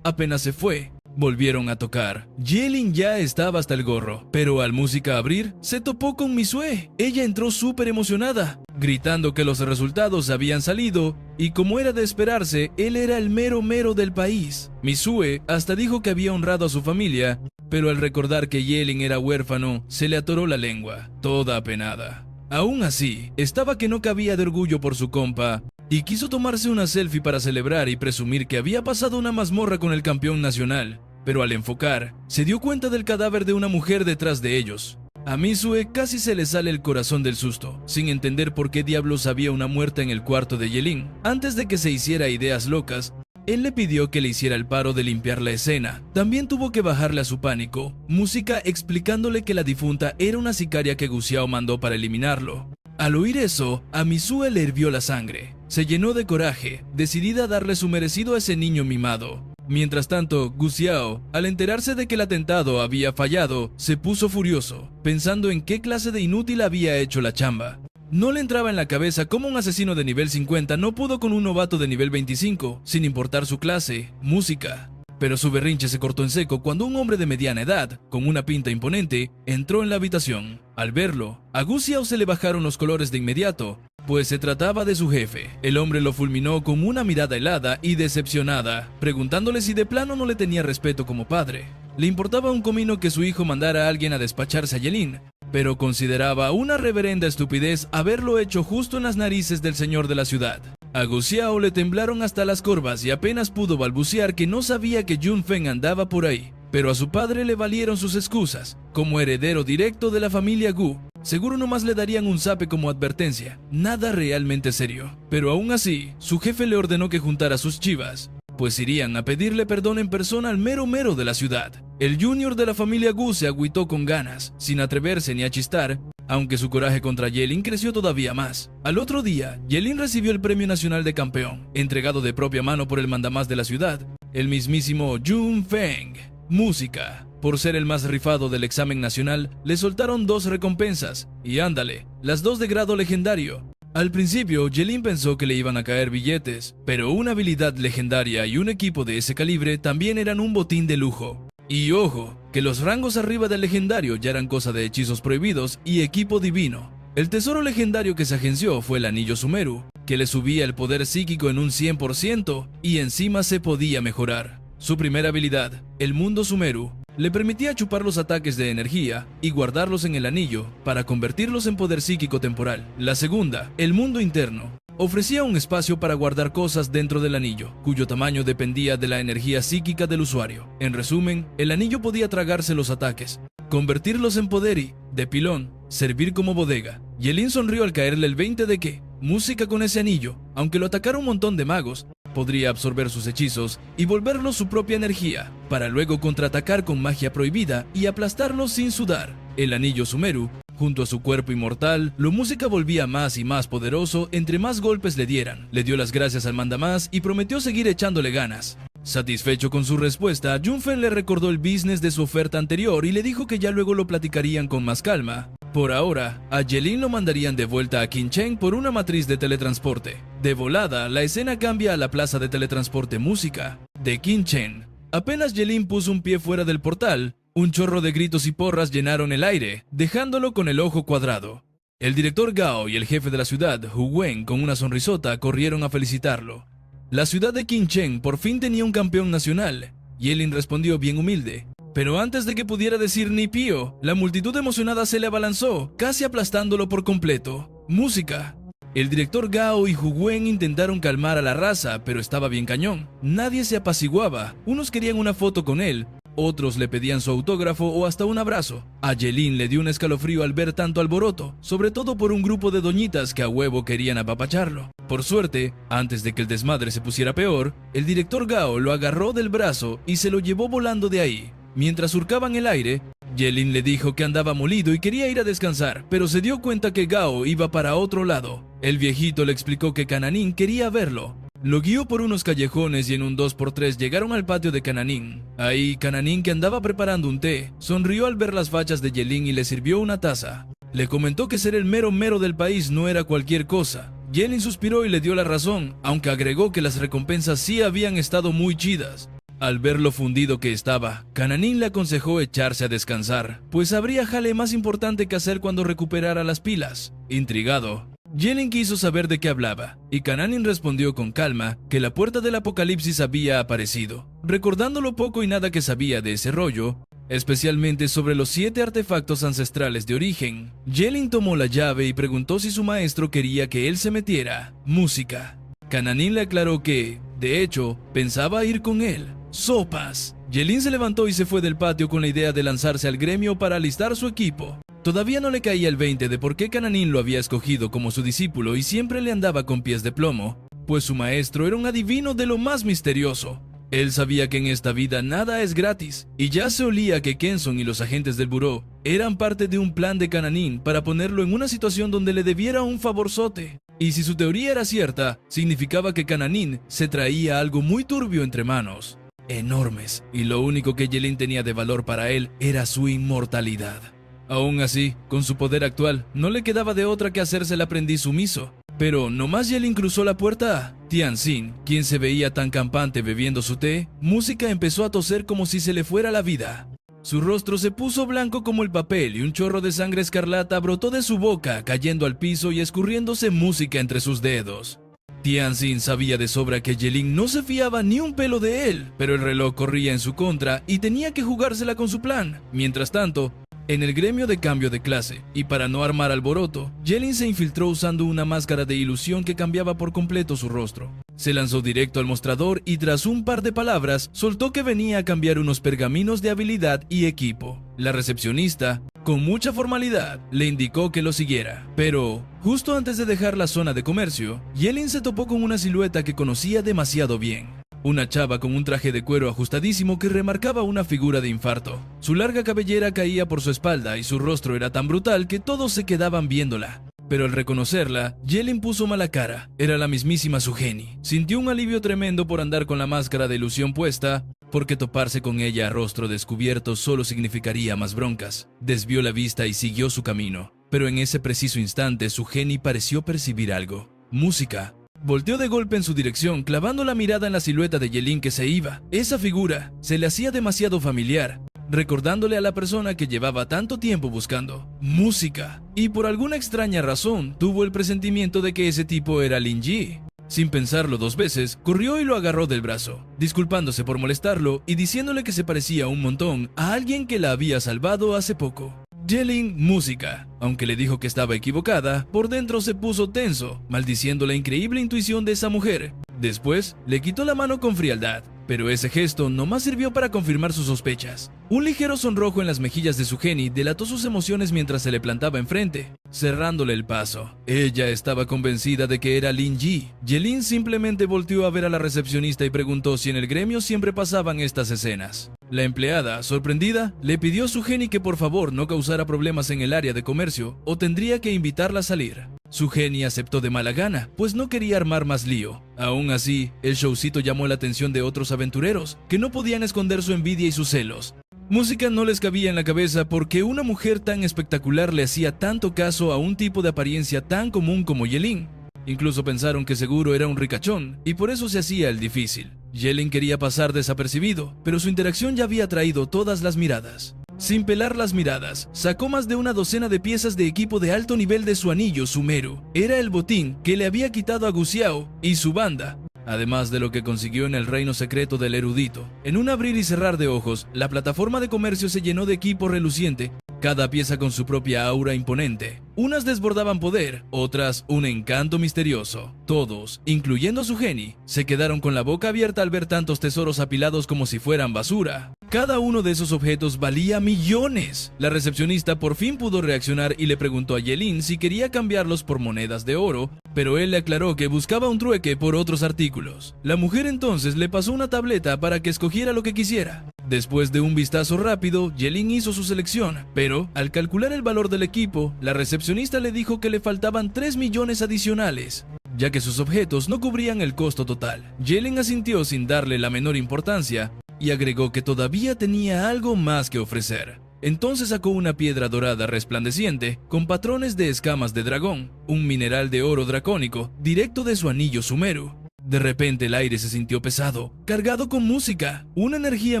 Apenas se fue, volvieron a tocar. Jelin ya estaba hasta el gorro, pero al Música abrir, se topó con Misue. Ella entró súper emocionada, gritando que los resultados habían salido, y como era de esperarse, él era el mero mero del país. Misue hasta dijo que había honrado a su familia, pero al recordar que Jelin era huérfano, se le atoró la lengua, toda apenada. Aún así, estaba que no cabía de orgullo por su compa, y quiso tomarse una selfie para celebrar y presumir que había pasado una mazmorra con el campeón nacional, pero al enfocar, se dio cuenta del cadáver de una mujer detrás de ellos. A Misue casi se le sale el corazón del susto, sin entender por qué diablos había una muerta en el cuarto de Jelin. Antes de que se hiciera ideas locas, él le pidió que le hiciera el paro de limpiar la escena. También tuvo que bajarle a su pánico, Música explicándole que la difunta era una sicaria que Gu Xiao mandó para eliminarlo. Al oír eso, a Misue le hirvió la sangre. Se llenó de coraje, decidida a darle su merecido a ese niño mimado. Mientras tanto, Gu Xiao, al enterarse de que el atentado había fallado, se puso furioso, pensando en qué clase de inútil había hecho la chamba. No le entraba en la cabeza cómo un asesino de nivel 50 no pudo con un novato de nivel 25, sin importar su clase, Música. pero su berrinche se cortó en seco cuando un hombre de mediana edad, con una pinta imponente, entró en la habitación. Al verlo, a Gu Xiao se le bajaron los colores de inmediato, pues se trataba de su jefe. El hombre lo fulminó con una mirada helada y decepcionada, preguntándole si de plano no le tenía respeto como padre. Le importaba un comino que su hijo mandara a alguien a despacharse a Ye-Lin, pero consideraba una reverenda estupidez haberlo hecho justo en las narices del señor de la ciudad. A Gu Xiao le temblaron hasta las corvas y apenas pudo balbucear que no sabía que Jun Feng andaba por ahí. Pero a su padre le valieron sus excusas. Como heredero directo de la familia Gu, seguro nomás le darían un zape como advertencia. Nada realmente serio. Pero aún así, su jefe le ordenó que juntara sus chivas, pues irían a pedirle perdón en persona al mero mero de la ciudad. El junior de la familia Gu se agüitó con ganas, sin atreverse ni a chistar, aunque su coraje contra Ye-Lin creció todavía más. Al otro día, Ye-Lin recibió el Premio Nacional de Campeón, entregado de propia mano por el mandamás de la ciudad, el mismísimo Jun Feng. Música. Por ser el más rifado del examen nacional, le soltaron 2 recompensas, y ándale, las 2 de grado legendario. Al principio, Ye-Lin pensó que le iban a caer billetes, pero una habilidad legendaria y un equipo de ese calibre también eran un botín de lujo. Y ojo, que los rangos arriba del legendario ya eran cosa de hechizos prohibidos y equipo divino. El tesoro legendario que se agenció fue el anillo Sumeru, que le subía el poder psíquico en un 100% y encima se podía mejorar. Su primera habilidad, el mundo Sumeru, le permitía chupar los ataques de energía y guardarlos en el anillo para convertirlos en poder psíquico temporal. La segunda, el mundo interno, ofrecía un espacio para guardar cosas dentro del anillo, cuyo tamaño dependía de la energía psíquica del usuario. En resumen, el anillo podía tragarse los ataques, convertirlos en poder y, de pilón, servir como bodega. Ye-Lin sonrió al caerle el 20 de que, música con ese anillo, aunque lo atacara un montón de magos, podría absorber sus hechizos y volverlos su propia energía, para luego contraatacar con magia prohibida y aplastarlos sin sudar. El anillo Sumeru, junto a su cuerpo inmortal, lo música volvía más y más poderoso entre más golpes le dieran. Le dio las gracias al mandamás y prometió seguir echándole ganas. Satisfecho con su respuesta, Jun Feng le recordó el business de su oferta anterior y le dijo que ya luego lo platicarían con más calma. Por ahora, a Ye-Lin lo mandarían de vuelta a Qincheng por una matriz de teletransporte. De volada, la escena cambia a la plaza de teletransporte música de Qincheng. Apenas Ye-Lin puso un pie fuera del portal, un chorro de gritos y porras llenaron el aire, dejándolo con el ojo cuadrado. El director Gao y el jefe de la ciudad, Hu Wen, con una sonrisota, corrieron a felicitarlo. La ciudad de Qincheng por fin tenía un campeón nacional. Ye-Lin respondió bien humilde. Pero antes de que pudiera decir ni pío, la multitud emocionada se le abalanzó, casi aplastándolo por completo. Música. El director Gao y Hu Wen intentaron calmar a la raza, pero estaba bien cañón. Nadie se apaciguaba. Unos querían una foto con él, otros le pedían su autógrafo o hasta un abrazo. A Ye-Lin le dio un escalofrío al ver tanto alboroto, sobre todo por un grupo de doñitas que a huevo querían apapacharlo. Por suerte, antes de que el desmadre se pusiera peor, el director Gao lo agarró del brazo y se lo llevó volando de ahí. Mientras surcaban el aire, Ye-Lin le dijo que andaba molido y quería ir a descansar, pero se dio cuenta que Gao iba para otro lado. El viejito le explicó que Cananín quería verlo. Lo guió por unos callejones y en un 2x3 llegaron al patio de Cananín. Ahí, Cananín, que andaba preparando un té, sonrió al ver las fachas de Ye-Lin y le sirvió una taza. Le comentó que ser el mero mero del país no era cualquier cosa. Ye-Lin suspiró y le dio la razón, aunque agregó que las recompensas sí habían estado muy chidas. Al ver lo fundido que estaba, Cananín le aconsejó echarse a descansar, pues habría jale más importante que hacer cuando recuperara las pilas. Intrigado, Ye-Lin quiso saber de qué hablaba, y Cananín respondió con calma que la puerta del apocalipsis había aparecido. Recordando lo poco y nada que sabía de ese rollo, especialmente sobre los 7 artefactos ancestrales de origen, Ye-Lin tomó la llave y preguntó si su maestro quería que él se metiera. Música. Cananín le aclaró que, de hecho, pensaba ir con él. ¡Sopas! Ye-Lin se levantó y se fue del patio con la idea de lanzarse al gremio para alistar su equipo. Todavía no le caía el 20 de por qué Cananín lo había escogido como su discípulo y siempre le andaba con pies de plomo, pues su maestro era un adivino de lo más misterioso. Él sabía que en esta vida nada es gratis, y ya se olía que Kenson y los agentes del buró eran parte de un plan de Cananín para ponerlo en una situación donde le debiera un favorzote. Y si su teoría era cierta, significaba que Cananín se traía algo muy turbio entre manos. Enormes, y lo único que Ye-Lin tenía de valor para él era su inmortalidad. Aún así, con su poder actual, no le quedaba de otra que hacerse el aprendiz sumiso. Pero nomás Yelin cruzó la puerta, Tianxin, quien se veía tan campante bebiendo su té, Música empezó a toser como si se le fuera la vida. Su rostro se puso blanco como el papel y un chorro de sangre escarlata brotó de su boca, cayendo al piso y escurriéndose música entre sus dedos. Tianxin sabía de sobra que Yelin no se fiaba ni un pelo de él, pero el reloj corría en su contra y tenía que jugársela con su plan. Mientras tanto, en el gremio de cambio de clase, y para no armar alboroto, Yelin se infiltró usando una máscara de ilusión que cambiaba por completo su rostro. Se lanzó directo al mostrador y tras un par de palabras, soltó que venía a cambiar unos pergaminos de habilidad y equipo. La recepcionista, con mucha formalidad, le indicó que lo siguiera. Pero, justo antes de dejar la zona de comercio, Yelin se topó con una silueta que conocía demasiado bien. Una chava con un traje de cuero ajustadísimo que remarcaba una figura de infarto. Su larga cabellera caía por su espalda y su rostro era tan brutal que todos se quedaban viéndola. Pero al reconocerla, Yelin puso mala cara. Era la mismísima Suheni. Sintió un alivio tremendo por andar con la máscara de ilusión puesta, porque toparse con ella a rostro descubierto solo significaría más broncas. Desvió la vista y siguió su camino. Pero en ese preciso instante, Suheni pareció percibir algo. Música. Volteó de golpe en su dirección, clavando la mirada en la silueta de Yelin que se iba. Esa figura se le hacía demasiado familiar, recordándole a la persona que llevaba tanto tiempo buscando. Música. Y por alguna extraña razón, tuvo el presentimiento de que ese tipo era Lin Yi. Sin pensarlo dos veces, corrió y lo agarró del brazo, disculpándose por molestarlo y diciéndole que se parecía un montón a alguien que la había salvado hace poco. Yelin, Música. Aunque le dijo que estaba equivocada, por dentro se puso tenso, maldiciendo la increíble intuición de esa mujer. Después, le quitó la mano con frialdad, pero ese gesto nomás sirvió para confirmar sus sospechas. Un ligero sonrojo en las mejillas de Suheni delató sus emociones mientras se le plantaba enfrente, cerrándole el paso. Ella estaba convencida de que era Lin Yi. Yelin simplemente volteó a ver a la recepcionista y preguntó si en el gremio siempre pasaban estas escenas. La empleada, sorprendida, le pidió a Suheni que por favor no causara problemas en el área de comercio o tendría que invitarla a salir. Suheni aceptó de mala gana, pues no quería armar más lío. Aún así, el showcito llamó la atención de otros aventureros, que no podían esconder su envidia y sus celos. Música no les cabía en la cabeza porque una mujer tan espectacular le hacía tanto caso a un tipo de apariencia tan común como Yelin. Incluso pensaron que seguro era un ricachón, y por eso se hacía el difícil. Yelin quería pasar desapercibido, pero su interacción ya había atraído todas las miradas. Sin pelar las miradas, sacó más de una docena de piezas de equipo de alto nivel de su anillo Sumeru. Era el botín que le había quitado a Gu Xiao y su banda, además de lo que consiguió en el reino secreto del erudito. En un abrir y cerrar de ojos, la plataforma de comercio se llenó de equipo reluciente, cada pieza con su propia aura imponente. Unas desbordaban poder, otras un encanto misterioso. Todos, incluyendo a Suheni, se quedaron con la boca abierta al ver tantos tesoros apilados como si fueran basura. Cada uno de esos objetos valía millones. La recepcionista por fin pudo reaccionar y le preguntó a Yelin si quería cambiarlos por monedas de oro, pero él le aclaró que buscaba un trueque por otros artículos. La mujer entonces le pasó una tableta para que escogiera lo que quisiera. Después de un vistazo rápido, Yelin hizo su selección, pero al calcular el valor del equipo, la recepcionista le dijo que le faltaban 3 millones adicionales, ya que sus objetos no cubrían el costo total. Yelin asintió sin darle la menor importancia y agregó que todavía tenía algo más que ofrecer. Entonces sacó una piedra dorada resplandeciente con patrones de escamas de dragón, un mineral de oro dracónico, directo de su anillo Sumeru. De repente el aire se sintió pesado, cargado con música, una energía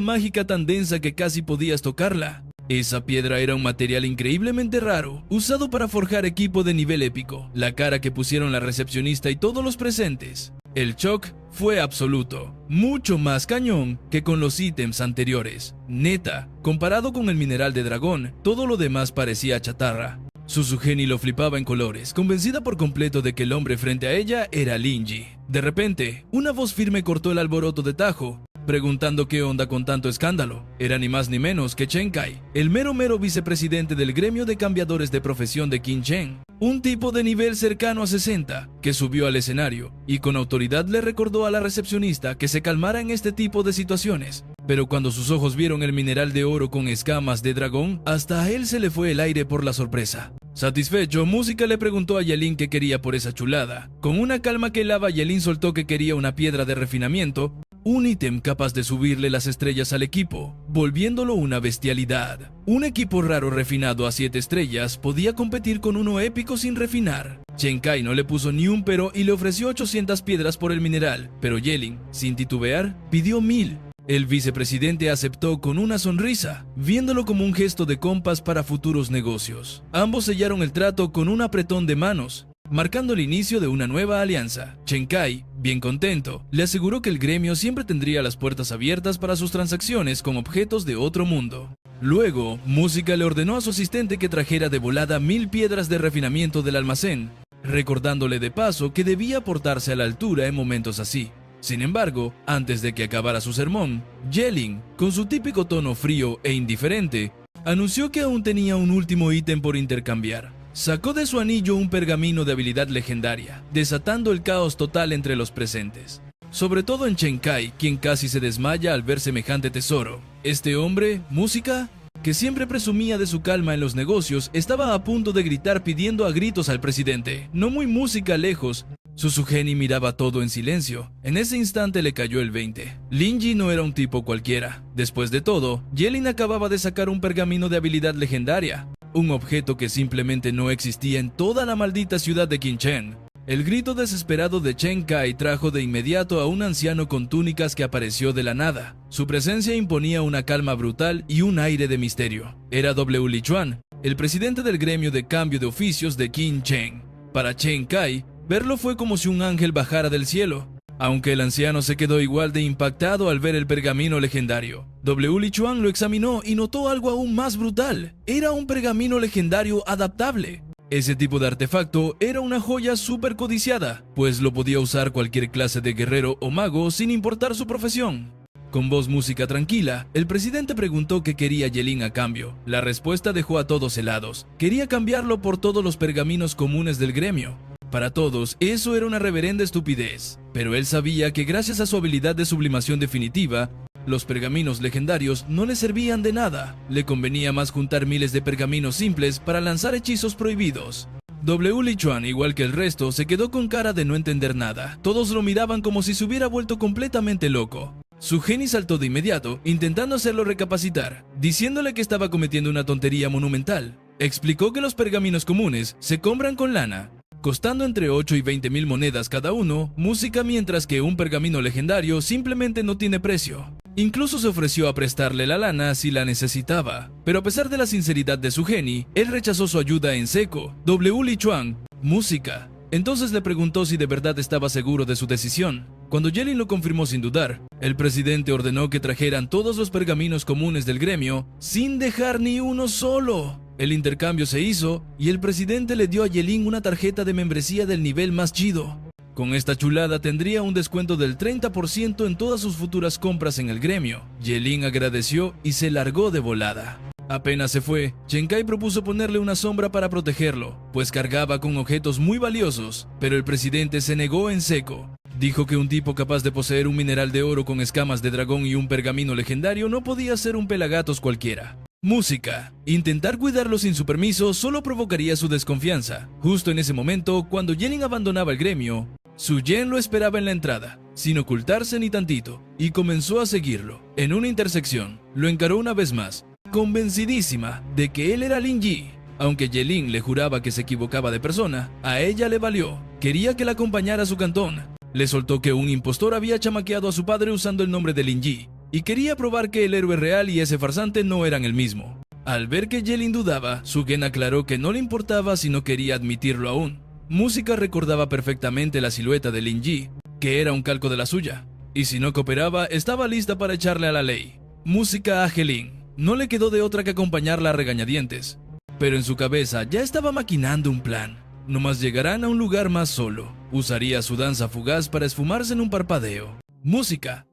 mágica tan densa que casi podías tocarla. Esa piedra era un material increíblemente raro, usado para forjar equipo de nivel épico. La cara que pusieron la recepcionista y todos los presentes. El shock fue absoluto, mucho más cañón que con los ítems anteriores. Neta, comparado con el mineral de dragón, todo lo demás parecía chatarra. Suheni lo flipaba en colores, convencida por completo de que el hombre frente a ella era Lin Yi. De repente, una voz firme cortó el alboroto de tajo, preguntando qué onda con tanto escándalo. Era ni más ni menos que Chen Kai, el mero vicepresidente del gremio de cambiadores de profesión de Qin Chen, un tipo de nivel cercano a 60, que subió al escenario y con autoridad le recordó a la recepcionista que se calmara en este tipo de situaciones. Pero cuando sus ojos vieron el mineral de oro con escamas de dragón, hasta a él se le fue el aire por la sorpresa. Satisfecho, Música le preguntó a Yelin qué quería por esa chulada. Con una calma que helaba, Yelin soltó que quería una piedra de refinamiento, un ítem capaz de subirle las estrellas al equipo, volviéndolo una bestialidad. Un equipo raro refinado a 7 estrellas podía competir con uno épico sin refinar. Chen Kai no le puso ni un pero y le ofreció 800 piedras por el mineral, pero Ye-Ling, sin titubear, pidió 1000. El vicepresidente aceptó con una sonrisa, viéndolo como un gesto de compas para futuros negocios. Ambos sellaron el trato con un apretón de manos, marcando el inicio de una nueva alianza. Chen Kai, bien contento, le aseguró que el gremio siempre tendría las puertas abiertas para sus transacciones con objetos de otro mundo. Luego, Música le ordenó a su asistente que trajera de volada 1000 piedras de refinamiento del almacén, recordándole de paso que debía portarse a la altura en momentos así. Sin embargo, antes de que acabara su sermón, Ye-Ling, con su típico tono frío e indiferente, anunció que aún tenía un último ítem por intercambiar. Sacó de su anillo un pergamino de habilidad legendaria, desatando el caos total entre los presentes. Sobre todo en Chen Kai, quien casi se desmaya al ver semejante tesoro. Este hombre, Música, que siempre presumía de su calma en los negocios, estaba a punto de gritar pidiendo a gritos al presidente. No muy Música lejos, Susugeni miraba todo en silencio. En ese instante le cayó el 20. Lin Yi no era un tipo cualquiera. Después de todo, Ye-Ling acababa de sacar un pergamino de habilidad legendaria, un objeto que simplemente no existía en toda la maldita ciudad de Qingchen. El grito desesperado de Chen Kai trajo de inmediato a un anciano con túnicas que apareció de la nada. Su presencia imponía una calma brutal y un aire de misterio. Era W. Lichuan, el presidente del gremio de cambio de oficios de Qingchen. Para Chen Kai, verlo fue como si un ángel bajara del cielo, aunque el anciano se quedó igual de impactado al ver el pergamino legendario. W. Lichuan lo examinó y notó algo aún más brutal. Era un pergamino legendario adaptable. Ese tipo de artefacto era una joya súper codiciada, pues lo podía usar cualquier clase de guerrero o mago sin importar su profesión. Con voz Música tranquila, el presidente preguntó qué quería Ye-Ling a cambio. La respuesta dejó a todos helados. Quería cambiarlo por todos los pergaminos comunes del gremio. Para todos, eso era una reverenda estupidez, pero él sabía que gracias a su habilidad de sublimación definitiva, los pergaminos legendarios no le servían de nada. Le convenía más juntar miles de pergaminos simples para lanzar hechizos prohibidos. W. Lichuan, igual que el resto, se quedó con cara de no entender nada. Todos lo miraban como si se hubiera vuelto completamente loco. Susugeni saltó de inmediato, intentando hacerlo recapacitar, diciéndole que estaba cometiendo una tontería monumental. Explicó que los pergaminos comunes se compran con lana, costando entre 8 y 20 mil monedas cada uno, Música, mientras que un pergamino legendario simplemente no tiene precio. Incluso se ofreció a prestarle la lana si la necesitaba, pero a pesar de la sinceridad de Susugeni, él rechazó su ayuda en seco. W. Lichuan, Música. Entonces le preguntó si de verdad estaba seguro de su decisión. Cuando Ye-Ling lo confirmó sin dudar, el presidente ordenó que trajeran todos los pergaminos comunes del gremio, sin dejar ni uno solo. El intercambio se hizo y el presidente le dio a Ye-Ling una tarjeta de membresía del nivel más chido. Con esta chulada tendría un descuento del 30% en todas sus futuras compras en el gremio. Ye-Ling agradeció y se largó de volada. Apenas se fue, Chen Kai propuso ponerle una sombra para protegerlo, pues cargaba con objetos muy valiosos, pero el presidente se negó en seco. Dijo que un tipo capaz de poseer un mineral de oro con escamas de dragón y un pergamino legendario no podía ser un pelagatos cualquiera. Música. Intentar cuidarlo sin su permiso solo provocaría su desconfianza. Justo en ese momento, cuando Ye-Ling abandonaba el gremio, Su Yen lo esperaba en la entrada, sin ocultarse ni tantito, y comenzó a seguirlo. En una intersección, lo encaró una vez más, convencidísima de que él era Lin Yi. Aunque Ye-Ling le juraba que se equivocaba de persona, a ella le valió. Quería que la acompañara a su cantón. Le soltó que un impostor había chamaqueado a su padre usando el nombre de Lin Yi, y quería probar que el héroe real y ese farsante no eran el mismo. Al ver que Ye-Ling dudaba, Su Gen aclaró que no le importaba si no quería admitirlo aún. Música recordaba perfectamente la silueta de Lin Yi, que era un calco de la suya, y si no cooperaba, estaba lista para echarle a la ley. Música a Ye-Ling. No le quedó de otra que acompañarla a regañadientes, pero en su cabeza ya estaba maquinando un plan. Nomás llegarán a un lugar más solo. Usaría su danza fugaz para esfumarse en un parpadeo. Música.